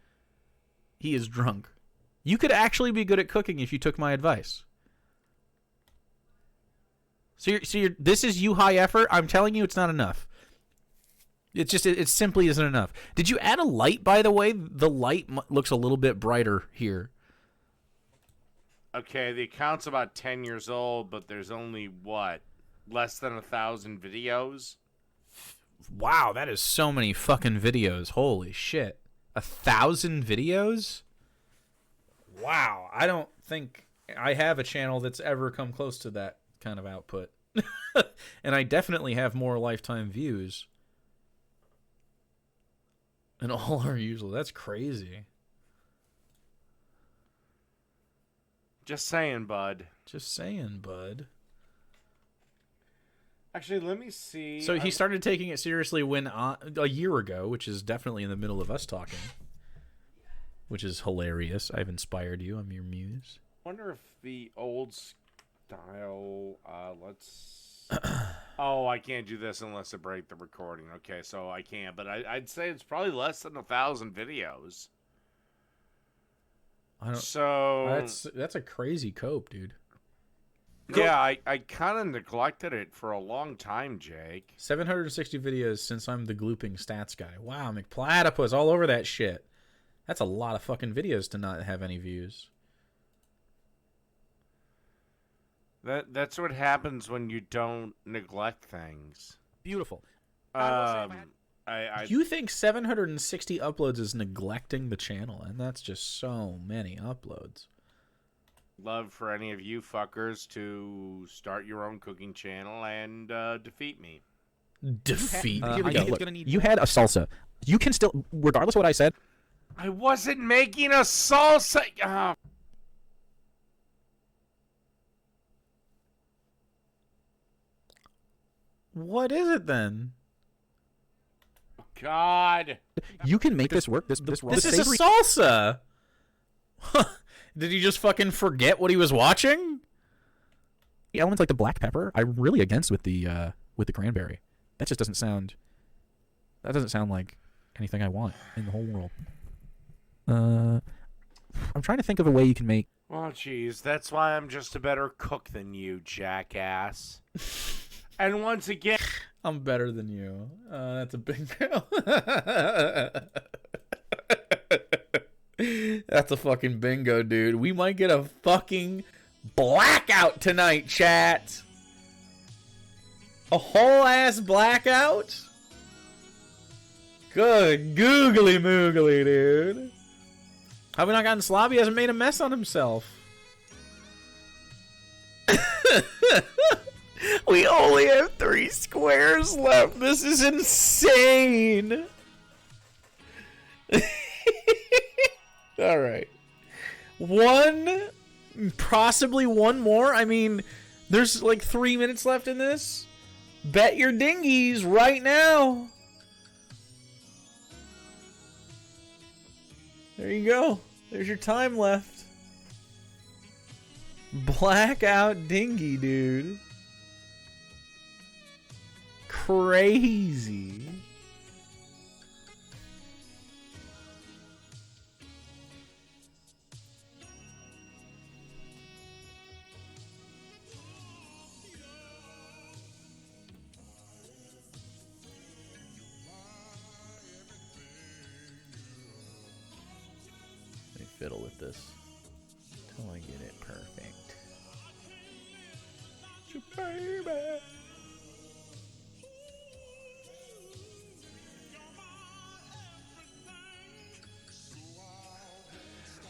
He is drunk. You could actually be good at cooking if you took my advice. So this is you high effort. I'm telling you it's not enough. It simply isn't enough. Did you add a light, by the way? The light looks a little bit brighter here. Okay, the account's about 10 years old, but there's only, what, less than 1,000 videos? Wow, that is so many fucking videos. Holy shit. 1,000 videos? Wow, I don't think I have a channel that's ever come close to that kind of output. And I definitely have more lifetime views. And all are usual. That's crazy. Just saying, bud. Just saying, bud. Actually, let me see. So he started taking it seriously when a year ago, which is definitely in the middle of us talking. Which is hilarious. I've inspired you. I'm your muse. I wonder if the old style, let's... Oh, I can't do this unless I break the recording. Okay, so I can't. But I'd say it's probably less than 1,000 videos. So that's a crazy cope, dude. Yeah, I kind of neglected it for a long time, Jake. 760 videos since I'm the glooping stats guy. Wow, McPlatypus all over that shit. That's a lot of fucking videos to not have any views. That's what happens when you don't neglect things. Beautiful. You think 760 uploads is neglecting the channel, and that's just so many uploads. Love for any of you fuckers to start your own cooking channel and defeat me. Defeat? Here we go. Look, you had a salsa. You can still, regardless of what I said. I wasn't making a salsa. What is it then? God. You can make this work. This is a salsa. Did he just fucking forget what he was watching? elements like the black pepper, I'm really against with the cranberry. That just doesn't sound. That doesn't sound like anything I want in the whole world. I'm trying to think of a way you can make. Well, geez, that's why I'm just a better cook than you, jackass. And once again, I'm better than you. That's a big deal. That's a fucking bingo, dude. We might get a fucking blackout tonight, chat. A whole ass blackout? Good googly moogly, dude. Have we not gotten Slobby? He hasn't made a mess on himself. We only have 3 squares left. This is insane. All right. Possibly one more. I mean, there's like 3 minutes left in this. Bet your dingies right now. There you go. There's your time left. Blackout dingy, dude. Crazy. Let me fiddle with this until I get it perfect. Baby.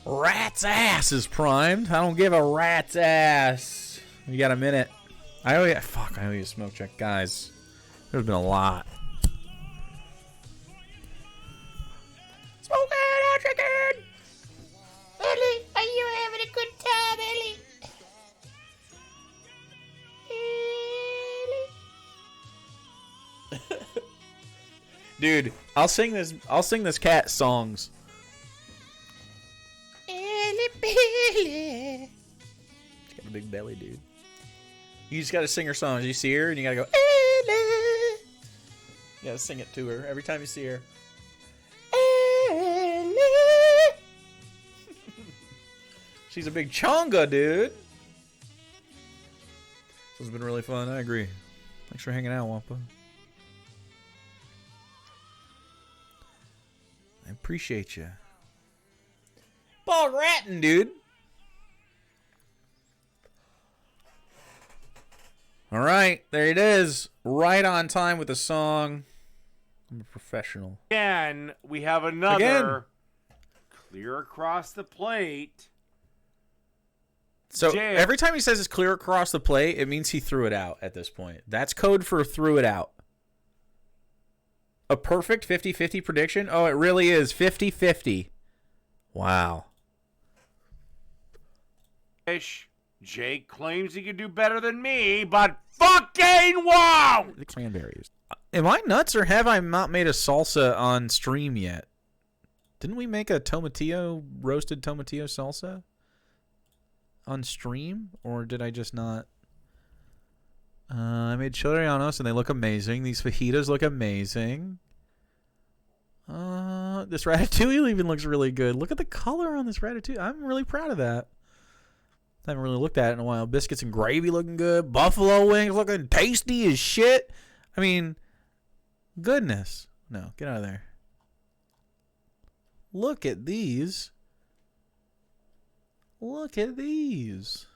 Rat's ass is primed. I don't give a rat's ass. You got a minute. I owe you a smoke check. Guys, there's been a lot. Smoke out, chicken! Ellie, are you having a good time, Ellie? Dude, I'll sing this cat songs. Ellie Billy. She's got a big belly, dude. You just gotta sing her songs. You see her and you gotta go, Ellie. You gotta sing it to her every time you see her. Ellie. She's a big chonga, dude. This has been really fun. I agree. Thanks for hanging out, Wampa. I appreciate you. Ball ratting, dude. All right, there it is. Right on time with the song. I'm a professional. Again, we have another clear across the plate. So every time he says it's clear across the plate, it means he threw it out at this point. That's code for threw it out. A perfect 50-50 prediction? Oh, it really is 50-50. Wow. Jake claims he can do better than me, but fucking won't! The cranberries. Am I nuts or have I not made a salsa on stream yet? Didn't we make a roasted tomatillo salsa on stream? Or did I just not? I made chorianos and they look amazing. These fajitas look amazing. This ratatouille even looks really good. Look at the color on this ratatouille. I'm really proud of that. I haven't really looked at it in a while. Biscuits and gravy looking good. Buffalo wings looking tasty as shit. I mean, goodness. No, get out of there. Look at these. Look at these.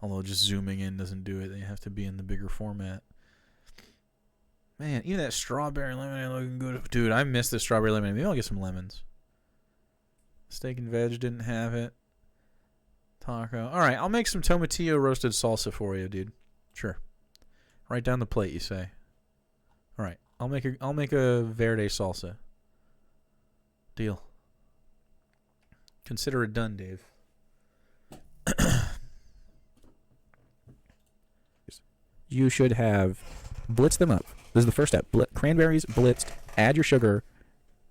Although just zooming in doesn't do it. They have to be in the bigger format. Man, even that strawberry lemonade looking good. Dude, I miss the strawberry lemonade. Maybe I'll get some lemons. Steak and veg didn't have it. Taco. All right, I'll make some tomatillo roasted salsa for you, dude. Sure. Right down the plate, you say. All right, I'll make a verde salsa. Deal. Consider it done, Dave. You should have blitzed them up. This is the first step. Cranberries blitzed. Add your sugar.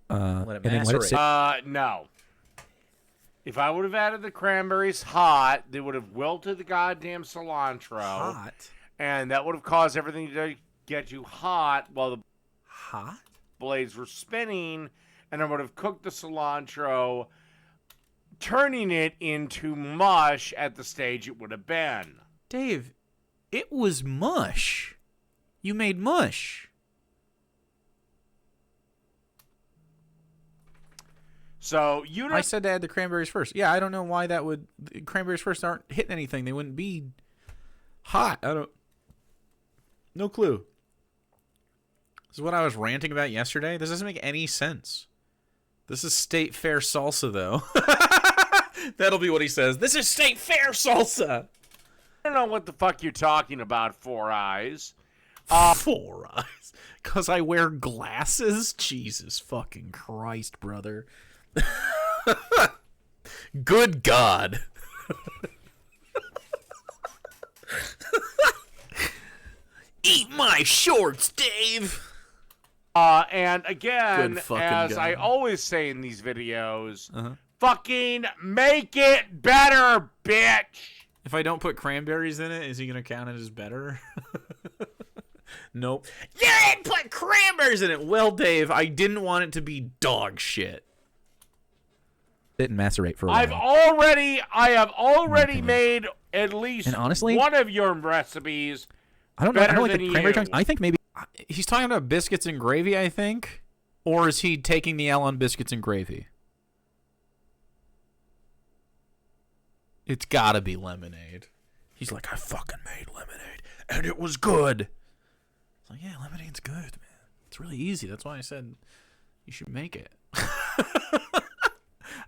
Let it and then let it sit. No. If I would have added the cranberries hot, they would have wilted the goddamn cilantro. Hot? And that would have caused everything to get you hot while the blades were spinning, and I would have cooked the cilantro, turning it into mush at the stage it would have been. Dave, it was mush. You made mush. So I said to add the cranberries first. Yeah, I don't know why that would. The cranberries first aren't hitting anything. They wouldn't be hot. No clue. This is what I was ranting about yesterday. This doesn't make any sense. This is state fair salsa, though. That'll be what he says. This is state fair salsa. I don't know what the fuck you're talking about, Four Eyes. 4 Eyes? Because I wear glasses? Jesus fucking Christ, brother. Good God. Eat my shorts, Dave. And again, as God. I always say in these videos, fucking make it better, bitch. If I don't put cranberries in it, is he going to count it as better? Nope. You didn't put cranberries in it. Well, Dave, I didn't want it to be dog shit. Sit and macerate for a while. I have already made at least one of your recipes. I don't know. I don't like the cranberry you. chunks. I think maybe he's talking about biscuits and gravy, I think. Or is he taking the L on biscuits and gravy? It's gotta be lemonade. He's like, I fucking made lemonade, and it was good. It's like, yeah, lemonade's good, man. It's really easy. That's why I said you should make it.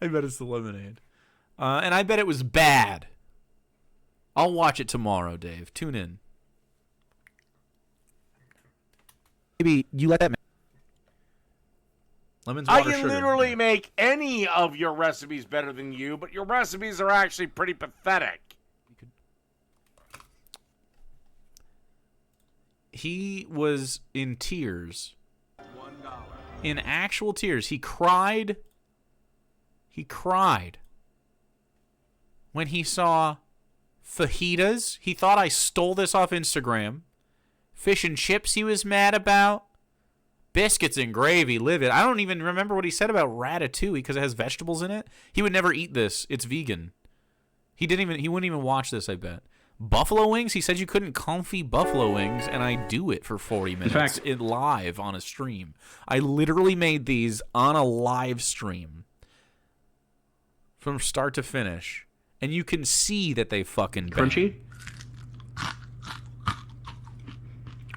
I bet it's the lemonade. And I bet it was bad. I'll watch it tomorrow, Dave. Tune in. Maybe you let that. Lemons, water, I can sugar. literally make any of your recipes better than you, but your recipes are actually pretty pathetic. He was in tears. In actual tears. He cried. He cried when he saw fajitas. He thought I stole this off Instagram. Fish and chips he was mad about. Biscuits and gravy, live it. I don't even remember what he said about ratatouille because it has vegetables in it. He would never eat this. It's vegan. He wouldn't even watch this, I bet. Buffalo wings? He said you couldn't comfy buffalo wings, and I do it for 40 minutes live on a stream. I literally made these on a live stream from start to finish, and you can see that they fucking bang. Crunchy?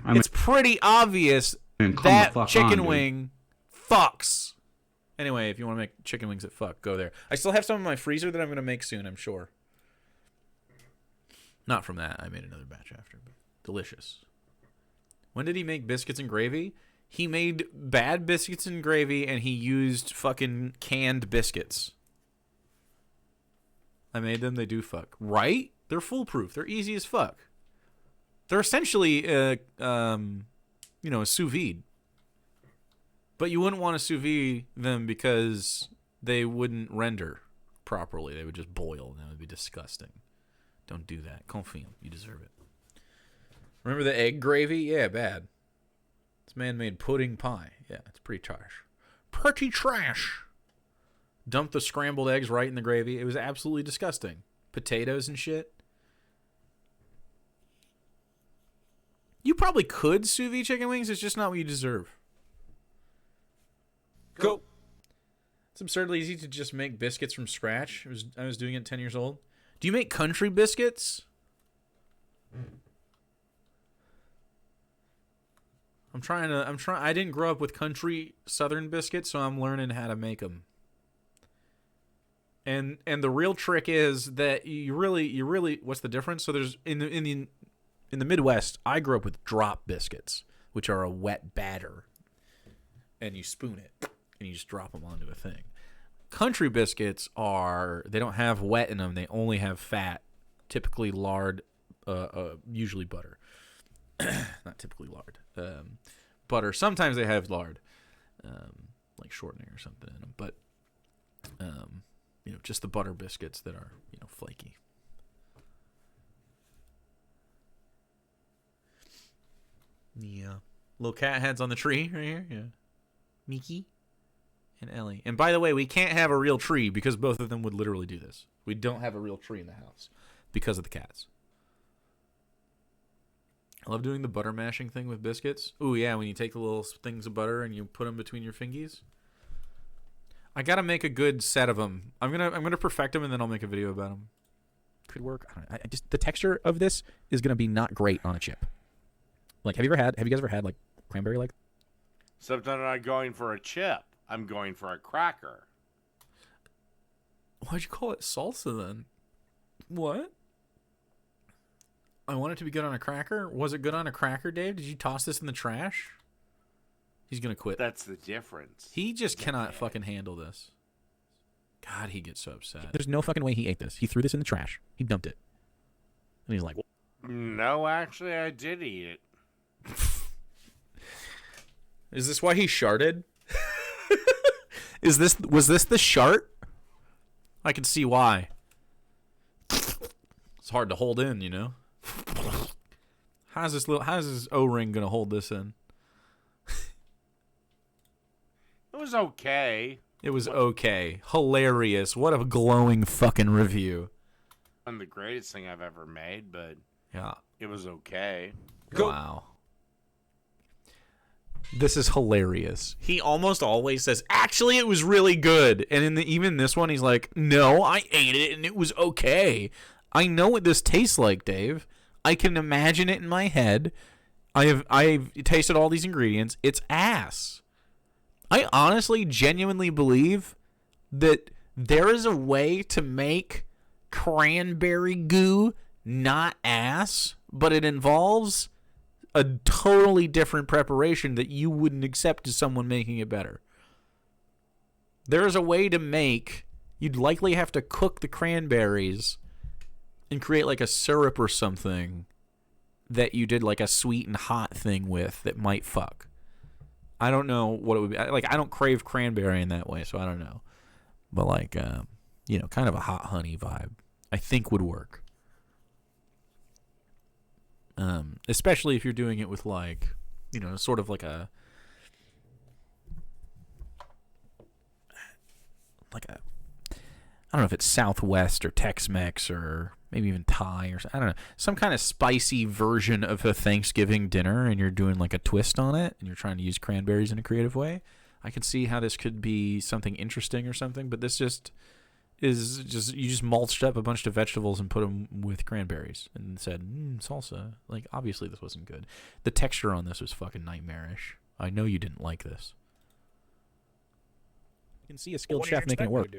It's pretty obvious that chicken wing fucks. Anyway, if you want to make chicken wings that fuck, go there. I still have some in my freezer that I'm going to make soon, I'm sure. Not from that. I made another batch after. But delicious. When did he make biscuits and gravy? He made bad biscuits and gravy, and he used fucking canned biscuits. I made them. They do fuck. Right? They're foolproof. They're easy as fuck. They're essentially, a sous vide. But you wouldn't want to sous vide them because they wouldn't render properly. They would just boil, and that would be disgusting. Don't do that. Coffin. You deserve it. Remember the egg gravy? Yeah, bad. It's man-made pudding pie. Yeah, it's pretty trash. Pretty trash. Dump the scrambled eggs right in the gravy. It was absolutely disgusting. Potatoes and shit. You probably could sous vide chicken wings. It's just not what you deserve. Go. It's absurdly easy to just make biscuits from scratch. I was doing it at 10 years old. Do you make country biscuits? I didn't grow up with country southern biscuits, so I'm learning how to make them. And the real trick is that you really what's the difference? So there's in the Midwest, I grew up with drop biscuits, which are a wet batter. And you spoon it and you just drop them onto a thing. Country biscuits they don't have wet in them. They only have fat, typically lard, usually butter. Not typically lard. Butter. Sometimes they have lard, like shortening or something in them. But just the butter biscuits that are, flaky. The little cat heads on the tree right here. Yeah. Miki and Ellie. And by the way, we can't have a real tree because both of them would literally do this. We don't have a real tree in the house because of the cats. I love doing the butter mashing thing with biscuits. Ooh, yeah, when you take the little things of butter and you put them between your fingies. I gotta make a good set of them. I'm gonna perfect them and then I'll make a video about them. Could work. I just the texture of this is gonna be not great on a chip. Like, have you guys ever had like cranberry like? Except I'm not going for a chip. I'm going for a cracker. Why'd you call it salsa then? What? I want it to be good on a cracker. Was it good on a cracker, Dave? Did you toss this in the trash? He's gonna quit. That's the difference. He just cannot fucking handle this. God, he gets so upset. There's no fucking way he ate this. He threw this in the trash. He dumped it. And he's like, what? No, actually, I did eat it. Is this why he sharted? Was this the shart? I can see why. It's hard to hold in, How's this O-ring gonna hold this in? It was okay. It was okay. Hilarious. What a glowing fucking review. Not the greatest thing I've ever made, but yeah, it was okay. Wow. This is hilarious. He almost always says, actually, it was really good. And even this one, he's like, no, I ate it and it was okay. I know what this tastes like, Dave. I can imagine it in my head. I've tasted all these ingredients. It's ass. I honestly, genuinely believe that there is a way to make cranberry goo not ass, but it involves a totally different preparation that you wouldn't accept as someone making it better. There is a way to make, you'd likely have to cook the cranberries and create like a syrup or something that you did like a sweet and hot thing with that might fuck. I don't know what it would be. Like, I don't crave cranberry in that way, so I don't know. But like, kind of a hot honey vibe, I think would work. Especially if you're doing it with like, sort of like a I don't know if it's Southwest or Tex-Mex or maybe even Thai or I don't know, some kind of spicy version of a Thanksgiving dinner, and you're doing like a twist on it, and you're trying to use cranberries in a creative way. I could see how this could be something interesting or something, but this is you just mulched up a bunch of vegetables and put them with cranberries and said salsa. Like, obviously this wasn't good. The texture on this was fucking nightmarish. I know you didn't like this. You can see a skilled chef making it work.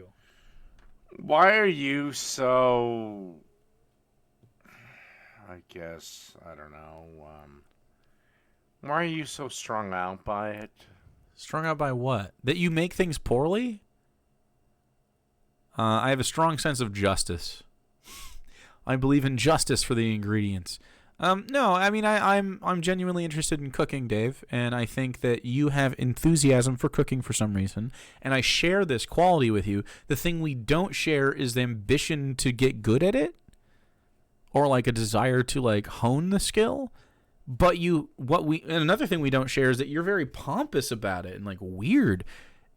Why are you so, I guess, I don't know, why are you so strung out by it? Strung out by what? That you make things poorly? I have a strong sense of justice. I believe in justice for the ingredients. No, I mean, I'm genuinely interested in cooking, Dave, and I think that you have enthusiasm for cooking for some reason, and I share this quality with you. The thing we don't share is the ambition to get good at it, or like a desire to like hone the skill. But another thing we don't share is that you're very pompous about it and like weird,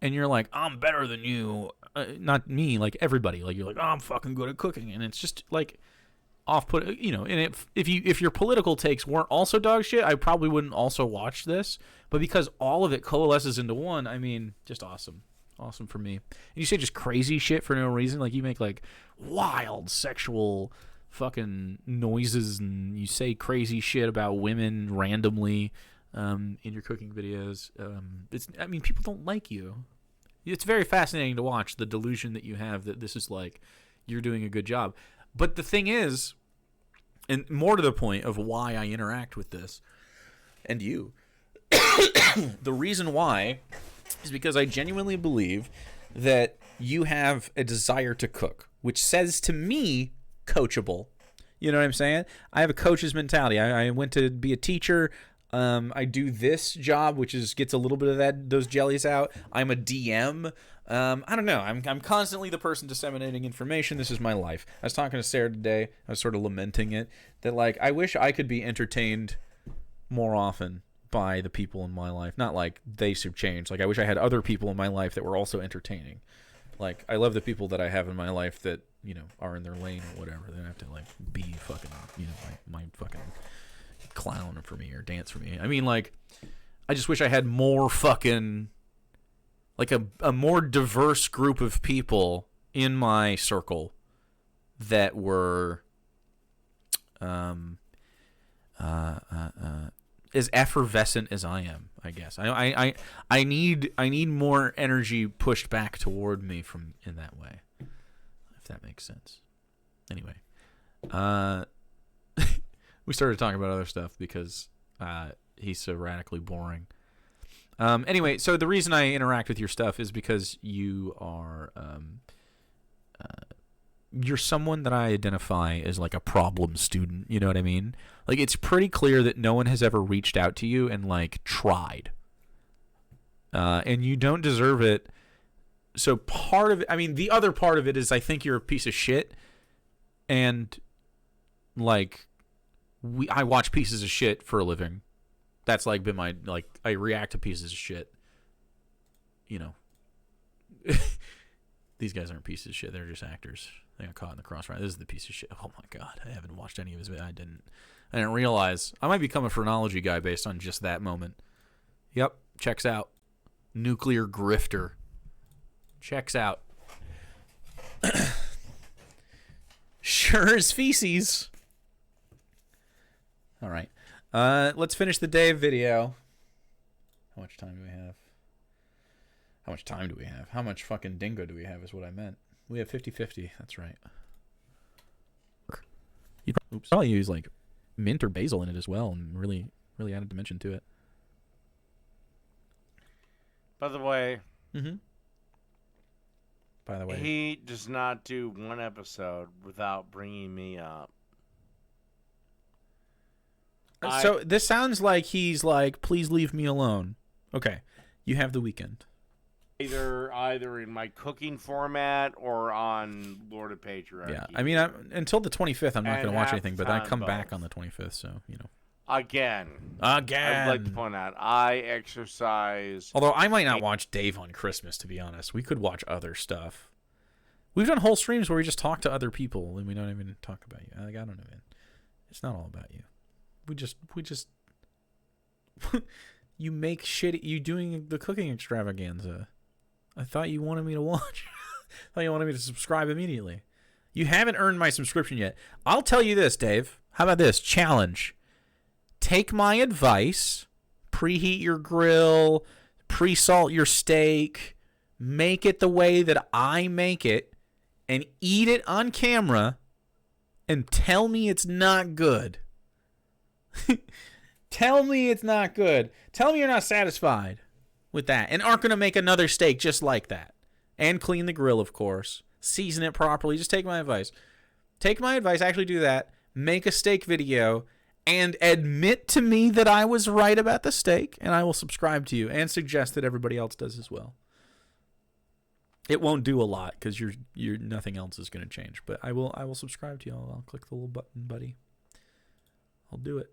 and you're like, I'm better than you, not me, like everybody. Like, you're like, oh, I'm fucking good at cooking, and it's just like off-put, and if your political takes weren't also dog shit, I probably wouldn't also watch this. But because all of it coalesces into one, I mean, just awesome for me. And you say just crazy shit for no reason, like you make like wild sexual fucking noises, and you say crazy shit about women randomly in your cooking videos. People don't like you. It's very fascinating to watch the delusion that you have that this is like you're doing a good job. But the thing is, and more to the point of why I interact with this and you, the reason why is because I genuinely believe that you have a desire to cook, which says to me, coachable. You know what I'm saying? I have a coach's mentality. I went to be a teacher. I do this job, which gets a little bit of those jellies out. I'm a DM. I don't know. I'm constantly the person disseminating information. This is my life. I was talking to Sarah today. I was sort of lamenting it that like I wish I could be entertained more often by the people in my life. Not like they should change. Like I wish I had other people in my life that were also entertaining. Like I love the people that I have in my life that are in their lane or whatever. They don't have to like be fucking my fucking clown for me or dance for me. I mean like I just wish I had more fucking like a more diverse group of people in my circle that were as effervescent as I am, I guess. I need more energy pushed back toward me from in that way, if that makes sense. Anyway, we started talking about other stuff because he's so radically boring. Anyway, so the reason I interact with your stuff is because you are you're someone that I identify as like a problem student, you know what I mean? Like it's pretty clear that no one has ever reached out to you and like tried. And you don't deserve it. So part of it, I mean, the other part of it is I think you're a piece of shit. And like I watch pieces of shit for a living. That's like been my like I react to pieces of shit. You know. These guys aren't pieces of shit, they're just actors. They got caught in the crossfire. This is the piece of shit. Oh my god, I haven't watched any of his. I didn't realize. I might become a phrenology guy based on just that moment. Yep, checks out. Nuclear grifter. Checks out. Sure as feces. All right. Let's finish the Dave video. How much time do we have? How much time do we have? How much fucking dingo do we have is what I meant. We have 50-50. That's right. You'd probably use like mint or basil in it as well and really add a dimension to it. By the way, he does not do one episode without bringing me up. So this sounds like he's like, please leave me alone. Okay, you have the weekend. Either in my cooking format or on Lord of Patriarchy. Yeah, I mean, until the 25th, I'm not going to watch anything, but I come back on the 25th, so, you know. Again. I'd like to point out, I exercise... Although I might not watch Dave on Christmas, to be honest. We could watch other stuff. We've done whole streams where we just talk to other people, and we don't even talk about you. Like, I don't know, man. It's not all about you. We just... You make shit... You doing the cooking extravaganza. I thought you wanted me to watch. I thought you wanted me to subscribe immediately. You haven't earned my subscription yet. I'll tell you this, Dave. How about this? Challenge. Take my advice. Preheat your grill. Pre-salt your steak. Make it the way that I make it. And eat it on camera. And tell me it's not good. Tell me it's not good. Tell me you're not satisfied with that, and aren't going to make another steak just like that. And clean the grill, of course. Season it properly. Just take my advice. Take my advice. Actually do that. Make a steak video and admit to me that I was right about the steak, and I will subscribe to you and suggest that everybody else does as well. It won't do a lot because you're nothing else is going to change, but I will subscribe to you. I'll click the little button, buddy. I'll do it.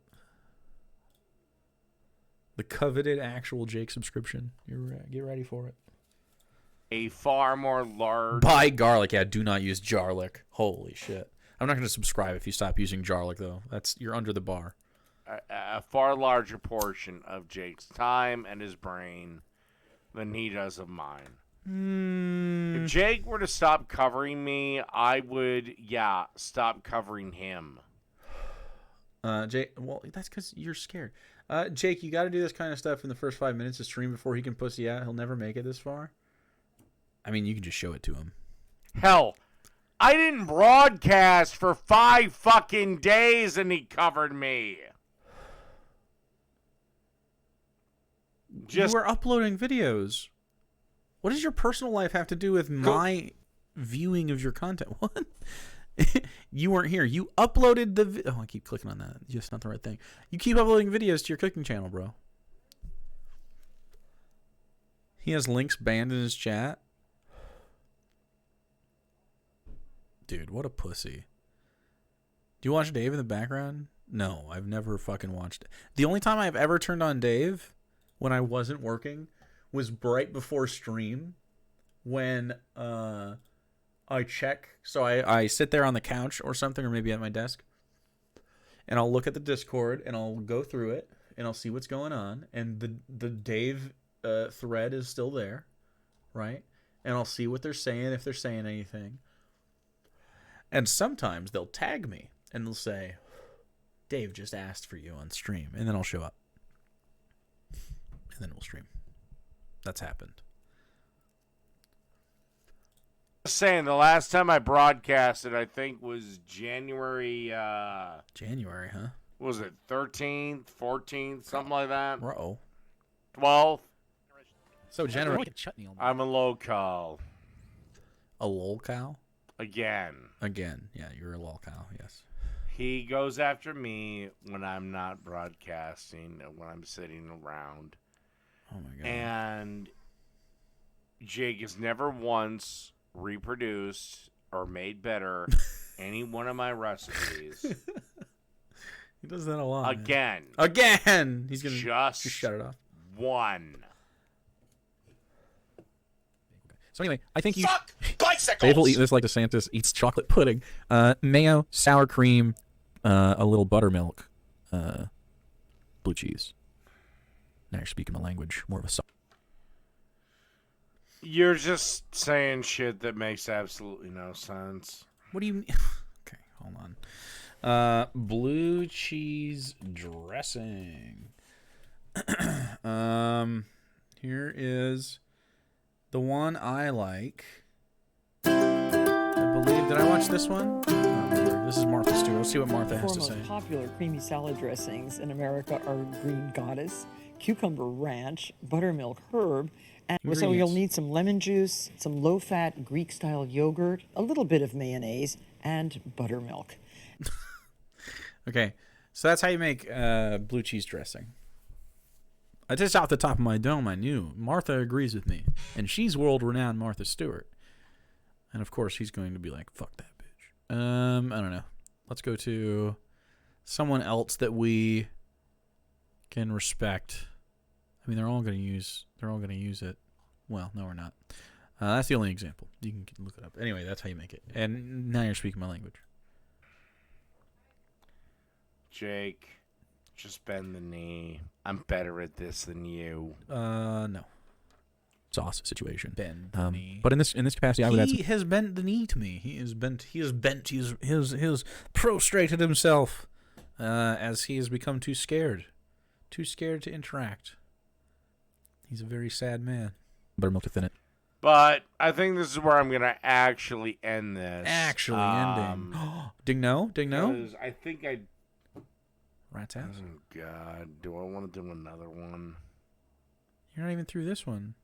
The coveted actual Jake subscription. Get ready for it. A far more large... Buy garlic. Yeah, do not use jarlic. Holy shit. I'm not going to subscribe if you stop using jarlic, though. You're under the bar. A far larger portion of Jake's time and his brain than he does of mine. If Jake were to stop covering me, I would, stop covering him. Jake, well, that's because you're scared. Jake, you got to do this kind of stuff in the first 5 minutes of stream before he can pussy out. He'll never make it this far. I mean, you can just show it to him. Hell, I didn't broadcast for 5 fucking days and he covered me. You were uploading videos. What does your personal life have to do with my viewing of your content? What? You weren't here. You uploaded the... Oh, I keep clicking on that. Just not the right thing. You keep uploading videos to your cooking channel, bro. He has links banned in his chat. Dude, what a pussy. Do you watch Dave in the background? No, I've never fucking watched it. The only time I've ever turned on Dave when I wasn't working was right before stream when I check. So I sit there on the couch or something, or maybe at my desk, and I'll look at the Discord and I'll go through it and I'll see what's going on. And the Dave thread is still there, right? And I'll see what they're saying, if they're saying anything. And sometimes they'll tag me and they'll say, Dave just asked for you on stream. And then I'll show up. And then we'll stream. That's happened. Saying the last time I broadcasted, I think was January. January, huh? What was it 13th, 14th, something like that? 12th. So January. I'm a locale. A lolcow? Again. Yeah, you're a lolcow. Yes. He goes after me when I'm not broadcasting, when I'm sitting around. Oh my god. And Jake has never once reproduced or made better any one of my recipes. He does that a lot. Again. He's gonna just shut it off. One. So anyway, I think you... Fuck bicycles! Dave will eat this like DeSantis eats chocolate pudding. Mayo, sour cream, a little buttermilk, blue cheese. Now you're speaking my language, more of a... You're just saying shit that makes absolutely no sense. What do you mean? Okay, hold on. Blue cheese dressing. Here is the one I like. I believe. Did I watch this one? I don't remember. This is Martha Stewart. Let's see what Martha has to say. The most popular creamy salad dressings in America are Green Goddess, Cucumber Ranch, Buttermilk Herb, and so you'll need some lemon juice, some low-fat Greek-style yogurt, a little bit of mayonnaise, and buttermilk. Okay, so that's how you make blue cheese dressing. I just off the top of my dome, I knew Martha agrees with me, and she's world-renowned Martha Stewart. And of course, he's going to be like, "Fuck that bitch." I don't know. Let's go to someone else that we can respect. I mean, they're all going to use it. Well, no, we're not. That's the only example. You can look it up. Anyway, that's how you make it. And now you're speaking my language. Jake, just bend the knee. I'm better at this than you. No. Sauce situation. Bend the knee. But in this capacity, I would add He has bent the knee to me. He has prostrated himself as he has become too scared to interact. He's a very sad man. Buttermilk to thin it. But I think this is where I'm going to actually end this. Ending. Dingo? 'Cause I think Rat's ass. Oh, God. Do I want to do another one? You're not even through this one.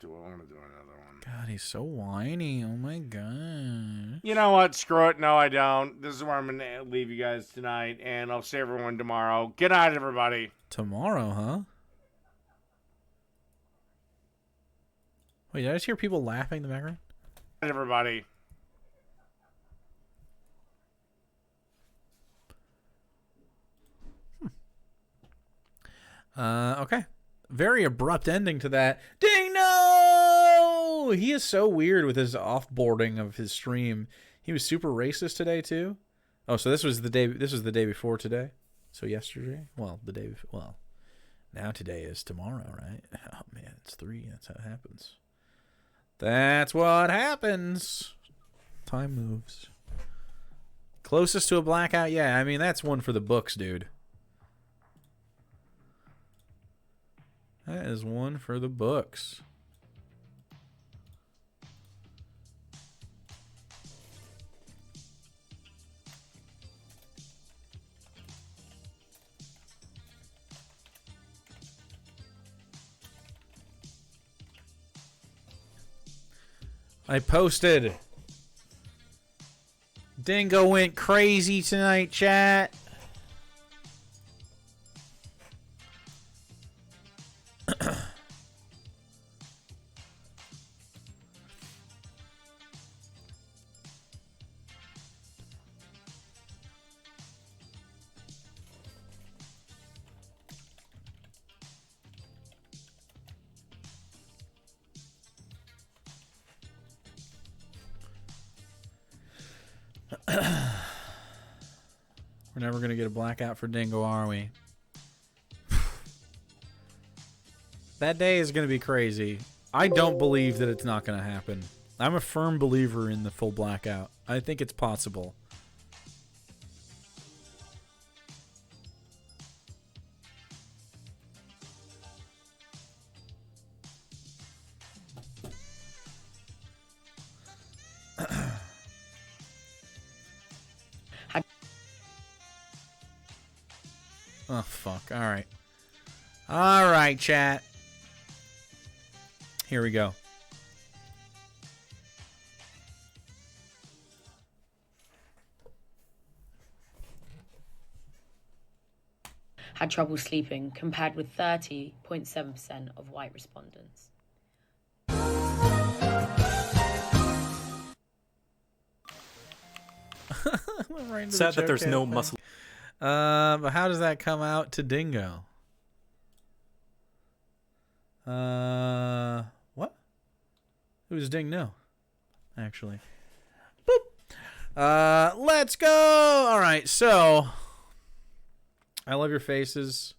Do I want to do another one? God, he's so whiny. Oh, my God. You know what? Screw it. No, I don't. This is where I'm going to leave you guys tonight, and I'll see everyone tomorrow. Good night, everybody. Tomorrow, huh? Wait, did I just hear people laughing in the background? Good night, everybody. Okay. Very abrupt ending to that. Dingo! He is so weird with his offboarding of his stream. He was super racist today too. Oh, so this was the day before today. So yesterday? Well, the day before. Well, now today is tomorrow, right? Oh man, it's 3. That's how it happens. That's what happens. Time moves. Closest to a blackout? Yeah, I mean, that's one for the books, dude. That is one for the books. I posted. Dingo went crazy tonight, chat. We're never going to get a blackout for Dingo, are we? That day is going to be crazy. I don't believe that it's not going to happen. I'm a firm believer in the full blackout. I think it's possible. Oh, fuck. All right. All right, chat. Here we go. Had trouble sleeping, compared with 30.7% of white respondents. Sad that there's no muscle. But how does that come out to Dingo? What? Who's Dingo? Actually. Boop. Let's go. All right, so I love your faces.